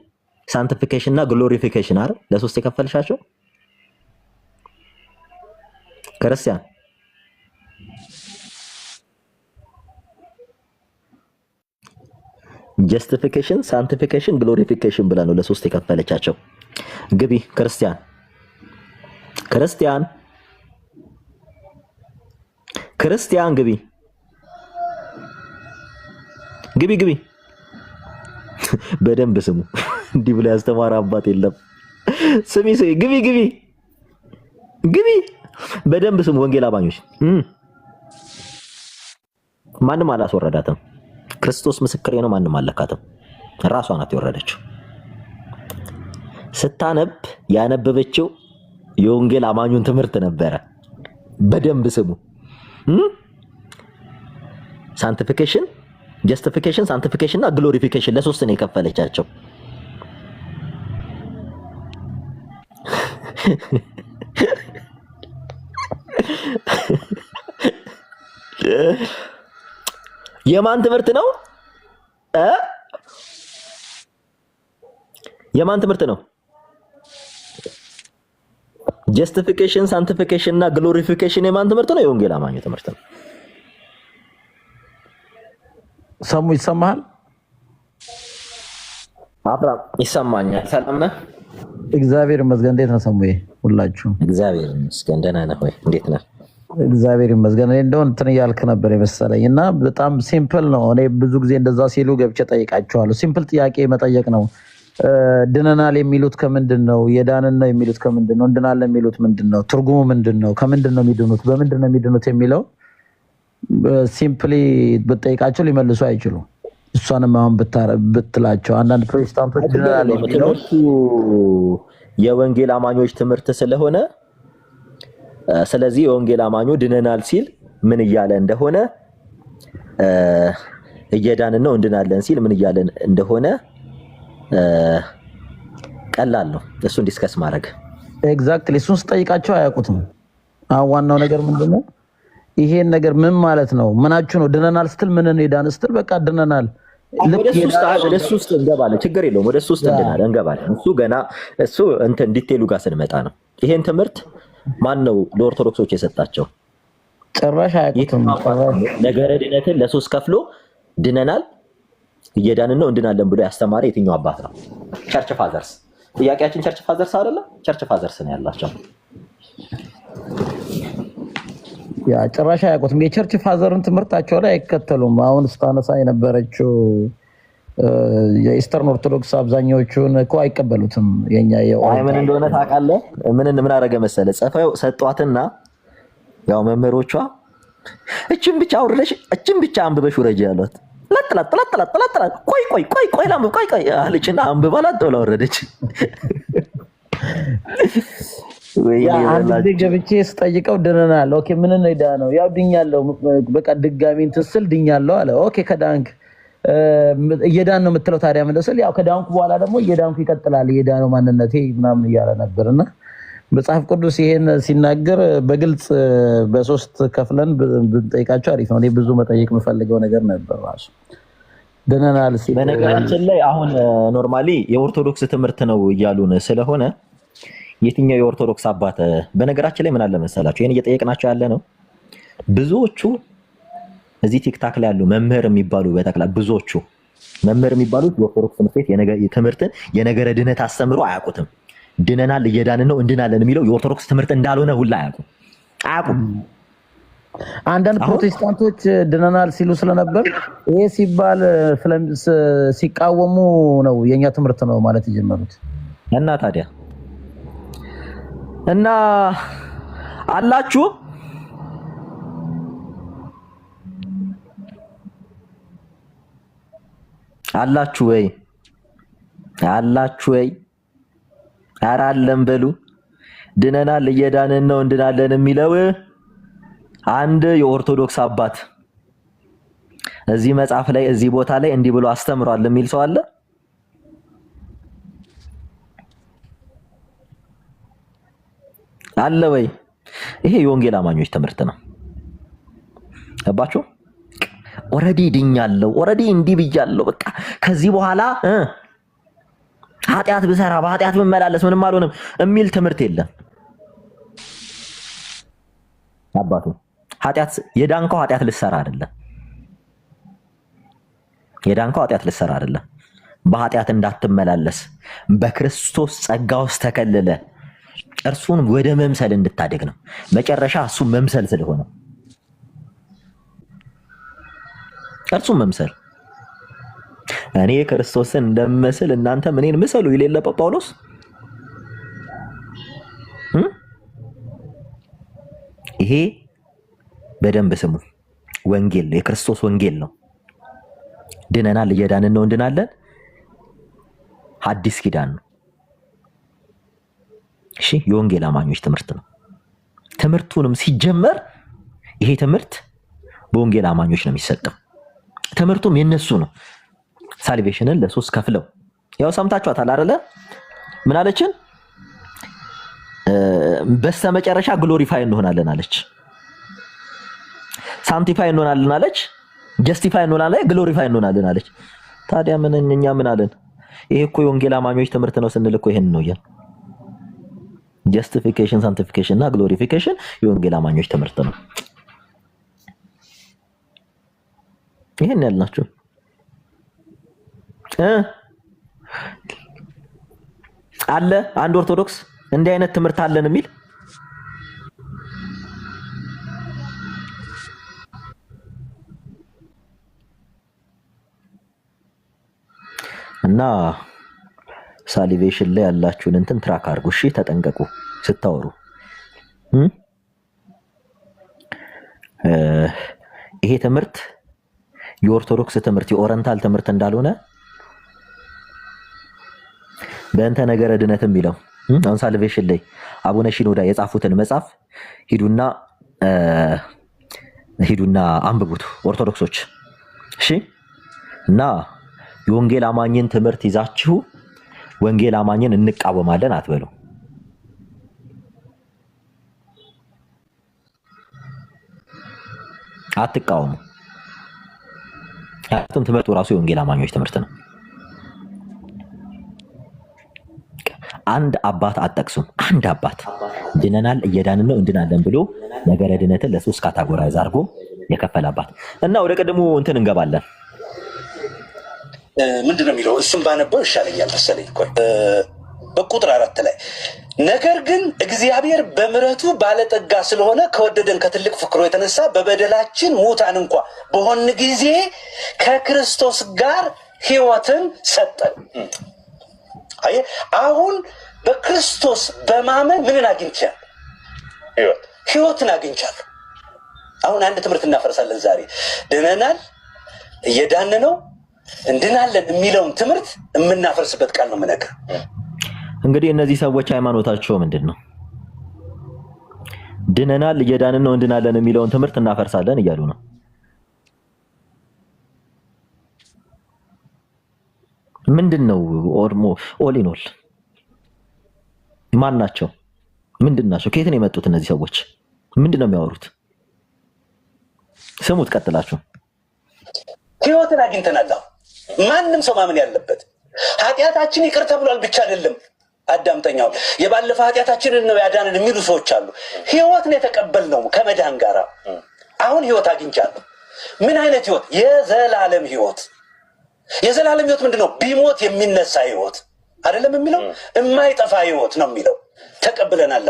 ሳንቲፊኬሽን እና ግሎሪፊኬሽን አይደል? ለሶስት የከፈልሻቸው ክርስቲያን ጀስቲፊኬሽን፣ ሳንቲፊኬሽን፣ ግሎሪፊኬሽን ብላ ነው ለሶስት የከፈለቻቸው። ግቢ ክርስቲያን ግቢ በደንብ ስሙ። እንዲህ ብሎ ያስተማረ አባት የለም። ስሚ ግቢ በደንብ ስሙ። ወንጌል አማኞች ማንም አላስወረዳትም። ክርስቶስ ምስክሬ ነው። ማንም አለካትም። ራሷ ናት የወረደችው። ስታነብ ያነበበችው የወንጌል አማኙን ትምህርት ነበረ። በደንብ ስሙ። ሳንቲፊኬሽን፣ ጀስቲፊኬሽን፣ ሳንቲፊኬሽን እና ግሎሪፊኬሽን ለሶስት ነው የከፈለቻቸው። የማን ትምህርት ነው? የማን ትምህርት ነው? ጀስቲፊኬሽን፣ ሳንቲፊኬሽን እና ግሎሪፊኬሽን የማን ትምህርት ነው? የወንጌል አማኙ ትምህርት ነው። ሰሙ ይሰማሃል? አብራም ይሰማኛል። ሰላም ነህ? እግዚአብሔር ይመስገን። እንዴት ነው ሰሙዬ? ሁላችሁ እግዚአብሔር ይመስገን። ደህና ነህ ወይ? እንዴት ነህ? እግዚአብሔር ይመስገን። እኔ እንደው እንትን እያልክ ነበር የመሰለኝ እና በጣም ሲምፕል ነው። እኔ ብዙ ጊዜ እንደዛ ሲሉ ገብቼ ጠይቃቸዋለሁ። ሲምፕል ጥያቄ መጠየቅ ነው። ድነናል የሚሉት ከምንድን ነው? የዳንን ነው የሚሉት ከምንድን ነው? እንድናለን የሚሉት ምንድን ነው? ትርጉሙ ምንድን ነው? ከምንድን ነው የሚድኑት? በምንድን ነው የሚድኑት የሚለው ሲምፕሊ ብትጠይቃቸው ሊመልሱ አይችሉም። እሷንም አሁን ብትላቸው አንዳንድ ፕሮቴስታንቶች ድነናል የሚለው የወንጌል አማኞች ትምህርት ስለሆነ ስለዚህ የወንጌል አማኙ ድነናል ሲል ምን እያለ እንደሆነ እየዳንን ነው እንድናለን ሲል ምን እያለ እንደሆነ ቀላል ነው እሱን ዲስከስ ማድረግ። ኤግዛክትሊ እሱን ስጠይቃቸው አያውቁትም። አሁን ዋናው ነገር ምንድነው? ይሄን ነገር ምን ማለት ነው? ምናችሁ ነው? ድነናል ስትል ምን ነው? የዳን ስትል በቃ ድነናል። ወደሱ ውስጥ እንገባለን። ችግር የለውም። ወደሱ ውስጥ እንገባለን። እሱ ገና እሱ እንትን ዲቴሉ ጋር ስንመጣ ነው። ይሄን ትምህርት ማን ነው ለኦርቶዶክሶች የሰጣቸው? ጭራሽ አያውቁትም። ነገረ ድነትን ለሶስት ከፍሎ ድነናል እየዳንን ነው እንድናለን ብሎ ያስተማረ የትኛው አባት ነው? ቸርች ፋዘርስ። ጥያቄያችን ቸርች ፋዘርስ አይደለ? ቸርች ፋዘርስ ነው ያላቸው። ያ ጭራሽ አያውቁትም። የቸርች ፋዘርን ትምህርታቸው ላይ አይከተሉም። አሁን ስታነሳ የነበረችው የኢስተርን ኦርቶዶክስ አብዛኛዎቹን እኮ አይቀበሉትም። የኛ ምን እንደሆነ ታውቃለህ? ምን አደረገ መሰለ? ጽፈው ሰጧትና ያው መምህሮቿ እቺን ብቻ አውርደሽ እቺን ብቻ አንብበሽ ውረጂ ያሏት። ለጥላት ቆይ ላምብ ቆይ አለችና አንብባላት ብላ ወረደች። አንድ ጊዜ ገብቼ ስጠይቀው ድነናል። ኦኬ ምን ነው የዳነው? ያው ድኛለሁ፣ በቃ ድጋሚ እንትን ስል ድኛለሁ አለ። ኦኬ ከዳንክ እየዳን ነው የምትለው ታዲያ ምን ለሰል? ያው ከዳንኩ በኋላ ደግሞ እየዳንኩ ይቀጥላል እየዳነው ማንነቴ ምናምን እያለ ነበርና መጽሐፍ ቅዱስ ይሄን ሲናገር በግልጽ በሶስት ከፍለን ብንጠይቃቸው አሪፍ ነው። እኔ ብዙ መጠየቅ የምፈልገው ነገር ነበር ራሱ ድነናል ሲል። በነገራችን ላይ አሁን ኖርማሊ የኦርቶዶክስ ትምህርት ነው እያሉን ስለሆነ የትኛው የኦርቶዶክስ አባት በነገራችን ላይ ምን አለ መሰላችሁ? ይሄን እየጠየቅናቸው ያለ ነው። ብዙዎቹ እዚህ ቲክታክ ላይ ያሉ መምህር የሚባሉ በጠቅላላ ብዙዎቹ መምህር የሚባሉት የኦርቶዶክስ ትምህርትን የነገረ ድነት አስተምሮ አያውቁትም። ድነናል እየዳንን ነው እንድናለን የሚለው የኦርቶዶክስ ትምህርት እንዳልሆነ ሁላ አያውቁም። አንዳንድ ፕሮቴስታንቶች ድነናል ሲሉ ስለነበር ይሄ ሲባል ሲቃወሙ ነው የኛ ትምህርት ነው ማለት የጀመሩት። እና ታዲያ እና አላችሁ ወይ? ኧረ አለን በሉ። ድነናል እየዳንን ነው እንድናለን የሚለው አንድ የኦርቶዶክስ አባት እዚህ መጽሐፍ ላይ እዚህ ቦታ ላይ እንዲህ ብሎ አስተምሯል የሚል ሰው አለ? አለ ወይ? ይሄ የወንጌል አማኞች ትምህርት ነው። ገባችሁ? ኦልሬዲ ድኛለሁ፣ ኦልሬዲ እንዲህ ብያለሁ። በቃ ከዚህ በኋላ ኃጢአት ብሰራ በኃጢአት ብመላለስ ምንም አልሆንም የሚል ትምህርት የለም። አባቱ ኃጢአት የዳንከው ኃጢአት ልሰራ አይደለም። የዳንከው ኃጢአት ልሰራ አይደለም። በኃጢአት እንዳትመላለስ በክርስቶስ ጸጋ ውስጥ ተከልለ እርሱን ወደ መምሰል እንድታደግ ነው። መጨረሻ እሱ መምሰል ስለሆነ እርሱ መምሰል እኔ ክርስቶስን እንደምመስል እናንተ እኔን ምሰሉ ይሌለ ጳውሎስ ይሄ በደንብ ስሙ። ወንጌል የክርስቶስ ወንጌል ነው። ድነናል፣ እየዳንን ነው፣ እንድናለን። አዲስ ኪዳን ነው። እሺ የወንጌል አማኞች ትምህርት ነው። ትምህርቱንም ሲጀመር ይሄ ትምህርት በወንጌል አማኞች ነው የሚሰጠው። ትምህርቱም የነሱ ነው። ሳልቬሽንን ለሶስት ከፍለው ያው ሰምታችኋታል አይደለ? ምን አለችን? በስተመጨረሻ ግሎሪፋይ እንሆናለን አለች። ሳንቲፋይ እንሆናለን አለች። ጀስቲፋይ እንሆናለን፣ ግሎሪፋይ እንሆናለን አለች። ታዲያ ምን እኛ ምን አለን? ይሄ እኮ የወንጌል አማኞች ትምህርት ነው ስንል እኮ ይሄን ነው ያ ጀስቲፊኬሽን፣ ሳንቲፊኬሽን እና ግሎሪፊኬሽን የወንጌል አማኞች ትምህርት ነው። ይሄን ያልናችሁ አለ አንድ ኦርቶዶክስ እንዲህ አይነት ትምህርት አለን የሚል እና ሳሊቬሽን ላይ ያላችሁን እንትን ትራክ አድርጉ። እሺ ተጠንቀቁ ስታወሩ። ይሄ ትምህርት የኦርቶዶክስ ትምህርት የኦረንታል ትምህርት እንዳልሆነ በእንተ ነገረ ድነት የሚለው አሁን ሳልቬሽን ላይ አቡነ ሺኖዳ የጻፉትን መጽሐፍ ሂዱና አንብቡት ኦርቶዶክሶች። እሺ እና የወንጌል አማኝን ትምህርት ይዛችሁ ወንጌል አማኝን እንቃወማለን አትበሉ። አትቃወሙ። ትምህርቱ ራሱ የወንጌል አማኞች ትምህርት ነው። አንድ አባት አጠቅሱም። አንድ አባት ድነናል፣ እየዳንን ነው፣ እንድናለን ብሎ ነገረ ድነትን ለሶስት ካታጎራይዝ አድርጎ የከፈለ አባት እና ወደ ቀድሞ እንትን እንገባለን። ምንድነው የሚለው? እሱም ባነበው ይሻለኛል መሰለኝ። ቆይ በቁጥር 4 ላይ ነገር ግን እግዚአብሔር በምሕረቱ ባለጠጋ ስለሆነ ከወደደን ከትልቅ ፍቅሩ የተነሳ በበደላችን ሙታን እንኳ በሆን ጊዜ ከክርስቶስ ጋር ሕይወትን ሰጠን። አየህ፣ አሁን በክርስቶስ በማመን ምንን አግኝቻለሁ? ሕይወትን አግኝቻለሁ። አሁን አንድ ትምህርት እናፈርሳለን ዛሬ። ድነናል፣ እየዳን ነው፣ እንድናለን የሚለውን ትምህርት የምናፈርስበት ቃል ነው የምነግርህ። እንግዲህ እነዚህ ሰዎች ሃይማኖታቸው ምንድን ነው? ድነናል፣ እየዳንን ነው፣ እንድናለን የሚለውን ትምህርት እናፈርሳለን እያሉ ነው። ምንድን ነው ኦሊኖል ማን ናቸው? ምንድን ናቸው? ከየት ነው የመጡት እነዚህ ሰዎች? ምንድን ነው የሚያወሩት? ስሙት ቀጥላችሁ። ሕይወትን አግኝተናል። ማንም ሰው ማመን ያለበት ኃጢአታችን ይቅር ተብሏል ብቻ አይደለም። አዳምጠኛው የባለፈ ኃጢአታችንን ነው ያዳንን የሚሉ ሰዎች አሉ። ሕይወትን የተቀበልነው ከመዳን ጋር አሁን ሕይወት አግኝቻለሁ። ምን አይነት ሕይወት? የዘላለም ሕይወት። የዘላለም ሕይወት ምንድን ነው? ቢሞት የሚነሳ ሕይወት አይደለም የሚለው፣ የማይጠፋ ሕይወት ነው የሚለው። ተቀብለናል።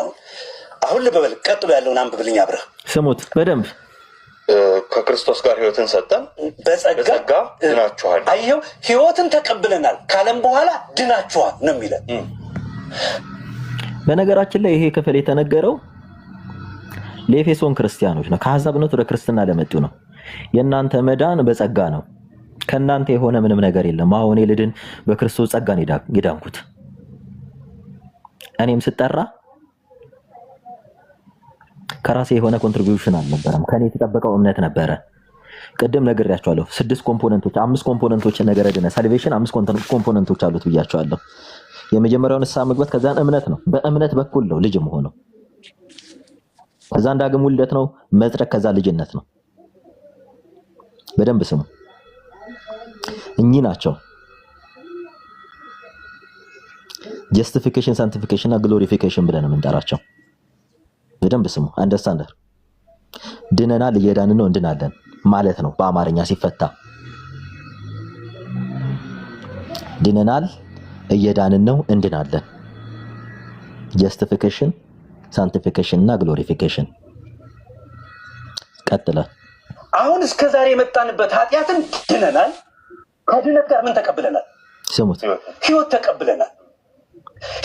አሁን ልብ በል፣ ቀጥሎ ያለውን አንብብልኝ አብረህ። ስሙት በደንብ። ከክርስቶስ ጋር ሕይወትን ሰጠን፣ በጸጋ ድናችኋል። አየው፣ ሕይወትን ተቀብለናል ካለም በኋላ ድናችኋል ነው የሚለን። በነገራችን ላይ ይሄ ክፍል የተነገረው ለኤፌሶን ክርስቲያኖች ነው። ከአሕዛብነት ወደ ክርስትና ለመጡ ነው። የእናንተ መዳን በጸጋ ነው፣ ከእናንተ የሆነ ምንም ነገር የለም። አሁን ልድን በክርስቶስ ጸጋ ነው የዳንኩት። እኔም ስጠራ ከራሴ የሆነ ኮንትሪቢዩሽን አልነበረም። ከኔ የተጠበቀው እምነት ነበረ። ቅድም ነግሬያቸዋለሁ። 6 ኮምፖነንቶች፣ 5 ኮምፖነንቶች ነገረ ድነት ሳልቬሽን 5 ኮምፖነንቶች አሉት ብያቸዋለሁ። የመጀመሪያው ንስሐ መግባት፣ ከዛን እምነት ነው። በእምነት በኩል ነው ልጅ መሆነው። ከዛ ዳግም ውልደት ነው መጽደቅ፣ ከዛ ልጅነት ነው። በደንብ ስሙ። እኚህ ናቸው ጀስቲፊኬሽን፣ ሳንቲፊኬሽን እና ግሎሪፊኬሽን ብለን የምንጠራቸው። በደንብ ስሙ። አንደርስታንደር ድነናል፣ እየዳንን ነው፣ እንድናለን ማለት ነው በአማርኛ ሲፈታ። ድነናል፣ እየዳንን ነው፣ እንድናለን። ጀስቲፊኬሽን፣ ሳንቲፊኬሽን እና ግሎሪፊኬሽን። ቀጥለ አሁን እስከ ዛሬ የመጣንበት ኃጢአትን ድነናል። ከድነት ጋር ምን ተቀብለናል? ስሙት። ህይወት ተቀብለናል።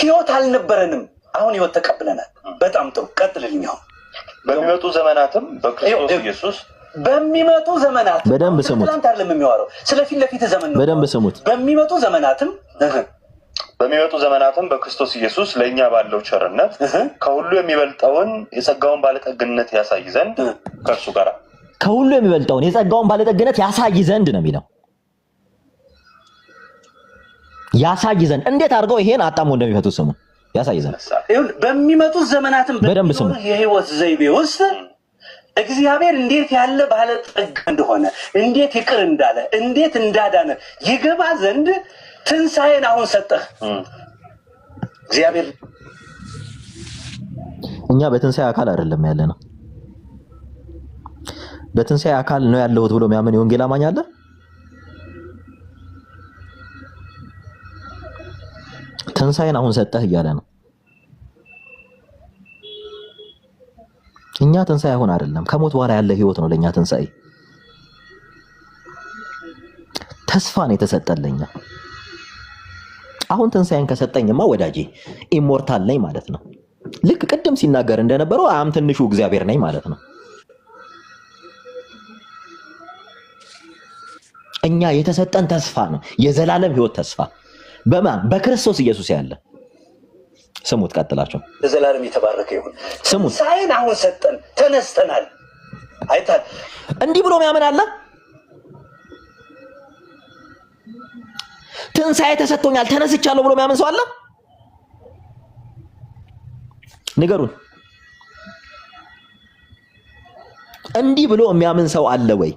ህይወት አልነበረንም፣ አሁን ህይወት ተቀብለናል። በጣም ጥሩ። ቀጥልልኝ። አሁን በሚመጡ ዘመናትም በክርስቶስ ኢየሱስ በሚመጡ ዘመናት በደንብ ስሙት። ትናንት አይደለም የሚያወራው፣ ስለፊት ለፊት ዘመን ነው። በደንብ ስሙት። በሚመጡ ዘመናትም በክርስቶስ ኢየሱስ ለእኛ ባለው ቸርነት ከሁሉ የሚበልጠውን የጸጋውን ባለጠግነት ያሳይ ዘንድ ከእርሱ ጋር ከሁሉ የሚበልጠውን የጸጋውን ባለጠግነት ያሳይ ዘንድ ነው የሚለው። ያሳይ ዘንድ እንዴት አድርገው ይሄን አጣሞ እንደሚፈቱ ስሙ። ያሳይ ዘንድ በሚመጡ ዘመናትም በደንብ ስሙ። የህይወት ዘይቤ ውስጥ እግዚአብሔር እንዴት ያለ ባለጠጋ እንደሆነ፣ እንዴት ይቅር እንዳለ፣ እንዴት እንዳዳነ ይገባ ዘንድ ትንሣኤን አሁን ሰጠህ እግዚአብሔር። እኛ በትንሣኤ አካል አይደለም ያለ ነው። በትንሣኤ አካል ነው ያለሁት ብሎ የሚያምን የወንጌል አማኝ አለ? ትንሣኤን አሁን ሰጠህ እያለ ነው። እኛ ትንሣኤ አሁን አይደለም፣ ከሞት በኋላ ያለ ህይወት ነው ለኛ ትንሣኤ። ተስፋ ነው የተሰጠልኛ። አሁን ትንሣኤን ከሰጠኝማ ወዳጄ ኢሞርታል ነኝ ማለት ነው። ልክ ቅድም ሲናገር እንደነበረው አም ትንሹ እግዚአብሔር ነኝ ማለት ነው። እኛ የተሰጠን ተስፋ ነው፣ የዘላለም ህይወት ተስፋ በማን በክርስቶስ ኢየሱስ ያለ። ስሙት፣ ቀጥላቸው። ለዘላለም የተባረከ ይሁን። ስሙት። ትንሣኤን አሁን ሰጠን፣ ተነስተናል። አይታል እንዲህ ብሎ የሚያምን አለ? ትንሣኤ ተሰጥቶኛል ተነስቻለሁ ብሎ የሚያምን ሰው አለ? ንገሩን። እንዲህ ብሎ የሚያምን ሰው አለ ወይ?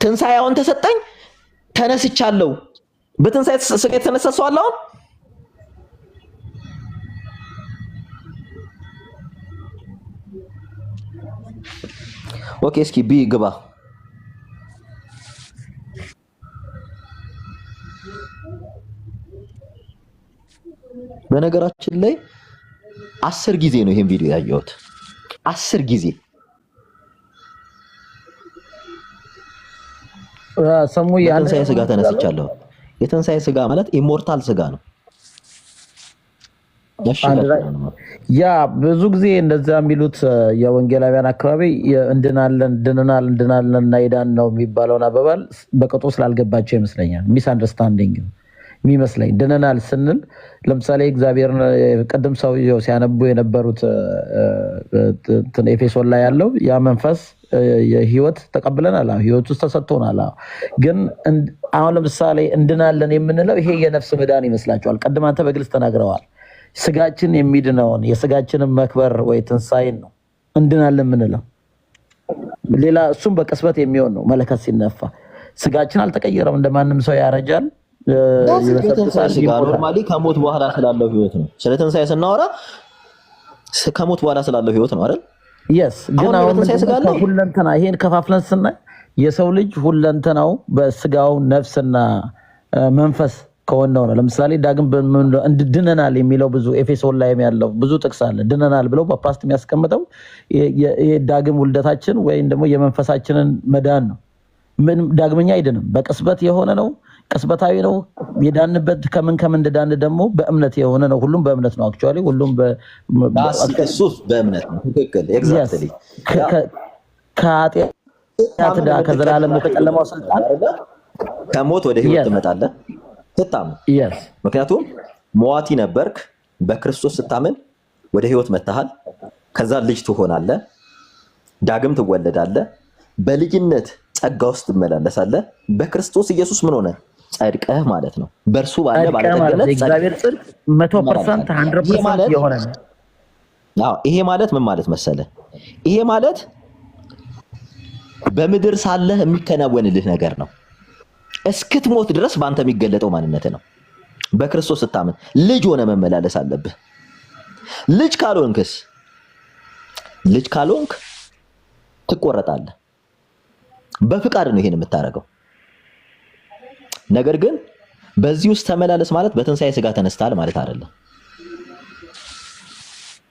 ትንሣኤ አሁን ተሰጠኝ ተነስቻለሁ። በትንሣኤ ስጋ የተነሳ ሰው አለ አሁን? ኦኬ፣ እስኪ ቢ ግባ። በነገራችን ላይ 10 ጊዜ ነው ይሄን ቪዲዮ ያየሁት። 10 ጊዜ ሰሙ የትንሣኤ ስጋ ተነስቻለሁ። የትንሣኤ ስጋ ማለት ኢሞርታል ስጋ ነው። ያ ብዙ ጊዜ እንደዛ የሚሉት የወንጌላውያን አካባቢ እንድናለን እና ይዳን ነው የሚባለውን አባባል በቅጡ ስላልገባቸው ይመስለኛል። ሚስ አንደርስታንዲንግ የሚመስለኝ። ድነናል ስንል ለምሳሌ እግዚአብሔር ቀደም ሰውየው ሲያነቡ የነበሩት ኤፌሶን ላይ ያለው ያ መንፈስ የህይወት ተቀብለናል፣ ህይወት ውስጥ ተሰጥቶናል። ግን አሁን ለምሳሌ እንድናለን የምንለው ይሄ የነፍስ መዳን ይመስላችኋል? ቀደም አንተ በግልጽ ተናግረዋል። ስጋችን የሚድነውን የስጋችንን መክበር ወይ ትንሣኤን ነው እንድናለን የምንለው። ሌላ እሱም በቅስበት የሚሆን ነው። መለከት ሲነፋ ስጋችን አልተቀየረም፣ እንደማንም ሰው ያረጃል። ኖርማሊ ከሞት በኋላ ስላለው ህይወት ነው። ስለ ትንሣኤ ስናወራ ከሞት በኋላ ስላለው ህይወት ነው አይደል? የስ ግን አሁን ሁለንተና ይሄን ከፋፍለን ስናይ የሰው ልጅ ሁለንተናው በስጋው ነፍስና መንፈስ ከሆነው ነው። ለምሳሌ ዳግም ድነናል የሚለው ብዙ ኤፌሶን ላይ ያለው ብዙ ጥቅስ አለ። ድነናል ብለው በፓስት የሚያስቀምጠው የዳግም ውልደታችን ወይም ደግሞ የመንፈሳችንን መዳን ነው። ምን ዳግመኛ አይደለም፣ በቅስበት የሆነ ነው። ቅስበታዊ ነው። የዳንበት ከምን እንደዳን ደግሞ በእምነት የሆነ ነው። ሁሉም በእምነት ነው። አክቹአሊ ሁሉም በኢየሱስ በእምነት ነው። ትክክል ኤግዛክትሊ። ከዘላለም ከጨለማው ስልጣን ከሞት ወደ ህይወት ትመጣለህ ስታምን። ምክንያቱም ሟቲ ነበርክ፣ በክርስቶስ ስታምን ወደ ህይወት መጥተሃል። ከዛ ልጅ ትሆናለህ፣ ዳግም ትወለዳለህ፣ በልጅነት ጸጋ ውስጥ ትመላለሳለህ። በክርስቶስ ኢየሱስ ምን ሆነ? ጸድቀህ ማለት ነው። በእርሱ ባለ ባለጠግነት እግዚአብሔር ጽድቅ 100% 100% የሆነ ነው። ይሄ ማለት ምን ማለት መሰለ? ይሄ ማለት በምድር ሳለህ የሚከናወንልህ ነገር ነው። እስክትሞት ድረስ በአንተ የሚገለጠው ማንነት ነው። በክርስቶስ ስታምን ልጅ ሆነ መመላለስ አለብህ። ልጅ ካልሆንክ ትቆረጣለህ። በፍቃድ ነው ይሄን የምታደርገው። ነገር ግን በዚህ ውስጥ ተመላለስ ማለት በትንሣኤ ስጋ ተነስተሃል ማለት አይደለም።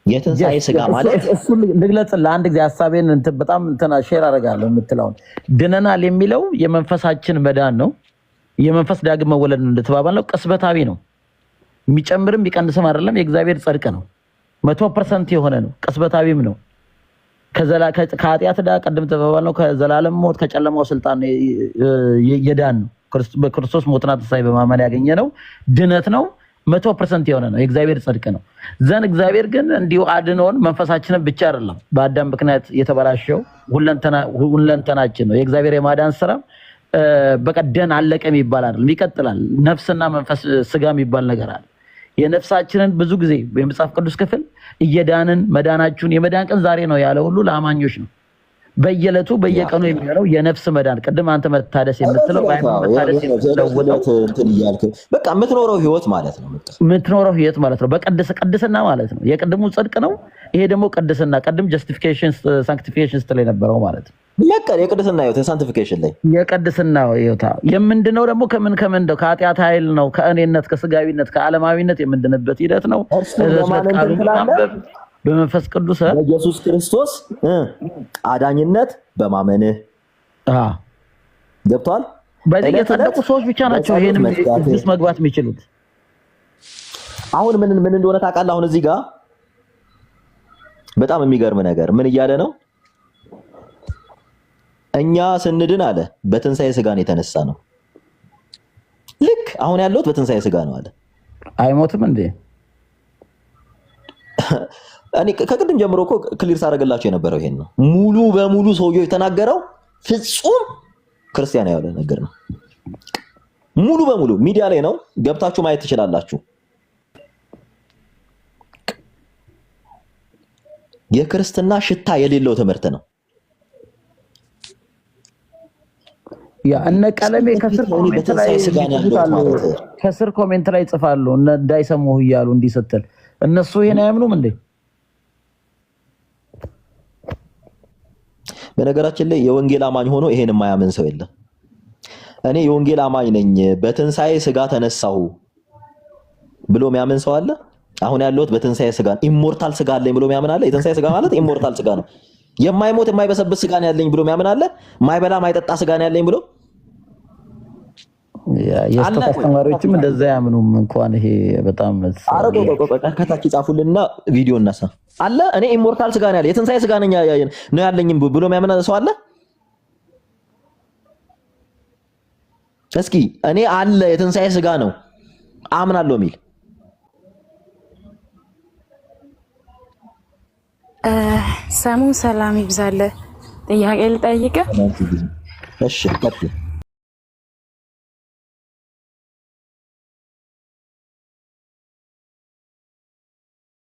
የትንሣኤ ስጋ ማለት እሱ ልግለጽልህ አንድ ጊዜ ሐሳቤን በጣም ሼር አደርጋለሁ የምትለውን ድነናል የሚለው የመንፈሳችን መዳን ነው። የመንፈስ ዳግም መወለድ እንደተባባል ነው። ቅስበታዊ ነው። የሚጨምርም የሚቀንስም አይደለም። የእግዚአብሔር ጽድቅ ነው። 100% የሆነ ነው። ቅስበታዊም ነው። ከኃጢአት ዕዳ ቀደም ተባባል ነው። ከዘላለም ሞት ከጨለማው ስልጣን የዳን ነው። በክርስቶስ ሞትና ትንሣኤ በማመን ያገኘ ነው። ድነት ነው። 100% የሆነ ነው። የእግዚአብሔር ጽድቅ ነው። ዘን እግዚአብሔር ግን እንዲሁ አድኖን መንፈሳችንን ብቻ አይደለም በአዳም ምክንያት የተበላሸው ሁለንተናችን ነው። የእግዚአብሔር የማዳን ስራ በቀደን አለቀ የሚባል አይደለም፣ ይቀጥላል። ነፍስና መንፈስ ስጋ የሚባል ነገር አለ። የነፍሳችንን ብዙ ጊዜ የመጽሐፍ ቅዱስ ክፍል እየዳንን መዳናችሁን የመዳን ቀን ዛሬ ነው ያለ ሁሉ ለአማኞች ነው። በየዕለቱ በየቀኑ የሚሆነው የነፍስ መዳን ቅድም አንተ መታደስ የምትለው በቃ የምትኖረው ህይወት ማለት ነው። የምትኖረው ህይወት ማለት ነው። ቅድስና ማለት ነው። የቅድሙ ጽድቅ ነው። ይሄ ደግሞ ቅድስና ቅድም ጀስቲፊኬሽን ሳንክቲፊኬሽን ስትል የነበረው ማለት ነው። የቅድስና ህይወት ሳንክቲፊኬሽን ላይ የቅድስና ህይወት የምንድነው ደግሞ ከምን ከኃጢአት ኃይል ነው። ከእኔነት ከስጋዊነት ከዓለማዊነት የምንድንበት ሂደት ነው። በመንፈስ ቅዱስ በኢየሱስ ክርስቶስ አዳኝነት በማመንህ ገብቷል። በዚህ የጸደቁ ሰዎች ብቻ ናቸው ይሄን መግባት የሚችሉት። አሁን ምን እንደሆነ ታውቃለህ? አሁን እዚህ ጋር በጣም የሚገርም ነገር ምን እያለ ነው? እኛ ስንድን አለ በትንሣኤ ስጋን የተነሳ ነው። ልክ አሁን ያለሁት በትንሣኤ ስጋ ነው አለ። አይሞትም እንዴ? እኔ ከቅድም ጀምሮ እኮ ክሊር ሳደርግላችሁ የነበረው ይሄን ነው። ሙሉ በሙሉ ሰውየው የተናገረው ፍጹም ክርስቲያን ያለ ነገር ነው። ሙሉ በሙሉ ሚዲያ ላይ ነው፣ ገብታችሁ ማየት ትችላላችሁ። የክርስትና ሽታ የሌለው ትምህርት ነው። ያ እነ ቀለሜ ከስር ኮሜንት ላይ ጽፋሉ እንዳይሰሙህ እያሉ እንዲስትል እነሱ ይሄን አያምኑም እንዴ? በነገራችን ላይ የወንጌል አማኝ ሆኖ ይሄን የማያምን ሰው የለም። እኔ የወንጌል አማኝ ነኝ በትንሣኤ ስጋ ተነሳሁ ብሎ የሚያምን ሰው አለ? አሁን ያለሁት በትንሣኤ ስጋ ኢሞርታል ስጋ አለኝ ብሎ የሚያምን አለ? የትንሣኤ ስጋ ማለት ኢሞርታል ስጋ ነው። የማይሞት የማይበሰብስ ስጋ ነው ያለኝ ብሎ የሚያምን አለ? ማይበላ ማይጠጣ ስጋ ነው ያለኝ ብሎ የስተት አስተማሪዎችም እንደዛ ያምኑም እንኳን ይሄ በጣም ከታች ጻፉልና ቪዲዮ እናሳ አለ። እኔ ኢሞርታል ስጋ ነው ያለኝ የትንሣኤ ስጋ ነኝ ነው ያለኝ ብሎ የሚያምን ሰው አለ? እስኪ እኔ አለ የትንሣኤ ስጋ ነው አምናለሁ የሚል ሰሙ ሰላም ይብዛልህ። ጥያቄ ልጠይቅህ? እሺ ቀጥል።